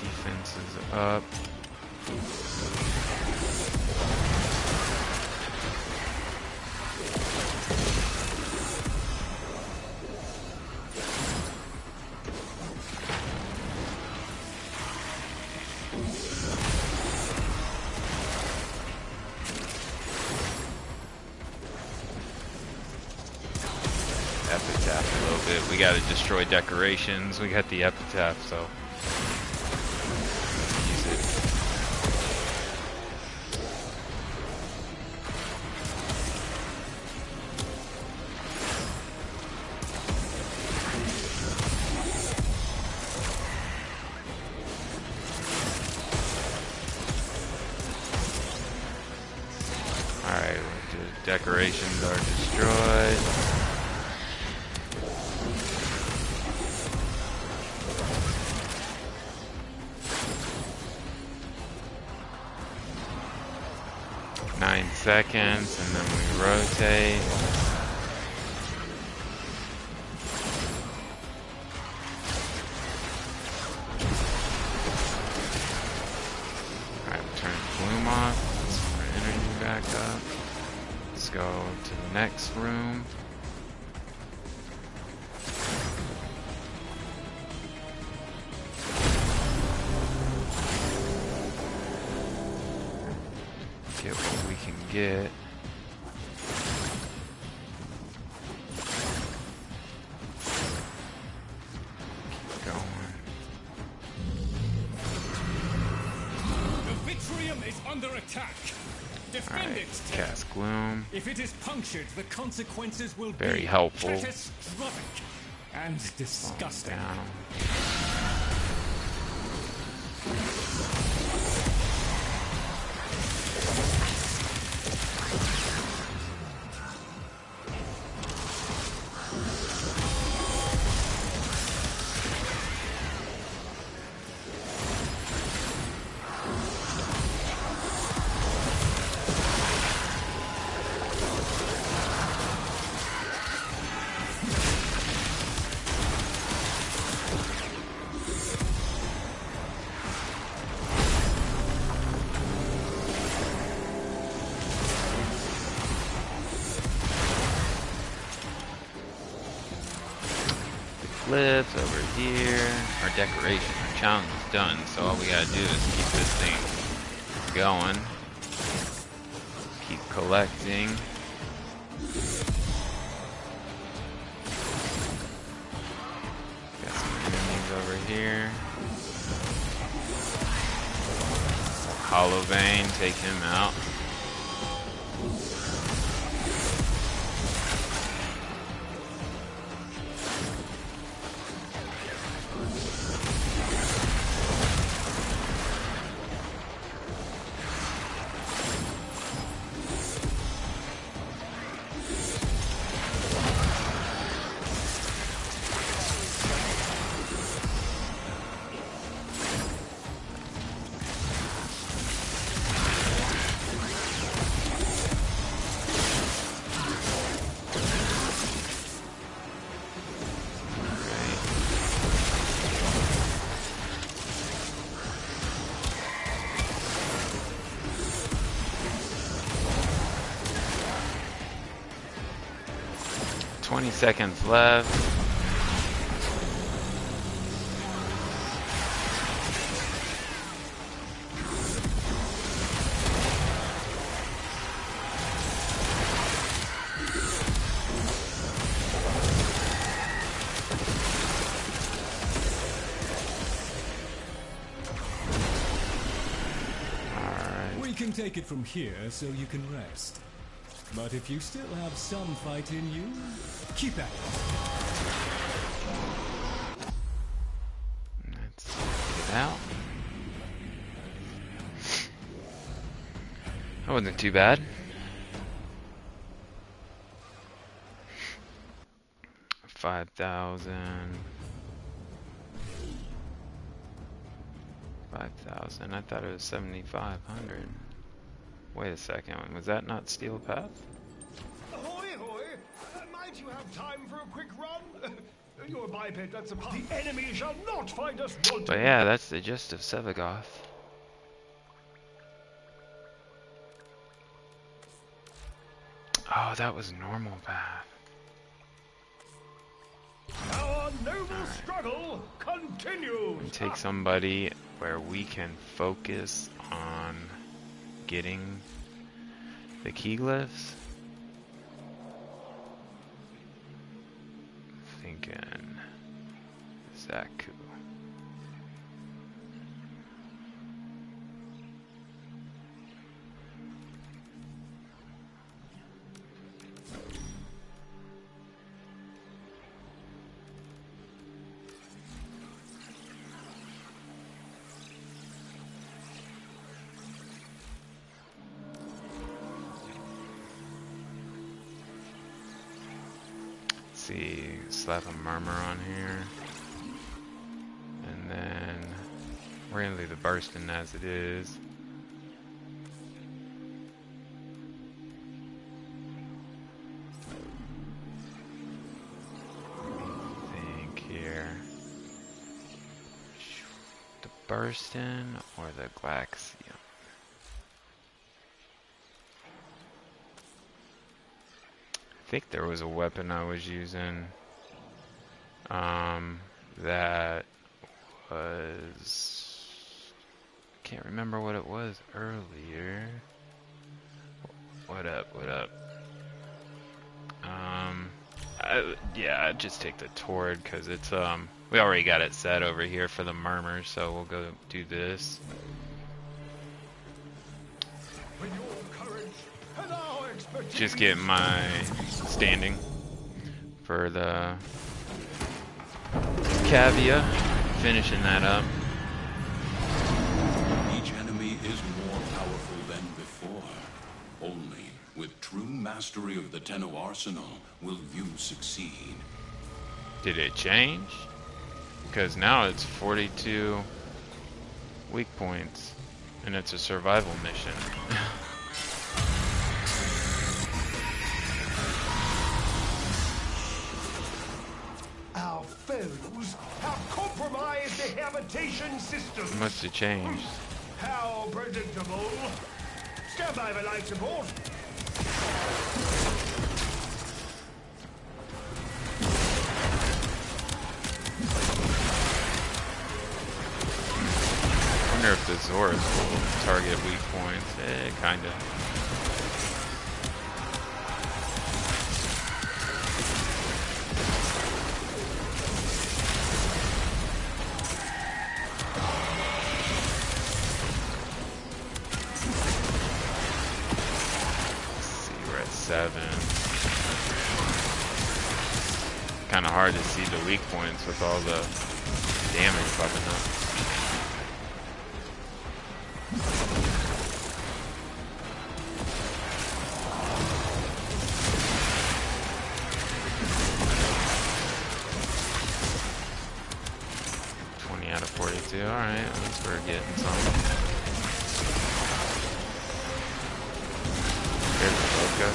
Defense is up. Epitaph a little bit. We gotta destroy decorations. We got the epitaph, so use it. Alright, the decorations are destroyed. Seconds, and then we rotate. Alright, turn Gloom off. Let's put our energy back up. Let's go to the next room. Get what we can get. Keep going. The Vitrium is under attack. Defend it. Cast Gloom. If it is punctured, the consequences will Very be helpful. catastrophic and disgusting. glyphs over here. Our decoration, our challenge is done, so all we gotta do is keep this thing going. Keep collecting. Got some enemies over here. Hollow Vein, take him out. Seconds left. We can take it from here so you can rest. But if you still have some fight in you, keep at it. Let's get out. That wasn't too bad. $5,000. 5,000. I thought it was 7,500. Wait a second, was that not Steel Path? Ahoy, ahoy! Might you have time for a quick run? You're a biped, that's a pun. The enemy shall not find us wanting. But yeah, that's the gist of Sevagoth. Oh, that was normal path. Our noble struggle continues. And take somebody where we can focus on getting the key glyphs. Thinking Zaku. See, slap a murmur on here, and then we're gonna leave the bursting as it is. Think here, the bursting or the Glaxium. I think there was a weapon I was using that was, can't remember what it was earlier. What up? Yeah, I'd just take the Tord because it's we already got it set over here for the murmur, so we'll go do this. Just get my standing for the Cavia, finishing that up. Each enemy is more powerful than before. Only with true mastery of the Tenno arsenal will you succeed. Did it change? Because now it's 42 weak points, and it's a survival mission. Our foes have compromised the habitation system. It must have changed. How predictable. Stand by for life support. points. Kinda. Let's see, we're at 7. Kind of hard to see the weak points with all the damage popping up. Out of 42. All right, at least we're getting some. There's the Boca.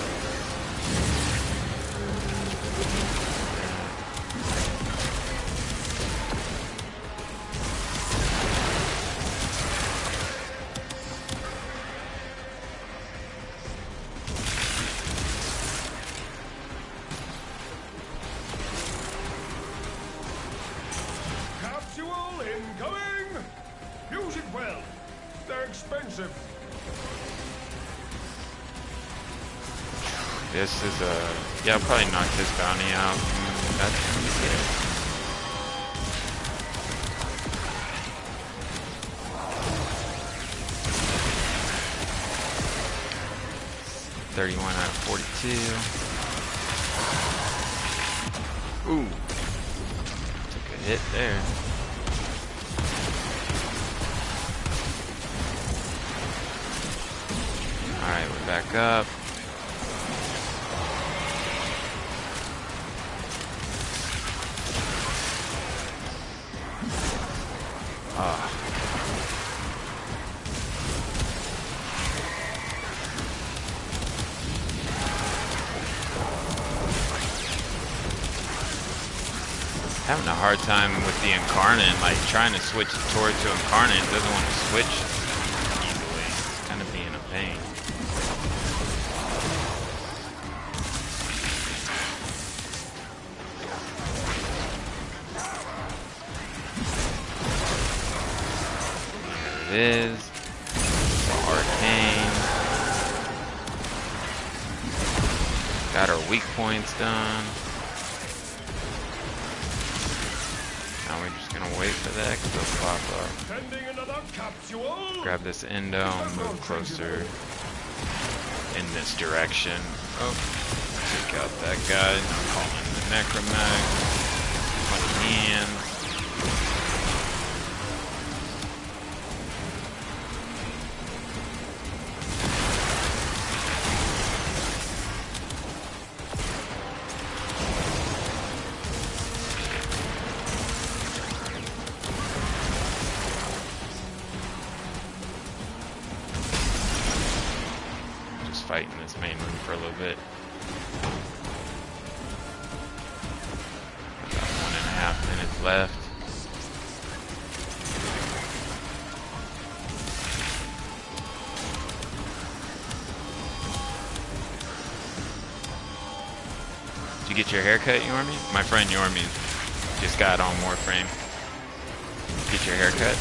This is a... Yeah, I'll probably knock this bounty out. That's gonna be good. $31 out of 42. Ooh. Took a hit there. Alright, we're back up. Having a hard time with the Incarnate, like trying to switch the Torch to Incarnate, it doesn't want to switch easily. It's kind of being a pain. There it is. The Arcane. Got our weak points done. Now we're just gonna wait for that because they'll pop up. Grab this endo and move closer in this direction. Oh, take out that guy. Now call in the Necromag. Funny hands. Fighting this main room for a little bit. About 1.5 minutes left. Did you get your haircut, Yormi? My friend Yormi just got on Warframe. Get your haircut?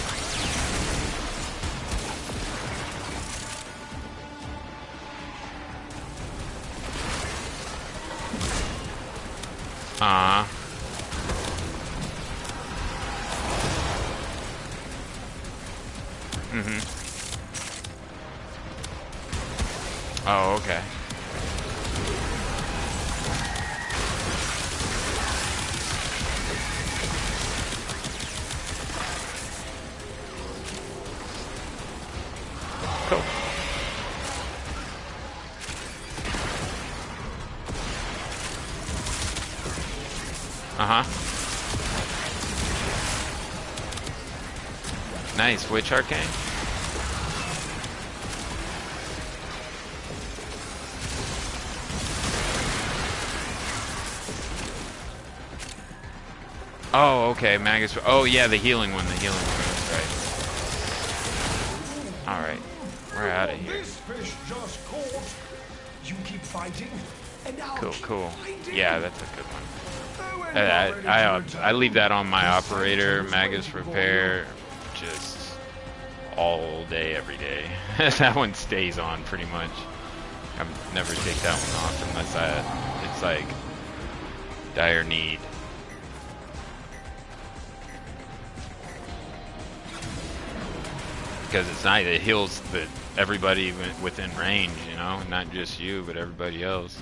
Oh, okay. Cool. Nice. Which Arcane? Oh, okay. Magus. Oh, yeah, the healing one. The healing one. Right. Alright. We're out of here. This fish just caught. You keep fighting, and I'll Cool, keep cool. finding. Yeah, that's a good one. I leave that on my operator, Magus Repair, just all day, every day. That one stays on pretty much. I never take that one off unless it's like dire need. Because it's nice, it heals everybody within range, you know, not just you, but everybody else.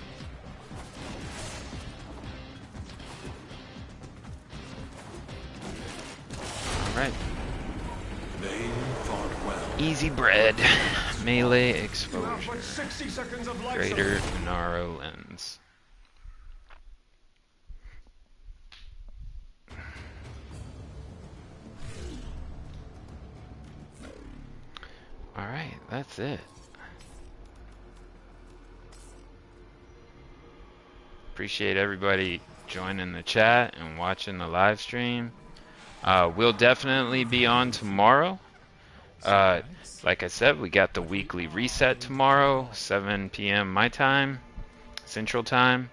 Alright. They fought well. Easy bread. Melee exposure. 60 seconds of life. Greater Narrow lens. Alright, that's it. Appreciate everybody joining the chat and watching the live stream. We'll definitely be on tomorrow. Like I said, we got the weekly reset tomorrow, 7 p.m. my time, Central Time.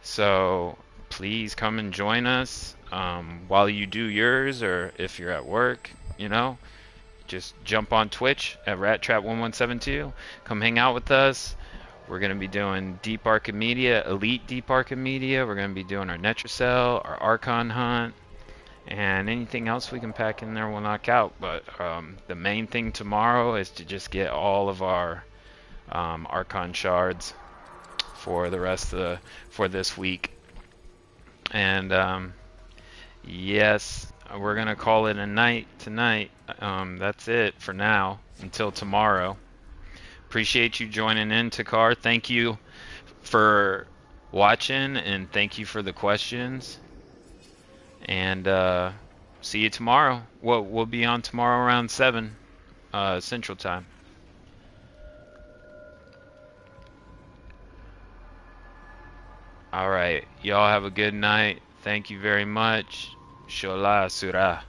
So please come and join us while you do yours, or if you're at work, you know. Just jump on Twitch at RatTrap1172. Come hang out with us. We're going to be doing Deep Archimedia, Elite Deep Archimedia. We're going to be doing our Netracell, our Archon Hunt, and anything else we can pack in there we'll knock out. But the main thing tomorrow is to just get all of our Archon shards for the rest of for this week. And yes, we're gonna call it a night tonight. That's it for now until tomorrow. Appreciate you joining in, Takar. Thank you for watching and thank you for the questions. And see you tomorrow. We'll be on tomorrow around 7 Central Time. All right, y'all have a good night. Thank you very much. Shola Surah.